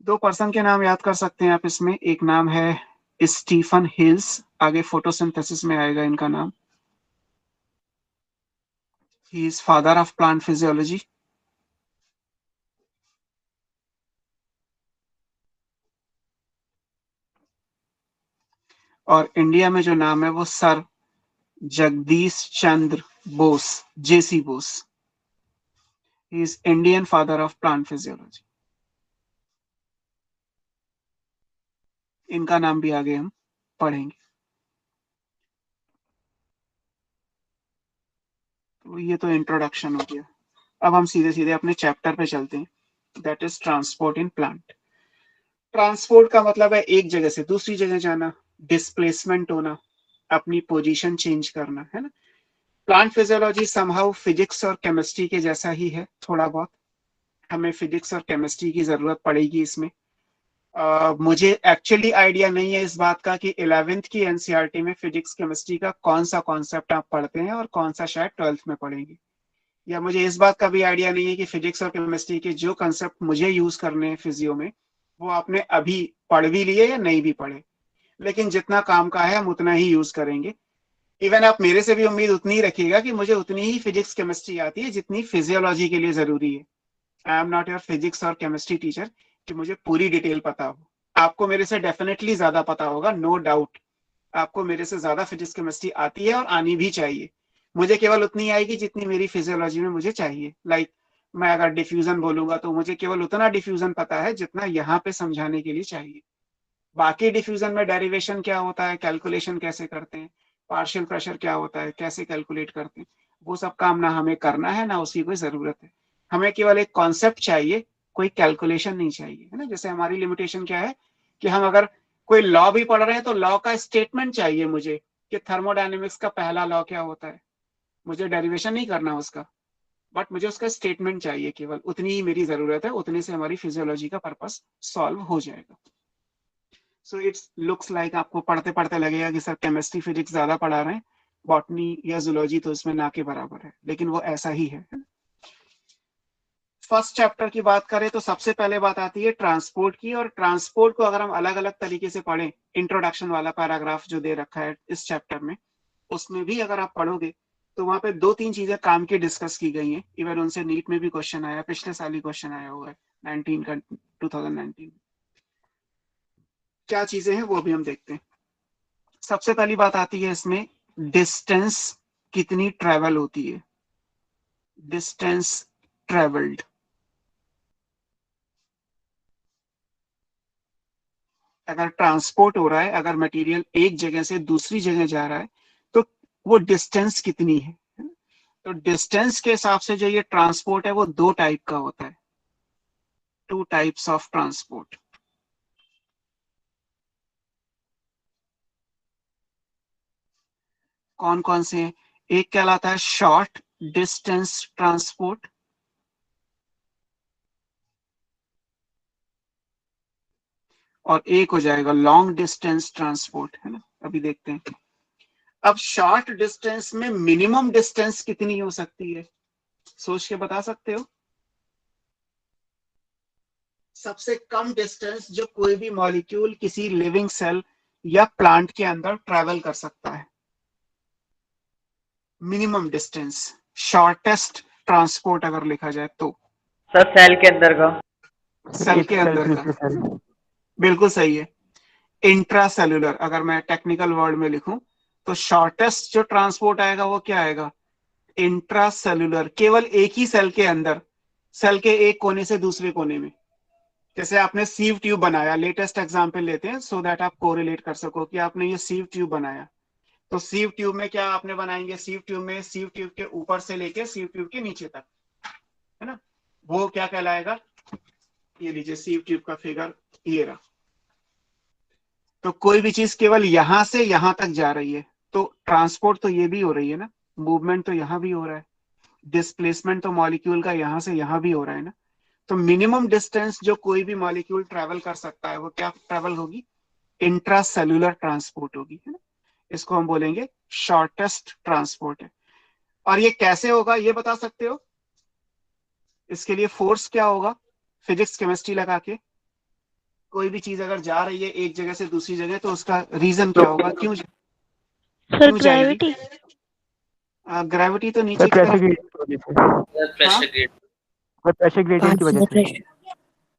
दो पर्सन के नाम याद कर सकते हैं आप इसमें। एक नाम है स्टीफन हिल्स, आगे फोटोसिंथेसिस में आएगा इनका नाम। He is father of plant physiology. और इंडिया में जो नाम है वो sir Jagadish Chandra Bose, JC Bose. He is Indian father of plant physiology. इनका नाम भी आगे हम पढ़ेंगे। तो ये तो इंट्रोडक्शन हो गया। अब हम सीधे सीधे अपने चैप्टर पे चलते हैं, that is transport in plant. Transport का मतलब है एक जगह से दूसरी जगह जाना, डिस्प्लेसमेंट होना, अपनी पोजीशन चेंज करना, है ना। प्लांट फिजियोलॉजी समहाउ फिजिक्स और केमिस्ट्री के जैसा ही है थोड़ा बहुत। हमें फिजिक्स और केमिस्ट्री की जरूरत पड़ेगी इसमें। मुझे एक्चुअली आइडिया नहीं है इस बात का कि 11th की एनसीईआरटी में फिजिक्स केमिस्ट्री का कौन सा कॉन्सेप्ट आप पढ़ते हैं और कौन सा शायद 12th में पढ़ेंगे। या मुझे इस बात का भी आइडिया नहीं है कि फिजिक्स और केमिस्ट्री के जो कंसेप्ट मुझे यूज करने हैं फिजियो में, वो आपने अभी पढ़ भी लिए या नहीं भी पढ़े। लेकिन जितना काम का है हम उतना ही यूज करेंगे। इवन आप मेरे से भी उम्मीद उतनी ही रखिएगा कि मुझे उतनी ही फिजिक्स केमिस्ट्री आती है जितनी फिजियोलॉजी के लिए जरूरी है। I am not your physics और केमिस्ट्री टीचर कि मुझे पूरी डिटेल पता हो। आपको मेरे से डेफिनेटली ज्यादा पता होगा, नो डाउट। आपको मेरे से ज्यादा फिजिक्स केमिस्ट्री आती है और आनी भी चाहिए। मुझे केवल उतनी आएगी जितनी मेरी फिजियोलॉजी में मुझे चाहिए। लाइक मैं अगर डिफ्यूजन बोलूंगा तो मुझे केवल उतना डिफ्यूजन पता है जितना यहाँ पे समझाने के लिए चाहिए। बाकी डिफ्यूजन में डेरिवेशन क्या होता है, कैलकुलेशन कैसे करते हैं, पार्शियल प्रेशर क्या होता है, कैसे कैलकुलेट करते हैं, वो सब काम ना हमें करना है ना उसकी कोई जरूरत है। हमें केवल एक कॉन्सेप्ट चाहिए, कोई कैलकुलेशन नहीं चाहिए, है ना। जैसे हमारी लिमिटेशन क्या है कि हम अगर कोई लॉ भी पढ़ रहे हैं तो लॉ का स्टेटमेंट चाहिए मुझे कि थर्मोडायनेमिक्स का पहला लॉ क्या होता है। मुझे डेरिवेशन नहीं करना उसका, बट मुझे उसका स्टेटमेंट चाहिए, केवल उतनी ही मेरी जरूरत है। उतने से हमारी फिजियोलॉजी का पर्पस सॉल्व हो जाएगा। सो इट्स लुक्स लाइक आपको पढ़ते पढ़ते लगेगा कि सर केमिस्ट्री फिजिक्स ज्यादा पढ़ा रहे हैं, बॉटनी या जूलॉजी तो इसमें ना के बराबर है, लेकिन वो ऐसा ही है। फर्स्ट चैप्टर की बात करें तो सबसे पहले बात आती है ट्रांसपोर्ट की। और ट्रांसपोर्ट को अगर हम अलग अलग तरीके से पढ़ें, इंट्रोडक्शन वाला पैराग्राफ जो दे रखा है इस चैप्टर में, उसमें भी अगर आप पढ़ोगे तो वहां पे दो तीन चीजें काम की डिस्कस की गई हैं। इवन उनसे नीट में भी क्वेश्चन आया, पिछले साल ही क्वेश्चन आया हुआ है 2019 में। क्या चीजें हैं वो भी हम देखते हैं। सबसे पहली बात आती है इसमें, डिस्टेंस कितनी ट्रेवल होती है, डिस्टेंस ट्रेवल्ड। अगर ट्रांसपोर्ट हो रहा है, अगर मटेरियल एक जगह से दूसरी जगह जा रहा है तो वो डिस्टेंस कितनी है। तो डिस्टेंस के हिसाब से जो ये ट्रांसपोर्ट है वो दो टाइप का होता है, टू टाइप्स ऑफ ट्रांसपोर्ट। कौन कौन से हैं? एक कहलाता है शॉर्ट डिस्टेंस ट्रांसपोर्ट, और एक हो जाएगा लॉन्ग डिस्टेंस ट्रांसपोर्ट, है ना। अभी देखते हैं। अब शॉर्ट डिस्टेंस में मिनिमम डिस्टेंस कितनी हो सकती है, सोच के बता सकते हो? सबसे कम डिस्टेंस जो कोई भी मॉलिक्यूल किसी लिविंग सेल या प्लांट के अंदर ट्रेवल कर सकता है, मिनिमम डिस्टेंस, शॉर्टेस्ट ट्रांसपोर्ट अगर लिखा जाए तो। सर सेल के अंदर का, सेल के अंदर का, बिल्कुल सही है। इंट्रासेलुलर अगर मैं टेक्निकल वर्ड में लिखूं तो शॉर्टेस्ट जो ट्रांसपोर्ट आएगा वो क्या आएगा, इंट्रासेलुलर, केवल एक ही सेल के अंदर, सेल के एक कोने से दूसरे कोने में। जैसे आपने सीव ट्यूब बनाया, लेटेस्ट एग्जांपल लेते हैं सो दैट आप कोरिलेट कर सको कि आपने ये सीव ट्यूब बनाया। तो सीव ट्यूब में क्या आपने बनाएंगे, सीव ट्यूब में सीव ट्यूब के ऊपर से लेके सीव ट्यूब के नीचे तक, है ना, वो क्या कहलाएगा, ये लीजिए सीव ट्यूब का फिगर ये रहा। तो कोई भी चीज केवल यहां से यहां तक जा रही है तो ट्रांसपोर्ट तो ये भी हो रही है ना, मूवमेंट तो यहां भी हो रहा है, डिस्प्लेसमेंट तो मॉलिक्यूल का यहां से यहां भी हो रहा है ना। तो मिनिमम डिस्टेंस जो कोई भी मॉलिक्यूल ट्रेवल कर सकता है वो क्या ट्रेवल होगी, इंट्रासेलुलर ट्रांसपोर्ट होगी, है ना। इसको हम बोलेंगे शॉर्टेस्ट ट्रांसपोर्ट है। और ये कैसे होगा ये बता सकते हो? इसके लिए फोर्स क्या होगा फिजिक्स केमिस्ट्री लगा के? कोई भी चीज अगर जा रही है एक जगह से दूसरी जगह तो उसका रीजन क्या होगा, क्यों सर क्यों जाएगी? ग्रेविटी। ग्रेविटी तो सर नीचे की प्रेशर तरफ। ग्रेडियंट की वजह से। Pressure grade sir pressure gradient की वजह से।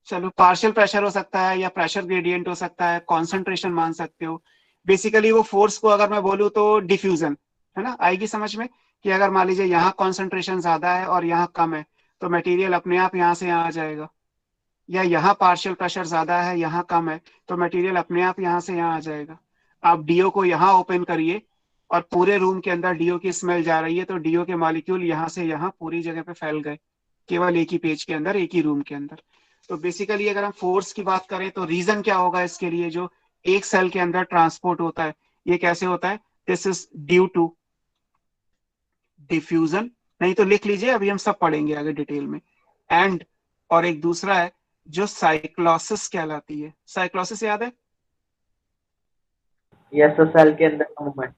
चलो पार्शियल प्रेशर हो सकता है या प्रेशर ग्रेडियंट हो सकता है, कॉन्सेंट्रेशन मान सकते हो। बेसिकली वो फोर्स को अगर मैं बोलूँ तो डिफ्यूजन है ना, आएगी समझ में कि अगर मान लीजिए यहाँ कॉन्सेंट्रेशन ज्यादा है और यहाँ कम है तो मटेरियल अपने आप यहाँ से यहाँ आ जाएगा, या यहाँ पार्शियल प्रेशर ज्यादा है यहाँ कम है तो मटेरियल अपने आप यहाँ से यहाँ आ जाएगा। आप डीओ को यहाँ ओपन करिए और पूरे रूम के अंदर डीओ की स्मेल जा रही है तो डीओ के मॉलिक्यूल यहाँ से यहाँ पूरी जगह पे फैल गए, केवल एक ही पेज के अंदर, एक ही रूम के अंदर। तो बेसिकली अगर हम फोर्स की बात करें तो रीजन क्या होगा इसके लिए, जो एक सेल के अंदर ट्रांसपोर्ट होता है ये कैसे होता है? This is due to diffusion, नहीं तो लिख लीजिए, अभी हम सब पढ़ेंगे आगे डिटेल में। एंड और एक दूसरा है जो साइक्लोसिस कहलाती है। साइक्लोसिस याद है? यस सर, सेल के अंदर मूवमेंट।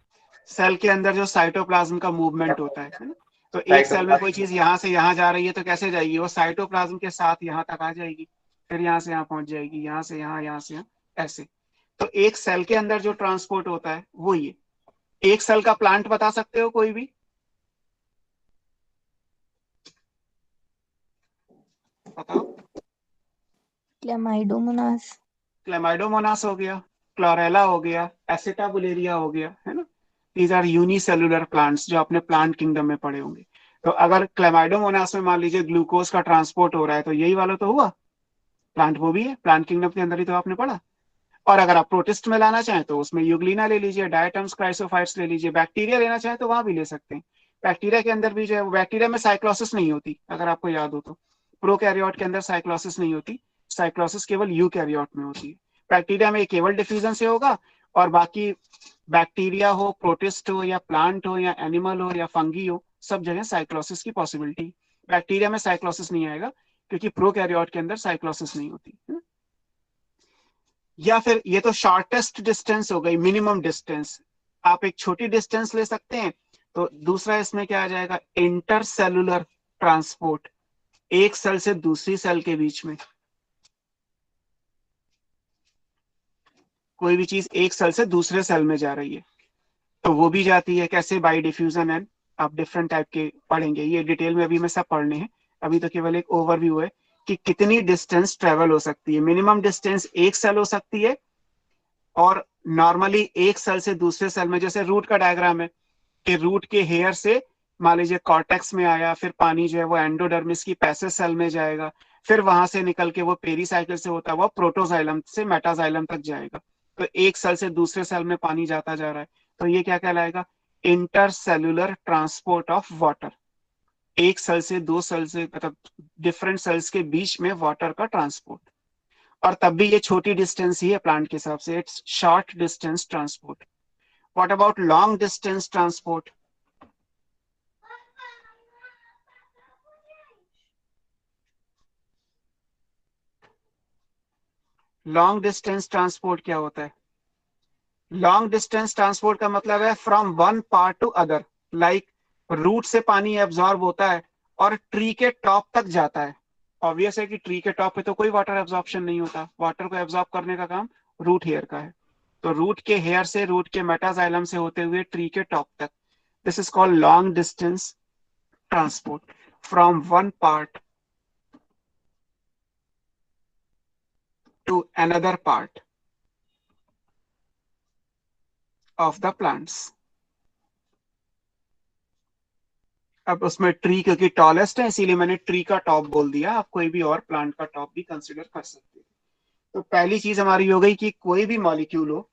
सेल के अंदर जो साइटोप्लाज्म का मूवमेंट होता है ना, तो एक सेल में कोई चीज यहाँ से यहाँ जा रही है तो कैसे जाएगी? वो साइटोप्लाज्म के साथ यहाँ तक आ जाएगी, फिर यहाँ से यहाँ पहुंच जाएगी, यहाँ से यहाँ, यहाँ से यहाँ, ऐसे। तो एक सेल के अंदर जो ट्रांसपोर्ट होता है वो ये। एक सेल का प्लांट बता सकते हो कोई भी? बताओ। क्लेमाइडोमोनास। क्लेमाइडोमोनास हो गया, क्लोरेला हो गया, एसिटाबुलेरिया हो गया, है ना। दीज आर यूनिसेलुलर प्लांट्स जो आपने प्लांट किंगडम में पढ़े होंगे। तो अगर क्लेमाइडोमोनास में मान लीजिए ग्लूकोज का ट्रांसपोर्ट हो रहा है तो यही वाला तो हुआ प्लांट, वो भी है प्लांट किंगडम के अंदर ही तो आपने पढ़ा। और अगर आप प्रोटिस्ट में लाना चाहें तो उसमें यूग्लिना ले लीजिए, डायटम्स क्राइसोफाइट्स ले लीजिए, बैक्टीरिया लेना चाहे तो वहां भी ले सकते हैं। बैक्टीरिया के अंदर भी जो है, बैक्टीरिया में साइक्लोसिस नहीं होती अगर आपको याद हो तो, प्रोकैरियोट के अंदर साइक्लोसिस नहीं होती, साइक्लोसिस केवल यूकैरियोट में होती है। बैक्टीरिया में केवल डिफ्यूजन से होगा, और बाकी बैक्टीरिया हो, प्रोटिस्ट हो, या प्लांट हो, या एनिमल हो, या फंगी हो, सब जगह साइक्लोसिस की पॉसिबिलिटी। बैक्टीरिया में साइक्लोसिस नहीं आएगा क्योंकि प्रोकैरियोट के अंदर साइक्लोसिस नहीं होती। या फिर ये तो शॉर्टेस्ट डिस्टेंस हो गई, मिनिमम डिस्टेंस। आप एक छोटी डिस्टेंस ले सकते हैं। तो दूसरा इसमें क्या आ जाएगा? इंटरसेलुलर ट्रांसपोर्ट, एक सेल से दूसरी सेल के बीच में। कोई भी चीज एक सेल से दूसरे सेल में जा रही है तो वो भी जाती है, कैसे? Bye diffusion. एंड आप डिफरेंट टाइप के पढ़ेंगे, ये डिटेल में अभी में सब पढ़ने हैं, अभी तो केवल एक ओवरव्यू है कि कितनी डिस्टेंस ट्रेवल हो सकती है। मिनिमम डिस्टेंस एक सेल हो सकती है, और नॉर्मली एक सेल से दूसरे सेल में, जैसे रूट का डायग्राम है कि रूट के हेयर से मान लीजिए कॉर्टेक्स में आया, फिर पानी जो है वो एंडोडर्मिस की पैसेज सेल में जाएगा, फिर वहां से निकल के वो पेरीसाइकिल से होता हुआ प्रोटोजाइलम से मेटाजाइलम तक जाएगा। तो एक सेल से दूसरे सेल में पानी जाता जा रहा है, तो ये क्या कहलाएगा? Intercellular transport of water. एक सेल से दो सेल से, मतलब डिफरेंट सेल्स के बीच में वाटर का ट्रांसपोर्ट। और तब भी ये छोटी डिस्टेंस ही है प्लांट के हिसाब से, it's short distance transport. What about long distance transport? Long distance transport क्या होता है? लॉन्ग डिस्टेंस ट्रांसपोर्ट का मतलब है from one part to other. Like root से पानी एब्जॉर्ब होता है और ट्री के टॉप तक जाता है। ऑब्वियस है कि ट्री के टॉप पे तो कोई वाटर एब्जॉर्प्शन नहीं होता, वाटर को एब्जॉर्ब करने का काम रूट हेयर का है। तो रूट के हेयर से, रूट के मेटाजाइलम से होते हुए ट्री के टॉप तक, this is called long distance transport, from one part to another part of the plants. अब उसमें ट्री क्योंकि टॉलेस्ट है इसीलिए मैंने ट्री का टॉप बोल दिया, आप कोई भी और प्लांट का टॉप भी कंसिडर कर सकते हैं। तो पहली चीज हमारी हो गई कि कोई भी मॉलिक्यूल हो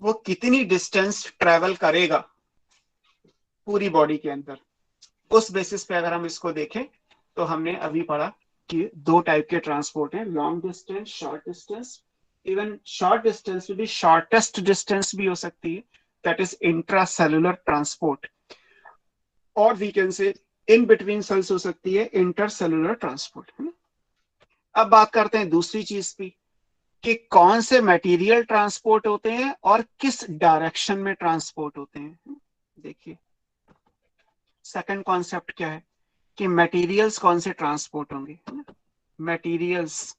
वो कितनी डिस्टेंस ट्रेवल करेगा पूरी बॉडी के अंदर। उस बेसिस पे अगर हम इसको देखें तो हमने अभी पढ़ा कि दो टाइप के ट्रांसपोर्ट हैं, long distance, short distance. Even short distance भी शॉर्टेस्ट डिस्टेंस भी हो सकती है, दैट इज इंट्रासेलुलर ट्रांसपोर्ट, और we can say in between sales हो सकती है इंटरसेलुलर ट्रांसपोर्ट। अब बात करते हैं दूसरी चीज की कि कौन से मटेरियल ट्रांसपोर्ट होते हैं और किस डायरेक्शन में ट्रांसपोर्ट होते हैं। देखिए सेकंड कॉन्सेप्ट क्या है कि मटेरियल्स कौन से ट्रांसपोर्ट होंगे, मटेरियल्स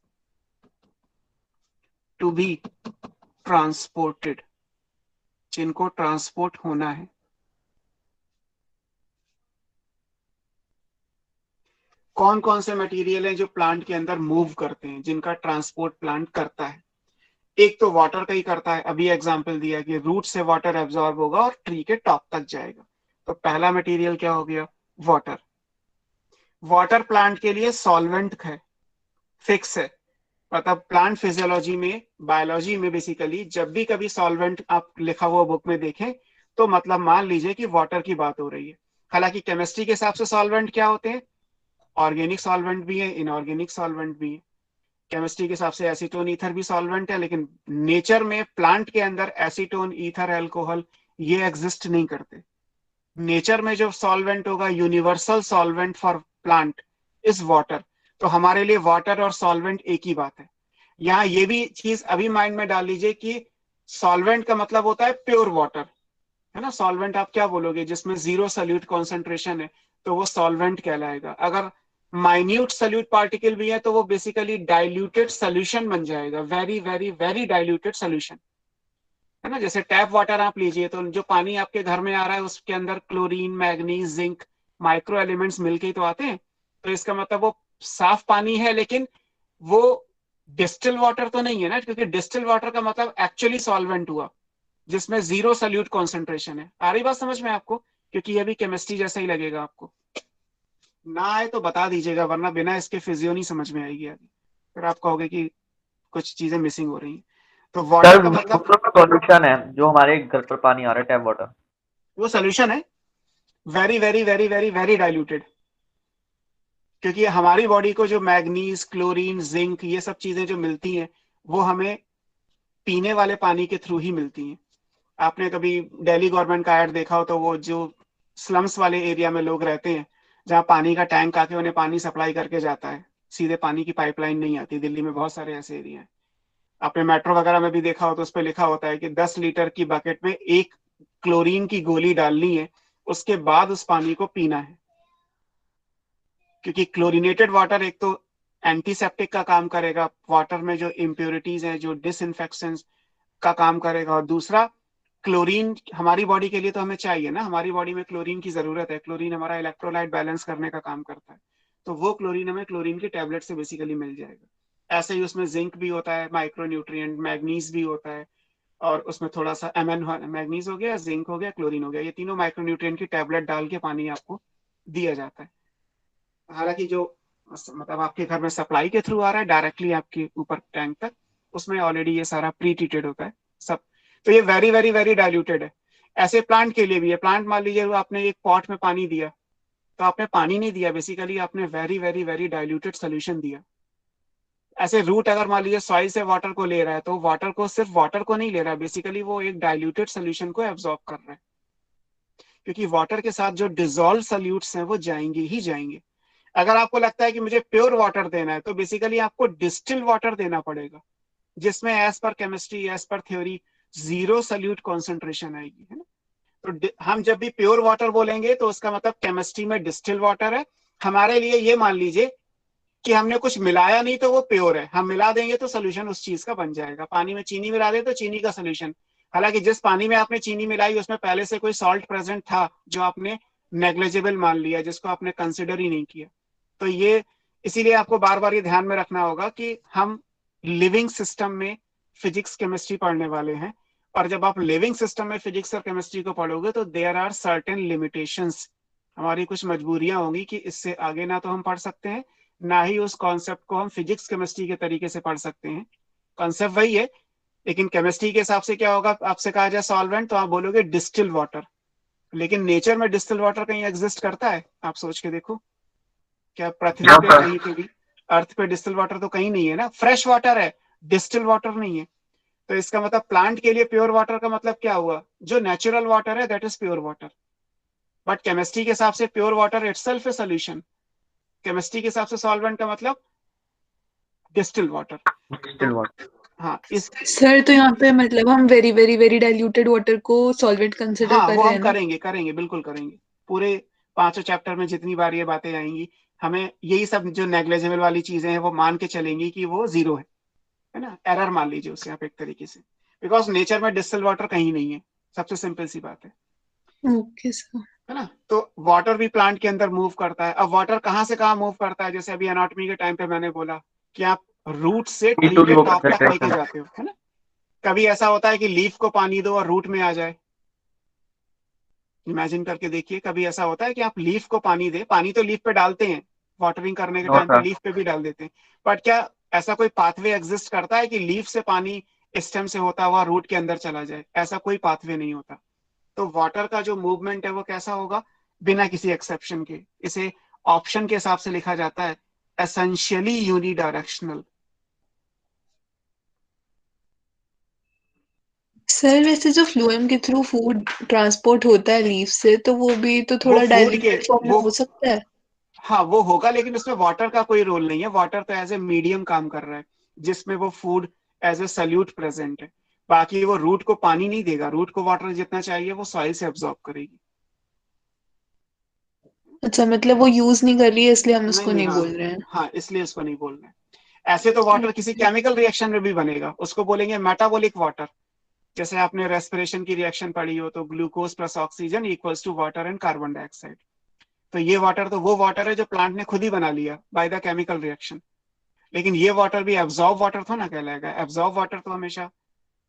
टू बी ट्रांसपोर्टेड, जिनको ट्रांसपोर्ट होना है। कौन कौन से मटेरियल हैं जो प्लांट के अंदर मूव करते हैं, जिनका ट्रांसपोर्ट प्लांट करता है। एक तो वाटर का ही करता है, अभी एग्जांपल दिया कि रूट से वाटर एब्जॉर्ब होगा और ट्री के टॉप तक जाएगा। तो पहला मटेरियल क्या हो गया, वाटर। वाटर प्लांट के लिए सॉल्वेंट है, फिक्स है। मतलब प्लांट फिजियोलॉजी में, बायोलॉजी में बेसिकली जब भी कभी सॉल्वेंट आप लिखा हुआ बुक में देखें तो मतलब मान लीजिए कि वाटर की बात हो रही है। हालांकि केमिस्ट्री के हिसाब से सॉल्वेंट क्या होते हैं, ऑर्गेनिक सॉल्वेंट भी है, इनऑर्गेनिक सॉल्वेंट भी है। केमिस्ट्री के हिसाब से एसीटोन ईथर भी सॉल्वेंट है, लेकिन नेचर में प्लांट के अंदर एसीटोन ईथर अल्कोहल ये एग्जिस्ट नहीं करते। नेचर में जो सॉल्वेंट होगा, universal solvent for plant is water. तो हमारे लिए वाटर और सॉल्वेंट एक ही बात है। यहाँ ये भी चीज अभी माइंड में डाल लीजिए कि सॉल्वेंट का मतलब होता है प्योर वाटर, है ना। सॉल्वेंट आप क्या बोलोगे, जिसमें 0 सल्यूट कॉन्सेंट्रेशन है तो वो सॉल्वेंट कहलाएगा। अगर माइन्यूट सल्यूट पार्टिकल भी है तो वो बेसिकली डाइल्यूटेड सोल्यूशन बन जाएगा, very very very diluted solution, है ना। जैसे टैप वाटर आप लीजिए तो जो पानी आपके घर में आ रहा है उसके अंदर chlorine, manganese, zinc, micro elements मिलके ही तो आते हैं। तो इसका मतलब वो साफ पानी है, लेकिन वो डिस्टिल वाटर तो नहीं है ना, क्योंकि डिस्टिल वाटर का मतलब एक्चुअली सॉल्वेंट हुआ जिसमें 0 सल्यूट कॉन्सेंट्रेशन है। आ रही बात समझ में आपको, क्योंकि ये भी केमिस्ट्री जैसा ही लगेगा आपको। ना आए तो बता दीजिएगा, वरना बिना इसके फिजियो नहीं समझ में आएगी आगे, फिर आप कहोगे कि कुछ चीजें मिसिंग हो रही हैं। तो वाटर का मतलब सॉल्यूशन है जो हमारे घर पर पानी आ रहा है, टैप वाटर, वो सोल्यूशन है, very very very very very diluted. क्योंकि हमारी बॉडी को जो मैग्नीज, क्लोरीन, जिंक ये सब चीजें जो मिलती हैं वो हमें पीने वाले पानी के थ्रू ही मिलती हैं। आपने कभी दिल्ली गवर्नमेंट का ऐड देखा हो तो वो जो स्लम्स वाले एरिया में लोग रहते हैं, जहाँ पानी का टैंक आके उन्हें पानी सप्लाई करके जाता है, सीधे पानी की पाइपलाइन नहीं आती। दिल्ली में बहुत सारे ऐसे एरिया हैं। आपने मेट्रो वगैरह में भी देखा हो तो उस पर लिखा होता है कि 10 लीटर की बकेट में 1 क्लोरीन की गोली डालनी है, उसके बाद उस पानी को पीना है। क्योंकि क्लोरीनेटेड वाटर एक तो एंटीसेप्टिक का काम करेगा, वाटर में जो इम्प्योरिटीज हैं, जो डिसइंफेक्शन का काम करेगा, और दूसरा क्लोरीन हमारी बॉडी के लिए तो हमें चाहिए ना, हमारी बॉडी में क्लोरीन की जरूरत है। क्लोरीन हमारा इलेक्ट्रोलाइट बैलेंस करने का काम करता है, तो वो क्लोरीन हमें क्लोरीन की टैबलेट से बेसिकली मिल जाएगा। ऐसे ही उसमें जिंक भी होता है, माइक्रो न्यूट्रिएंट, मैग्नीज भी होता है, और उसमें थोड़ा सा मैग्नीज हो गया, जिंक हो गया, क्लोरीन हो गया, ये तीनों माइक्रो न्यूट्रिएंट की टैबलेट डाल के पानी आपको दिया जाता है। हालांकि जो मतलब आपके घर में सप्लाई के थ्रू आ रहा है डायरेक्टली आपके ऊपर टैंक तक, उसमें ऑलरेडी ये सारा प्री ट्रीटेड होता है सब। तो ये वेरी वेरी वेरी डाइल्यूटेड है। ऐसे प्लांट के लिए भी है। प्लांट मान लीजिए आपने एक पॉट में पानी दिया, तो आपने पानी नहीं दिया, बेसिकली आपने very very very diluted solution दिया। ऐसे रूट अगर मान लीजिए सॉइल से वाटर को ले रहा है, तो वाटर को, सिर्फ वाटर को नहीं ले रहा है, बेसिकली वो एक डाइल्यूटेड सोल्यूशन को एब्जॉर्ब कर रहा है। क्योंकि वाटर के साथ जो डिजोल्व सोल्यूट्स हैं वो जाएंगे ही जाएंगे। अगर आपको लगता है कि मुझे प्योर वाटर देना है तो बेसिकली आपको डिस्टिल वाटर देना पड़ेगा, जिसमें as per chemistry, as per theory 0 solute concentration आएगी, है ना। तो हम जब भी प्योर वाटर बोलेंगे तो उसका मतलब केमिस्ट्री में डिस्टिल वाटर है। हमारे लिए ये मान लीजिए कि हमने कुछ मिलाया नहीं तो वो प्योर है, हम मिला देंगे तो सोल्यूशन उस चीज का बन जाएगा। पानी में चीनी मिला दे तो चीनी का सोल्यूशन, हालांकि जिस पानी में आपने चीनी मिलाई उसमें पहले से कोई सॉल्ट प्रेजेंट था जो आपने नेग्लिजिबल मान लिया, जिसको आपने कंसिडर ही नहीं किया। तो ये इसीलिए आपको बार बार ये ध्यान में रखना होगा कि हम लिविंग सिस्टम में फिजिक्स केमिस्ट्री पढ़ने वाले हैं, और जब आप लिविंग सिस्टम में फिजिक्स और केमिस्ट्री को पढ़ोगे तो देयर आर सर्टेन लिमिटेशंस, हमारी कुछ मजबूरियां होंगी कि इससे आगे ना तो हम पढ़ सकते हैं, ना ही उस कॉन्सेप्ट को हम फिजिक्स केमिस्ट्री के तरीके से पढ़ सकते हैं। कॉन्सेप्ट वही है, लेकिन केमिस्ट्री के हिसाब से क्या होगा, आपसे कहा जाए सॉल्वेंट तो आप बोलोगे डिस्टिल वाटर, लेकिन नेचर में डिस्टिल वाटर कहीं एग्जिस्ट करता है? आप सोच के देखो, क्या पृथ्वी पे कहीं पे भी, अर्थ पे डिस्टिल वाटर तो कहीं नहीं है ना। फ्रेश वाटर है, डिस्टिल वाटर नहीं है। तो इसका मतलब प्लांट के लिए प्योर वाटर का मतलब क्या हुआ, जो नेचुरल वाटर है that is pure water. But chemistry के हिसाब से pure water itself a solution. Chemistry के हिसाब से सॉल्वेंट का मतलब डिस्टिल वाटर। Distil water. हाँ, इस सर तो यहाँ पे मतलब हम very very very diluted water को सॉल्वेंट कंसिडर हाँ कर वो रहे हम हैं ना? करेंगे बिल्कुल करेंगे। पूरे 5 चैप्टर में जितनी बार ये बातें आएंगी, हमें यही सब जो नेग्लेजिबल वाली चीजें हैं वो मान के चलेंगी कि वो जीरो है ना, एरर मान लीजिए उसे आप एक तरीके से, बिकॉज नेचर में डिस्टिल वाटर कहीं नहीं है, सबसे सिंपल सी बात है ओके सर। है ना। तो वाटर भी प्लांट के अंदर मूव करता है। अब वाटर कहाँ से कहाँ मूव करता है, जैसे अभी एनाटॉमी के टाइम पे मैंने बोला कि आप रूट से ट्री टू के वो टॉप तक करते लेके हैं। जाते हो, है ना। कभी ऐसा होता है कि लीफ को पानी दो और रूट में आ जाए, इमेजिन करके देखिए, कभी ऐसा होता है कि आप लीफ को पानी दे, पानी तो लीफ पे डालते हैं वाटरिंग करने के नो टाइम पे, सर। लीफ पे भी डाल देते हैं, बट क्या ऐसा कोई पाथवे एग्जिस्ट करता है कि लीफ से पानी स्टेम से होता हुआ रूट के अंदर चला जाए? ऐसा कोई पाथवे नहीं होता। तो वाटर का जो मूवमेंट है वो कैसा होगा, बिना किसी एक्सेप्शन के। इसे ऑप्शन के हिसाब से लिखा जाता है एसेंशियली यूनिडायरेक्शनल। सर वैसे जो फ्लोएम के थ्रू फूड ट्रांसपोर्ट होता है लीफ से, तो वो भी तो वो थोड़ा फूड के डाइल्यूटेड फॉर्म में वो हो सकता है। हाँ वो होगा, लेकिन उसमें वाटर का कोई रोल नहीं है। वाटर तो एज ए मीडियम काम कर रहा है जिसमें वो food as a solute present है। बाकी वो रूट को पानी नहीं देगा, रूट को वाटर जितना चाहिए वो सॉइल से एब्जॉर्ब करेगी। अच्छा, मतलब वो यूज नहीं कर रही है इसलिए हम नहीं उसको नहीं, नहीं हाँ बोल रहे हैं। हाँ, इसलिए उसको नहीं बोल रहे। ऐसे तो वाटर किसी केमिकल रिएक्शन में भी बनेगा, उसको बोलेंगे मेटाबॉलिक वाटर। जैसे आपने रेस्पिरेशन की रिएक्शन पढ़ी हो तो glucose plus oxygen equals to water and carbon dioxide. तो ये वाटर तो वो वाटर है जो प्लांट ने खुद ही बना लिया बाय द केमिकल रिएक्शन। लेकिन ये वाटर भी एब्जॉर्ब वाटर तो ना कहलाएगा। एब्जॉर्ब वाटर तो हमेशा,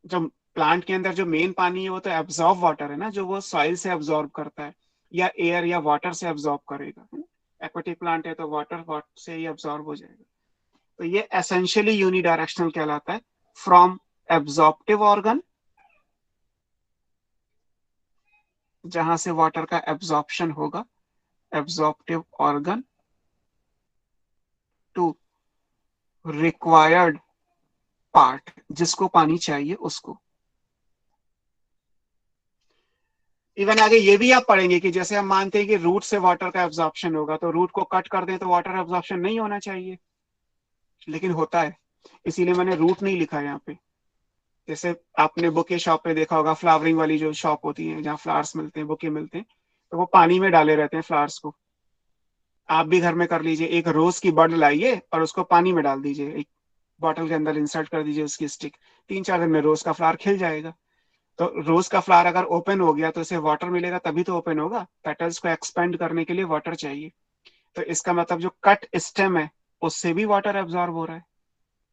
जो प्लांट के अंदर जो मेन पानी है वो तो एब्जॉर्ब वाटर है ना, जो वो सॉइल से एब्जॉर्ब करता है या एयर या वाटर से एब्जॉर्ब करेगा। एक्वेटिक प्लांट है तो वाटर से ही एब्जॉर्ब हो जाएगा। तो ये एसेंशियली यूनिडायरेक्शनल कहलाता है, फ्रॉम एब्जॉर्प्टिव ऑर्गन, जहां से वाटर का एब्जॉर्प्शन होगा, absorptive organ, to required part, जिसको पानी चाहिए उसको। इवन आगे ये भी आप पढ़ेंगे कि जैसे हम मानते हैं कि रूट से वाटर का एब्जॉर्प्शन होगा, तो रूट को कट कर दें तो वाटर एब्जॉर्प्शन नहीं होना चाहिए, लेकिन होता है। इसीलिए मैंने रूट नहीं लिखा यहाँ पे। जैसे आपने बुके शॉप पे देखा होगा, फ्लावरिंग वाली जो शॉप होती है जहाँ फ्लावर्स मिलते हैं, बुके मिलते हैं, तो वो पानी में डाले रहते हैं फ्लावर्स को। आप भी घर में कर लीजिए, एक रोज की बड लाइए और उसको पानी में डाल दीजिए, एक बॉटल के अंदर इंसर्ट कर दीजिए उसकी स्टिक, 3-4 दिन में रोज का फ्लावर खिल जाएगा। तो रोज का फ्लावर अगर ओपन हो गया तो इसे वाटर मिलेगा तभी तो ओपन होगा। पेटल्स को एक्सपेंड करने के लिए वाटर चाहिए। तो इसका मतलब जो कट स्टेम है उससे भी वाटर एब्जॉर्ब हो रहा है।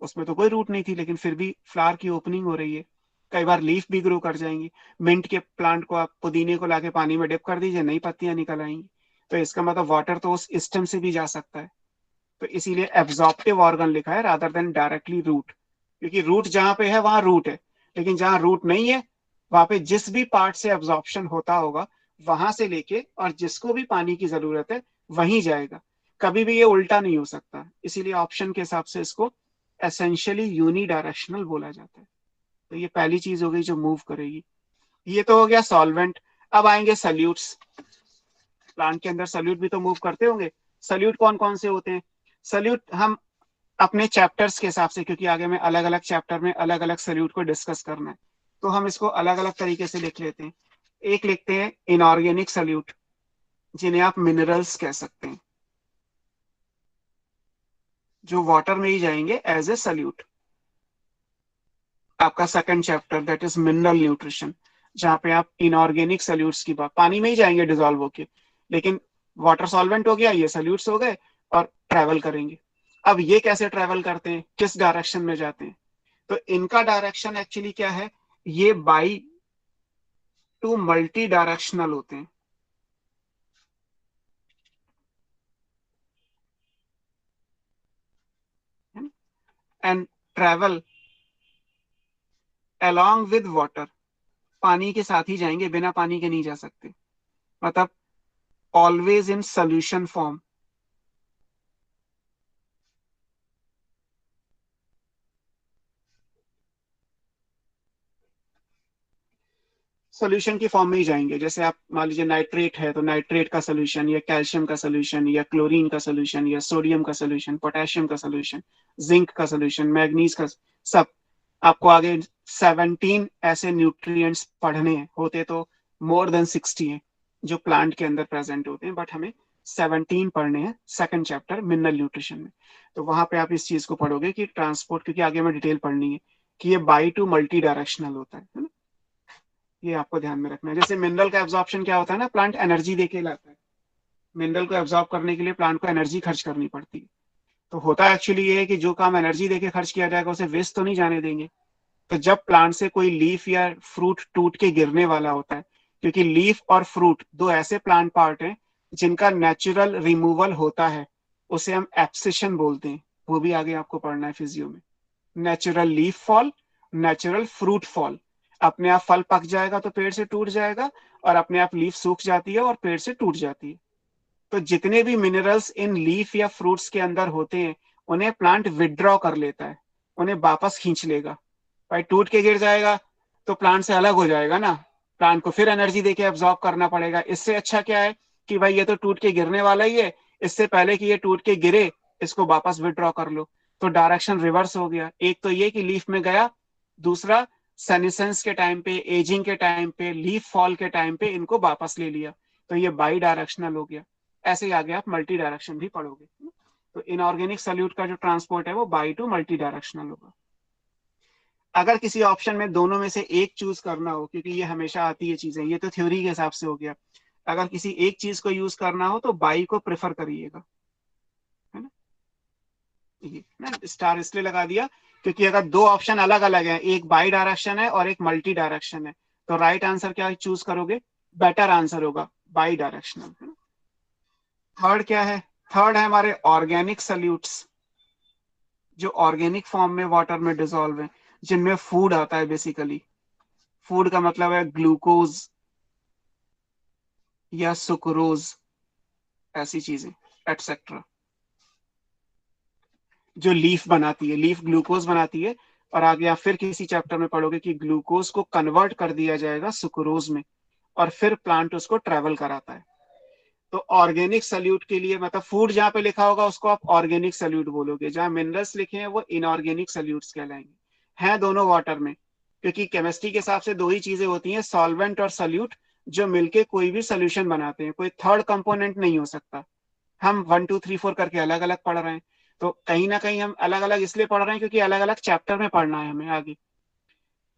उसमें तो कोई रूट नहीं थी, लेकिन फिर भी फ्लावर की ओपनिंग हो रही है। कई बार लीफ भी ग्रो कर जाएंगी। मिंट के प्लांट को आप पुदीने को लाके पानी में डिप कर दीजिए, नई पत्तियां निकल आएंगी। तो इसका मतलब वाटर तो उस स्टेम से भी जा सकता है। तो इसीलिए एब्जॉर्प्टिव ऑर्गन लिखा है रादर देन डायरेक्टली रूट, क्योंकि रूट जहां पे है वहां रूट है, लेकिन जहां रूट नहीं है वहां पे जिस भी पार्ट से एब्जॉर्प्शन होता होगा वहां से लेके और जिसको भी पानी की जरूरत है वहीं जाएगा। कभी भी ये उल्टा नहीं हो सकता। इसीलिए ऑप्शन के हिसाब से इसको एसेंशियली यूनिडायरेक्शनल बोला जाता है। तो ये पहली चीज हो गई जो मूव करेगी। ये तो हो गया सॉल्वेंट। अब आएंगे सल्यूट्स। प्लांट के अंदर सल्यूट भी तो मूव करते होंगे। सल्यूट कौन कौन से होते हैं? सल्यूट हम अपने चैप्टर्स के हिसाब से, क्योंकि आगे में अलग अलग चैप्टर में अलग अलग सल्यूट को डिस्कस करना है, तो हम इसको अलग अलग तरीके से लिख लेते हैं। एक लिखते हैं इनऑर्गेनिक सल्यूट, जिन्हें आप मिनरल्स कह सकते हैं, जो वाटर में ही जाएंगे एज ए सल्यूट। आपका second chapter that is mineral nutrition, जहां पे आप इनऑर्गेनिक सल्यूट्स की बात, पानी में ही जाएंगे डिजोल्व होके, लेकिन वाटर सॉल्वेंट हो गया, ये सल्यूट्स हो गए और ट्रेवल करेंगे। अब ये कैसे ट्रेवल करते हैं, किस डायरेक्शन में जाते हैं? तो इनका डायरेक्शन एक्चुअली क्या है, ये बाई टू मल्टी डायरेक्शनल होते हैं। And travel along with water, पानी के साथ ही जाएंगे, बिना पानी के नहीं जा सकते। मतलब always in solution form. Solution की फॉर्म में ही जाएंगे। जैसे आप मान लीजिए नाइट्रेट है तो नाइट्रेट का सोल्यूशन, या कैल्शियम का सोल्यूशन, या क्लोरीन का सोल्यूशन, या सोडियम का सोल्यूशन, पोटेशियम का सोल्यूशन, जिंक का सोल्यूशन, मैग्नीज का, सब। आपको आगे 17 ऐसे न्यूट्रिएंट्स पढ़ने हैं, होते तो मोर देन 60 हैं, जो प्लांट के अंदर प्रेजेंट होते हैं, बट हमें 17 पढ़ने हैं सेकंड चैप्टर मिनरल न्यूट्रिशन में। तो वहां पे आप इस चीज को पढ़ोगे कि ट्रांसपोर्ट, क्योंकि आगे में डिटेल पढ़नी है कि ये बाई टू मल्टी डायरेक्शनल होता है ना, ये आपको ध्यान में रखना है। जैसे मिनरल का एब्जॉर्प्शन क्या होता है ना, प्लांट एनर्जी देके लाता है, मिनरल को एब्जॉर्ब करने के लिए प्लांट को एनर्जी खर्च करनी पड़ती है। तो होता एक्चुअली ये है कि जो काम एनर्जी देके खर्च किया जाएगा उसे वेस्ट तो नहीं जाने देंगे। तो जब प्लांट से कोई लीफ या फ्रूट टूट के गिरने वाला होता है, क्योंकि लीफ और फ्रूट दो ऐसे प्लांट पार्ट हैं जिनका नेचुरल रिमूवल होता है, उसे हम एब्सिशन बोलते हैं, वो भी आगे आपको पढ़ना है फिजियो में। Natural leaf fall, natural fruit fall, अपने आप फल पक जाएगा तो पेड़ से टूट जाएगा, और अपने आप लीफ सूख जाती है और पेड़ से टूट जाती है। तो जितने भी मिनरल्स इन लीफ या फ्रूट्स के अंदर होते हैं उन्हें प्लांट विड्रॉ कर लेता है, उन्हें वापस खींच लेगा। भाई टूट के गिर जाएगा तो प्लांट से अलग हो जाएगा ना, प्लांट को फिर एनर्जी देके एब्जॉर्ब करना पड़ेगा। इससे अच्छा क्या है कि भाई ये तो टूट के गिरने वाला ही है, इससे पहले कि ये टूट के गिरे इसको वापस विड्रॉ कर लो। तो डायरेक्शन रिवर्स हो गया। एक तो ये कि लीफ में गया, दूसरा सेनेसेंस के टाइम पे, एजिंग के टाइम पे, लीफ फॉल के टाइम पे इनको वापस ले लिया, तो ये बाई डायरेक्शनल हो गया। ऐसे ही आगे आप मल्टी डायरेक्शन भी पढ़ोगे। तो इनऑर्गेनिक सॉल्यूट का जो ट्रांसपोर्ट है वो बाई टू मल्टी डायरेक्शनल होगा। अगर किसी ऑप्शन में दोनों में से एक चूज करना हो, क्योंकि ये हमेशा आती है चीजें, ये तो थ्योरी के हिसाब से हो गया, अगर किसी एक चीज को यूज करना हो तो बाई को प्रेफर करिएगा, है ना। ये ना स्टार इसलिए लगा दिया क्योंकि अगर दो ऑप्शन अलग अलग है, एक बाई डायरेक्शन है और एक मल्टी डायरेक्शन है, तो राइट आंसर क्या चूज करोगे? बेटर आंसर होगा बाई डायरेक्शनल, है ना। थर्ड क्या है? थर्ड है हमारे ऑर्गेनिक सॉल्यूट्स, जो ऑर्गेनिक फॉर्म में वाटर में डिसॉल्व है, जिनमें फूड आता है। बेसिकली फूड का मतलब है ग्लूकोज या सुक्रोज, ऐसी चीजें एटसेट्रा, जो लीफ बनाती है। लीफ ग्लूकोज बनाती है, और आगे आप फिर किसी चैप्टर में पढ़ोगे कि ग्लूकोज को कन्वर्ट कर दिया जाएगा सुक्रोज में, और फिर प्लांट उसको ट्रेवल कराता है। तो ऑर्गेनिक सल्यूट के लिए, मतलब फूड जहां पे लिखा होगा उसको आप ऑर्गेनिक सल्यूट बोलोगे, जहां मिनरल्स लिखे हैं वो इनऑर्गेनिक सल्यूट्स कहलाएंगे। हैं दोनों वाटर में, क्योंकि केमिस्ट्री के हिसाब से दो ही चीजें होती हैं, सॉल्वेंट और सल्यूट, जो मिलके कोई भी सोल्यूशन बनाते हैं। कोई थर्ड कंपोनेंट नहीं हो सकता। हम 1 2 3 4 करके अलग अलग पढ़ रहे हैं, तो कहीं ना कहीं हम अलग अलग इसलिए पढ़ रहे हैं क्योंकि अलग अलग चैप्टर में पढ़ना है हमें आगे।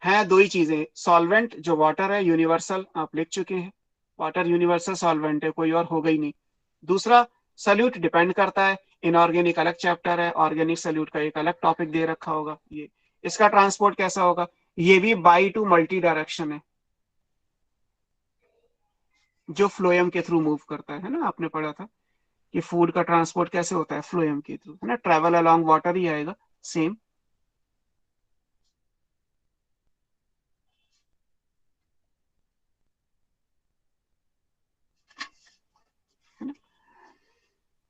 है दो ही चीजें, सॉल्वेंट जो वाटर है यूनिवर्सल, आप लिख चुके हैं, वाटर यूनिवर्सल सॉल्वेंट है, कोई और होगा ही नहीं। दूसरा सल्यूट डिपेंड करता है, इनऑर्गेनिक अलग चैप्टर है, ऑर्गेनिक सल्यूट का एक अलग टॉपिक दे रखा होगा। ये इसका ट्रांसपोर्ट कैसा होगा? ये भी बाई टू मल्टी डायरेक्शन है, जो फ्लोएम के थ्रू मूव करता है ना। आपने पढ़ा था कि फूड का ट्रांसपोर्ट कैसे होता है? फ्लोएम के थ्रू, है ना। ट्रेवल अलोंग वाटर ही आएगा, सेम।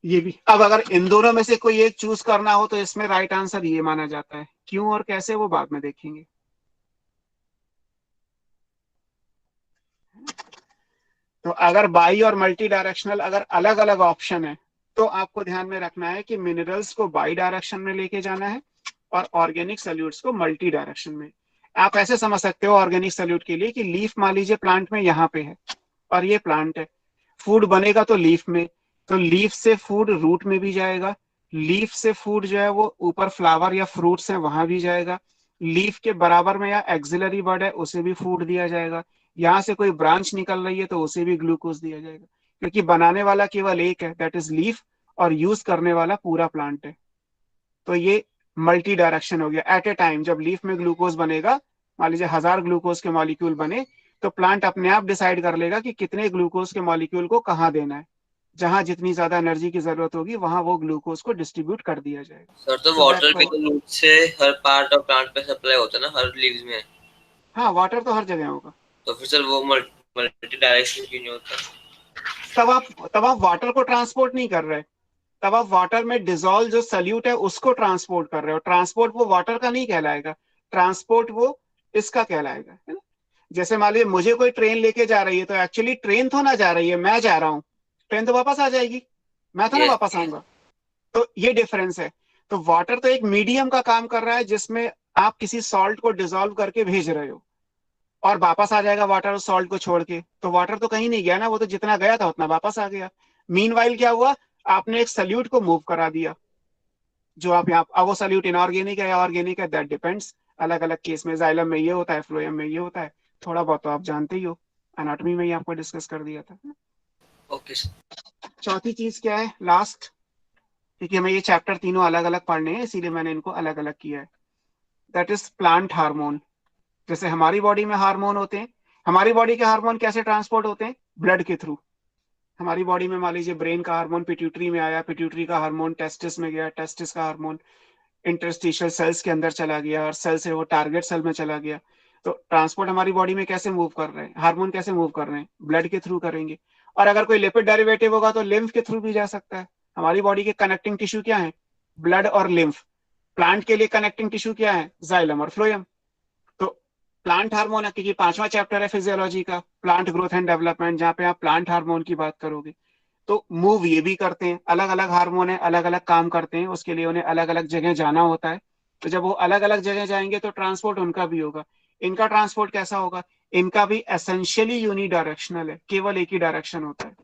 ये भी। अब अगर इन दोनों में से कोई एक चूज करना हो तो इसमें राइट आंसर ये माना जाता है। क्यों और कैसे वो बाद में देखेंगे। तो अगर बाई और मल्टी डायरेक्शनल अगर अलग अलग ऑप्शन है तो आपको ध्यान में रखना है कि मिनरल्स को बाई डायरेक्शन में लेके जाना है और ऑर्गेनिक सल्यूट्स को मल्टी डायरेक्शन में। आप ऐसे समझ सकते हो ऑर्गेनिक सल्यूट के लिए कि लीफ मान लीजिए प्लांट में यहाँ पे है और ये प्लांट है, फूड बनेगा तो लीफ में, तो लीफ से फूड रूट में भी जाएगा, लीफ से फूड जो है वो ऊपर फ्लावर या फ्रूट्स है वहां भी जाएगा, लीफ के बराबर में या एक्सिलरी बर्ड है उसे भी फूड दिया जाएगा, यहाँ से कोई ब्रांच निकल रही है तो उसे भी ग्लूकोज दिया जाएगा, क्योंकि बनाने वाला केवल एक है, दैट इज लीफ, और यूज करने वाला पूरा प्लांट है। तो ये मल्टी डायरेक्शन हो गया। एट ए टाइम जब लीफ में ग्लूकोज बनेगा, मान लीजिए 1000 ग्लूकोज के मॉलिक्यूल बने, तो प्लांट अपने आप डिसाइड कर लेगा कि कितने ग्लूकोज के मॉलिक्यूल को कहाँ देना है, जहां जितनी ज्यादा एनर्जी की जरूरत होगी वहां वो ग्लूकोज को डिस्ट्रीब्यूट कर दिया जाएगा। सर तो वाटर भी तो रूट से हर पार्ट ऑफ प्लांट पे सप्लाई होता है ना, हर लीव्स में। हाँ वाटर तो हर जगह होगा। तो फिर सर वो मल्टी डायरेक्शन क्यों नहीं होता? तब आप वाटर को ट्रांसपोर्ट नहीं कर रहे, तब आप वाटर में डिजोल्व जो सल्यूट है उसको ट्रांसपोर्ट कर रहे हो। ट्रांसपोर्ट वो वाटर का नहीं कहलाएगा, ट्रांसपोर्ट वो इसका कहलाएगा, है ना। जैसे मान लीजिए मुझे कोई ट्रेन लेके जा रही है तो एक्चुअली ट्रेन तो ना जा रही है, मैं जा रहा हूँ, ट्रेन तो वापस आ जाएगी, मैं तो ना वापस आऊंगा। तो ये डिफरेंस है। तो वाटर तो एक मीडियम का काम कर रहा है जिसमें आप किसी सॉल्ट को डिसॉल्व करके भेज रहे हो, और वापस आ जाएगा वाटर और सॉल्ट को छोड़ के, तो वाटर तो कहीं नहीं गया ना, वो तो जितना गया था उतना वापस आ गया। मीनवाइल क्या हुआ, आपने एक सल्यूट को मूव करा दिया, जो आप यहाँ, अब वो सल्यूट इनऑर्गेनिक है या ऑर्गेनिक है दैट डिपेंड्स, अलग अलग केस में जाइलम में ये होता है, फ्लोएम में ये होता है, थोड़ा बहुत तो आप जानते ही हो, एनाटॉमी में ही आपको डिस्कस कर दिया था। Okay sir. चौथी चीज क्या है लास्ट, क्योंकि हमें ये चैप्टर तीनों अलग अलग पढ़ने हैं इसीलिए मैंने इनको अलग अलग किया है, दैट इज प्लांट हार्मोन। जैसे हमारी बॉडी में हार्मोन होते हैं, हमारी बॉडी के हार्मोन कैसे ट्रांसपोर्ट होते हैं, ब्लड के थ्रू। हमारी बॉडी में मान लीजिए ब्रेन का हार्मोन पिट्यूटरी में आया, पिट्यूटरी का हार्मोन टेस्टिस में गया, टेस्टिस का हार्मोन इंटरस्टिशियल सेल्स के अंदर चला गया और सेल से वो टारगेट सेल में चला गया। तो ट्रांसपोर्ट हमारी बॉडी में कैसे मूव कर रहे हैं, हार्मोन कैसे मूव कर रहे हैं, ब्लड के थ्रू करेंगे। और अगर कोई लिपिड डेरिवेटिव होगा तो लिम्फ के थ्रू भी जा सकता है। हमारी बॉडी के कनेक्टिंग टिश्यू क्या है, ब्लड और लिम्फ। प्लांट के लिए कनेक्टिंग टिश्यू क्या है, जाइलम और फ्लोएम। तो प्लांट हार्मोन है, क्योंकि 5वां चैप्टर है फिजियोलॉजी का, प्लांट ग्रोथ एंड डेवलपमेंट, जहाँ पे आप प्लांट हार्मोन की बात करोगे। तो मूव ये भी करते हैं, अलग अलग हार्मोन है, अलग अलग काम करते हैं, उसके लिए उन्हें अलग अलग जगह जाना होता है। तो जब वो अलग अलग जगह जाएंगे तो ट्रांसपोर्ट उनका भी होगा। इनका ट्रांसपोर्ट कैसा होगा, इनका भी एसेंशियली यूनी डायरेक्शनल है, केवल एक ही डायरेक्शन होता है।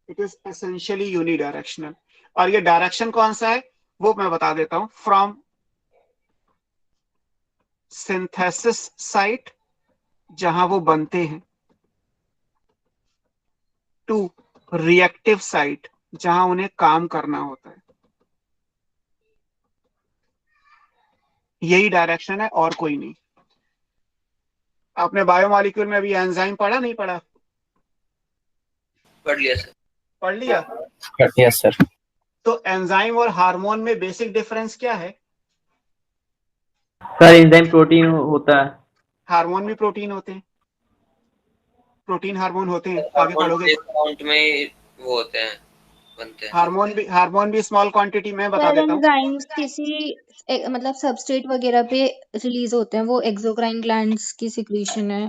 It is essentially unidirectional. और ये डायरेक्शन कौन सा है वो मैं बता देता हूं, फ्रॉम सिंथेसिस साइट जहां वो बनते हैं, टू रिएक्टिव साइट जहां उन्हें काम करना होता है। यही डायरेक्शन है और कोई नहीं। आपने बायोमॉलिक्यूल में अभी एंजाइम पढ़ा नहीं पढ़ा, पढ़ लिया सर। पढ़ लिया। Yes sir. तो एंजाइम और हार्मोन में बेसिक डिफरेंस क्या है, सर एंजाइम प्रोटीन होता है, हार्मोन भी प्रोटीन होते हैं, प्रोटीन हार्मोन होते हैं, आगे हार्मोन पढ़ोगे। काउंट में वो होते हैं, बनते हैं। हार्मोन भी स्मॉल क्वांटिटी में बता सर देता हूँ। एंजाइम्स किसी मतलब सबस्ट्रेट वगैरह पे रिलीज होते हैं, वो एक्सोक्राइन ग्लैंड्स की सिक्रीशन है।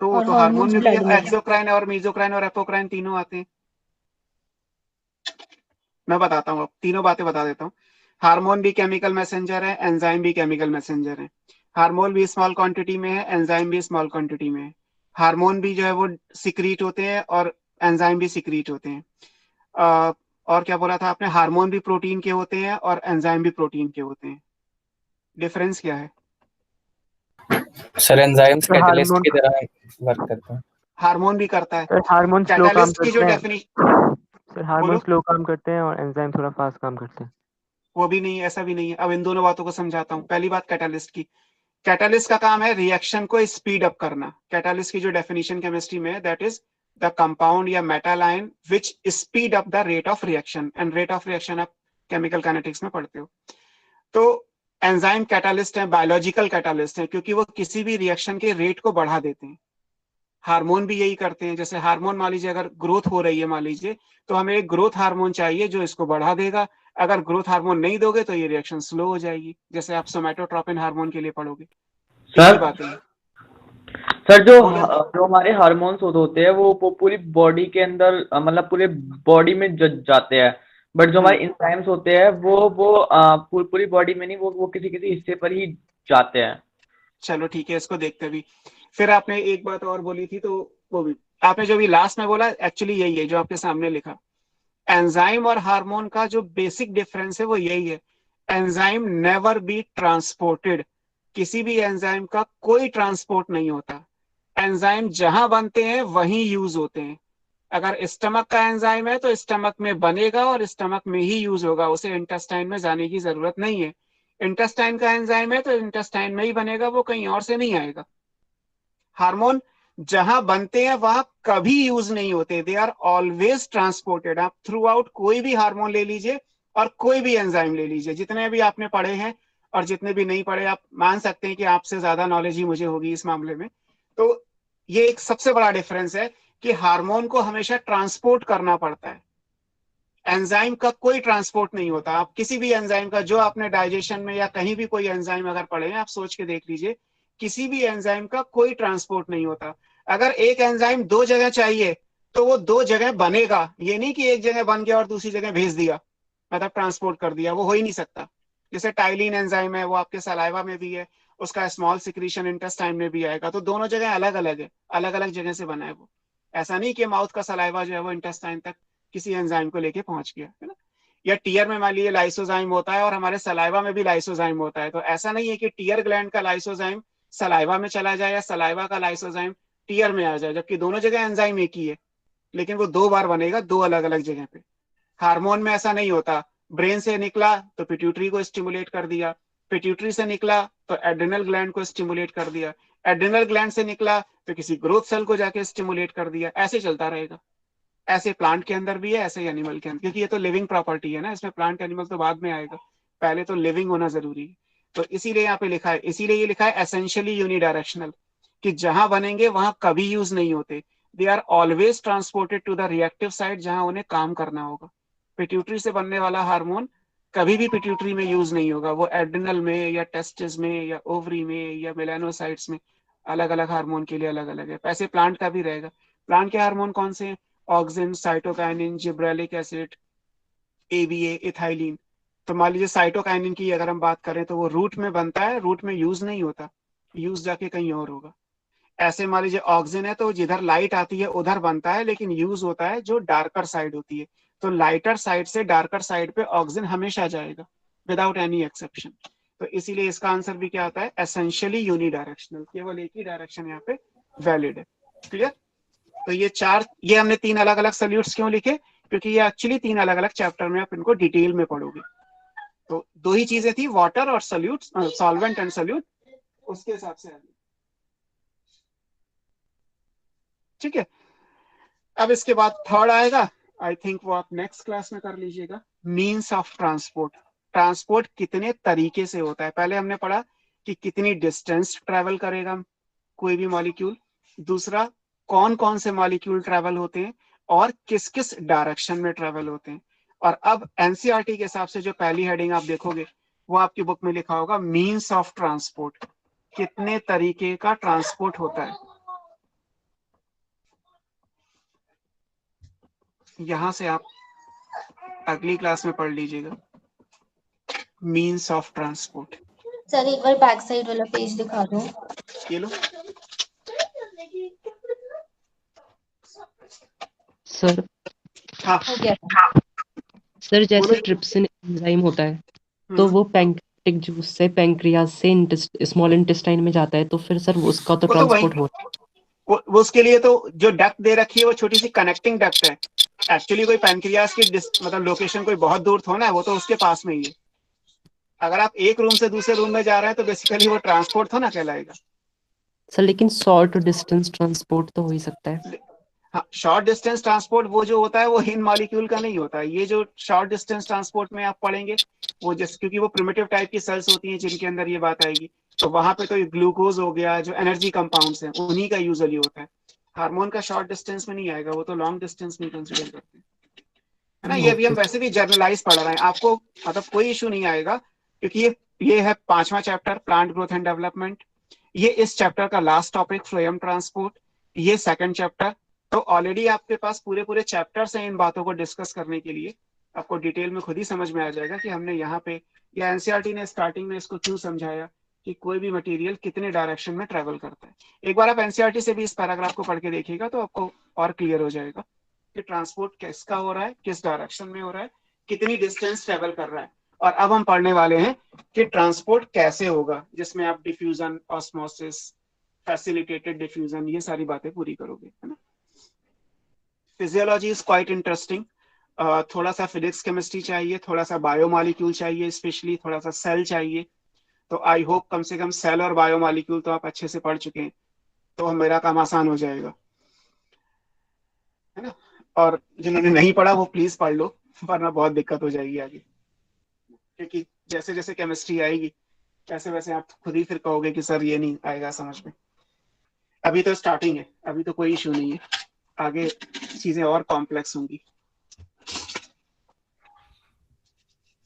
और तो हार्मोन हार्मोन्स में भी ब्लड में। एक्सोक्राइन और मीजोक्राइन और एपोक्राइन तीनों आते हैं। मैं बताता हूँ, अब तीनों बातें बता देता हूँ। हार्मोन भी केमिकल मैसेंजर है, एंजाइम भी केमिकल मैसेंजर है। हार्मोन भी स्मॉल क्वांटिटी में है, एंजाइम भी स्मॉल क्वांटिटी में है। हार्मोन भी जो है वो सिक्रीट होते हैं और एंजाइम भी सिक्रीट होते हैं। और क्या बोला था आपने, हार्मोन भी प्रोटीन के होते हैं और एंजाइम भी प्रोटीन के होते हैं। डिफरेंस क्या है, सर एंजाइम्स तो कैटलिस्ट हार्मोन की तरह वर्क करते हैं। हार्मोन भी करता है। सर हार्मोन स्लो काम कैटलिस्ट की जो करते हैं। डेफिनेशन, सर हार्मोन बोलो। स्लो काम करते हैं और एंजाइम थोड़ा फास्ट काम करते हैं। वो भी नहीं है, ऐसा भी नहीं है। अब इन दोनों बातों को समझाता हूँ। पहली बात कैटलिस्ट की, कैटलिस्ट का काम है रिएक्शन को स्पीड अप करना। कैटलिस्ट की जो डेफिनेशन केमिस्ट्री में है, दैट इज द कंपाउंड या metal ion which speed up the rate of reaction, and rate of reaction आप केमिकल काइनेटिक्स में पढ़ते हो। तो एंजाइम कैटलिस्ट है, बायोलॉजिकल कैटलिस्ट है, क्योंकि वो किसी भी रिएक्शन के रेट को बढ़ा देते हैं। हार्मोन भी यही करते हैं। जैसे हार्मोन मान लीजिए अगर ग्रोथ हो रही है मान लीजिए, तो हमें एक ग्रोथ हार्मोन चाहिए जो इसको बढ़ा देगा। अगर ग्रोथ हार्मोन नहीं दोगे तो ये रिएक्शन स्लो हो जाएगी, जैसे आप सोमैटोट्रोपिन हार्मोन के लिए पढ़ोगे। सर बात है सर जो हमारे हार्मोन्स होते हैं वो पूरी बॉडी के अंदर मतलब पूरे बॉडी में जाते हैं, बट जो हमारे एंजाइम्स होते हैं वो पूरी बॉडी में नहीं, वो किसी किसी हिस्से पर ही जाते हैं। चलो ठीक है, इसको देखते भी। फिर आपने एक बात और बोली थी, तो वो भी आपने जो भी लास्ट में बोला एक्चुअली यही है जो आपके सामने लिखा। एंजाइम और हार्मोन का जो बेसिक डिफरेंस है वो यही है, एंजाइम नेवर बी ट्रांसपोर्टेड। किसी भी एंजाइम का कोई ट्रांसपोर्ट नहीं होता। एंजाइम जहां बनते हैं वहीं यूज होते हैं। अगर स्टमक का एंजाइम है तो स्टमक में बनेगा और स्टमक में ही यूज होगा, उसे इंटेस्टाइन में जाने की जरूरत नहीं है। इंटेस्टाइन का एंजाइम है तो इंटेस्टाइन में ही बनेगा, वो कहीं और से नहीं आएगा। हार्मोन जहां बनते हैं वहां कभी यूज नहीं होते, दे आर ऑलवेज ट्रांसपोर्टेड। आप थ्रू आउट कोई भी हार्मोन ले लीजिए और कोई भी एंजाइम ले लीजिए, जितने भी आपने पढ़े हैं और जितने भी नहीं पढ़े, आप मान सकते हैं कि आपसे ज्यादा नॉलेज ही मुझे होगी इस मामले में। तो ये एक सबसे बड़ा डिफरेंस है कि हार्मोन को हमेशा ट्रांसपोर्ट करना पड़ता है, एंजाइम का कोई ट्रांसपोर्ट नहीं होता। आप किसी भी एंजाइम का, जो आपने डाइजेशन में या कहीं भी कोई एंजाइम अगर पढ़े हैं, आप सोच के देख लीजिए, किसी भी एंजाइम का कोई ट्रांसपोर्ट नहीं होता। अगर एक एंजाइम दो जगह चाहिए तो वो दो जगह बनेगा, ये नहीं कि एक जगह बन गया और दूसरी जगह भेज दिया। मतलब ट्रांसपोर्ट कर दिया, वो हो ही नहीं सकता। जैसे टाइलिन एंजाइम है, वो आपके सलाइवा में भी है, उसका स्मॉल सिक्रीशन इंटेस्टाइन में भी आएगा, तो दोनों जगह अलग अलग है, अलग अलग जगह से बना है वो। ऐसा नहीं कि माउथ का सलाइवा जो है वो इंटेस्टाइन तक किसी एंजाइम को लेके पहुंच गया, है ना। या टीयर में मान लीजिए लाइसोजाइम होता है और हमारे सलाइवा में भी लाइसोजाइम होता है, तो ऐसा नहीं है कि टीयर ग्लैंड का लाइसोजाइम सलाइवा में चला जाए या सलाइवा का लाइसोजाइम टीयर में आ जाए, जबकि दोनों जगह एंजाइम एक ही है, लेकिन वो 2 बार बनेगा 2 अलग अलग जगह पे। हार्मोन में ऐसा नहीं होता, ब्रेन से निकला तो पिट्यूटरी को स्टिमुलेट कर दिया, पिट्यूटरी से निकला तो एड्रिनल ग्लैंड को स्टिमुलेट कर दिया, एड्रिनल ग्लैंड से निकला तो किसी ग्रोथ सेल को जाके स्टिमुलेट कर दिया, ऐसे चलता रहेगा। ऐसे प्लांट के अंदर भी है, ऐसे ही एनिमल के अंदर, क्योंकि ये तो लिविंग प्रॉपर्टी है ना, इसमें प्लांट एनिमल तो बाद में आएगा, पहले तो लिविंग होना जरूरी है। तो इसीलिए यहाँ पे लिखा है, इसीलिए ये लिखा है एसेंशियली यूनिडायरेक्शनल, कि जहां बनेंगे वहां कभी यूज नहीं होते, they are always transported to the reactive side जहां उन्हें काम करना होगा। पिट्यूटरी से बनने वाला हार्मोन कभी भी पिट्यूटरी में यूज नहीं होगा, वो एड्रिनल में या टेस्टिस में या ओवरी में या मेलानोसाइट्स में, अलग अलग हार्मोन के लिए अलग अलग है। ऐसे प्लांट का भी रहेगा। प्लांट के हार्मोन कौन से हैं? Auxin, cytokinin, gibberellic acid, ABA, ethylene. तो मान लीजिए साइटोकाइनिन की अगर हम बात करें तो वो रूट में बनता है, रूट में यूज नहीं होता, यूज जाके कहीं और होगा। ऐसे मान लीजिए ऑक्सिन है तो जिधर लाइट आती है उधर बनता है, लेकिन यूज होता है जो डार्कर साइड होती है, तो लाइटर साइड से डार्कर साइड पे ऑक्सिन हमेशा जाएगा विदाउट एनी एक्सेप्शन। तो इसीलिए इसका आंसर भी क्या आता है? एसेंशियली यूनिडायरेक्शनल, केवल एक ही डायरेक्शन यहाँ पे वैलिड है। क्लियर? तो ये हमने 3 अलग अलग सल्यूट्स क्यों लिखे? क्योंकि ये एक्चुअली 3 अलग अलग चैप्टर में आप इनको डिटेल में पढ़ोगे। तो 2 ही चीजें थी, वाटर और सल्यूट, सॉल्वेंट एंड सल्यूट, उसके हिसाब से। ठीक है, अब इसके बाद थर्ड आएगा, आई थिंक वो आप नेक्स्ट क्लास में कर लीजिएगा, मीन्स ऑफ ट्रांसपोर्ट। ट्रांसपोर्ट कितने तरीके से होता है। पहले हमने पढ़ा कि कितनी डिस्टेंस ट्रेवल करेगा कोई भी मॉलिक्यूल, दूसरा कौन कौन से मॉलिक्यूल ट्रेवल होते हैं और किस किस डायरेक्शन में ट्रेवल होते हैं। और अब एनसीईआरटी के हिसाब से जो पहली हेडिंग आप देखोगे वो आपकी बुक में लिखा होगा मीन्स ऑफ ट्रांसपोर्ट, कितने तरीके का ट्रांसपोर्ट होता है। यहां से आप अगली क्लास में पढ़ लीजिएगा मीन्स ऑफ ट्रांसपोर्ट। सर एक बार बैक साइड वाला पेज दिखा दो। ये लो। सर हाँ हो गया। सर जैसे बोलो। ट्रिप्सिन एंजाइम होता है तो वो पैंक्रियाटिक जूस से पैंक्रियाज से स्मॉल इंटेस्टाइन में जाता है, तो फिर सर उसका तो वो तो वही, ट्रांसपोर्ट हो वो उसके लिए तो जो डक्ट दे रखी है वो छोटी सी कनेक्टिंग डक्ट है। एक्चुअली कोई पैनक्रियास की मतलब लोकेशन कोई बहुत दूर थोड़ा है, वो तो उसके पास में ही है। अगर आप एक रूम से दूसरे रूम में जा रहे हैं तो बेसिकली वो ट्रांसपोर्ट तो ना कहलाएगा। सर, लेकिन शॉर्ट डिस्टेंस ट्रांसपोर्ट तो हो ही सकता है। हाँ, शॉर्ट डिस्टेंस ट्रांसपोर्ट वो जो होता है वो इन मॉलिक्यूल का नहीं होता है। ये जो शॉर्ट डिस्टेंस ट्रांसपोर्ट में आप पढ़ेंगे वो जैसे, क्योंकि वो प्रिमिटिव टाइप की सेल्स होती हैं जिनके अंदर ये बात आएगी, तो वहां पे तो ग्लूकोज हो गया, जो एनर्जी कंपाउंड्स हैं उन्हीं का यूजुअली होता है। हार्मोन का शॉर्ट डिस्टेंस में नहीं आएगा, वो तो लॉन्ग डिस्टेंस में कंसिडर करते हैं, है ना। ये भी हम वैसे भी जर्नलाइज पढ़ रहे हैं, आपको मतलब कोई इशू नहीं आएगा, क्योंकि ये है 5वां chapter plant growth and development. ये इस चैप्टर का लास्ट टॉपिक फ्लोएम ट्रांसपोर्ट, ये 2nd चैप्टर। तो ऑलरेडी आपके पास पूरे पूरे चैप्टर्स हैं इन बातों को डिस्कस करने के लिए। आपको डिटेल में खुद ही समझ में आ जाएगा कि हमने यहाँ पे या एनसीईआरटी ने स्टार्टिंग में इसको क्यों समझाया कि कोई भी मटेरियल कितने डायरेक्शन में ट्रेवल करता है। एक बार आप एनसीईआरटी से भी इस पैराग्राफ को पढ़ के देखिएगा तो आपको और क्लियर हो जाएगा कि ट्रांसपोर्ट किसका हो रहा है, किस डायरेक्शन में हो रहा है, कितनी डिस्टेंस ट्रेवल कर रहा है। और अब हम पढ़ने वाले हैं कि ट्रांसपोर्ट कैसे होगा, जिसमें आप डिफ्यूजन, ऑस्मोसिस, फैसिलिटेटेड डिफ्यूजन, ये सारी बातें पूरी करोगे, है ना। Physiology is quite interesting. थोड़ा सा फिजिक्स केमिस्ट्री चाहिए, थोड़ा सा बायोमॉलिक्यूल चाहिए, स्पेशली थोड़ा सा सेल चाहिए। तो आई होप कम से कम सेल और बायोमॉलिक्यूल तो आप अच्छे से पढ़ चुके हैं, तो मेरा काम आसान हो जाएगा, है ना। और जिन्होंने नहीं पढ़ा वो प्लीज पढ़ लो, वरना बहुत दिक्कत हो जाएगी आगे, क्योंकि जैसे जैसे केमिस्ट्री आएगी वैसे वैसे आप खुद ही फिर कहोगे कि सर ये नहीं आएगा समझ में। अभी तो स्टार्टिंग है, अभी तो कोई इशू नहीं है, आगे चीजें और कॉम्प्लेक्स होंगी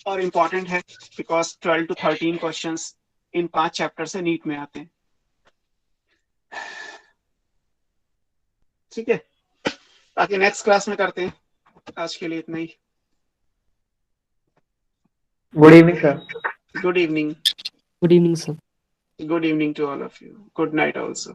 और इम्पोर्टेंट है, because 12 to 13 questions in 5 chapter से नीट में आते हैं। ठीक है, बाकी नेक्स्ट क्लास में करते हैं। आज के लिए इतना ही। Good evening sir. Good evening. Good evening, sir. Good evening to all of you. Good night also.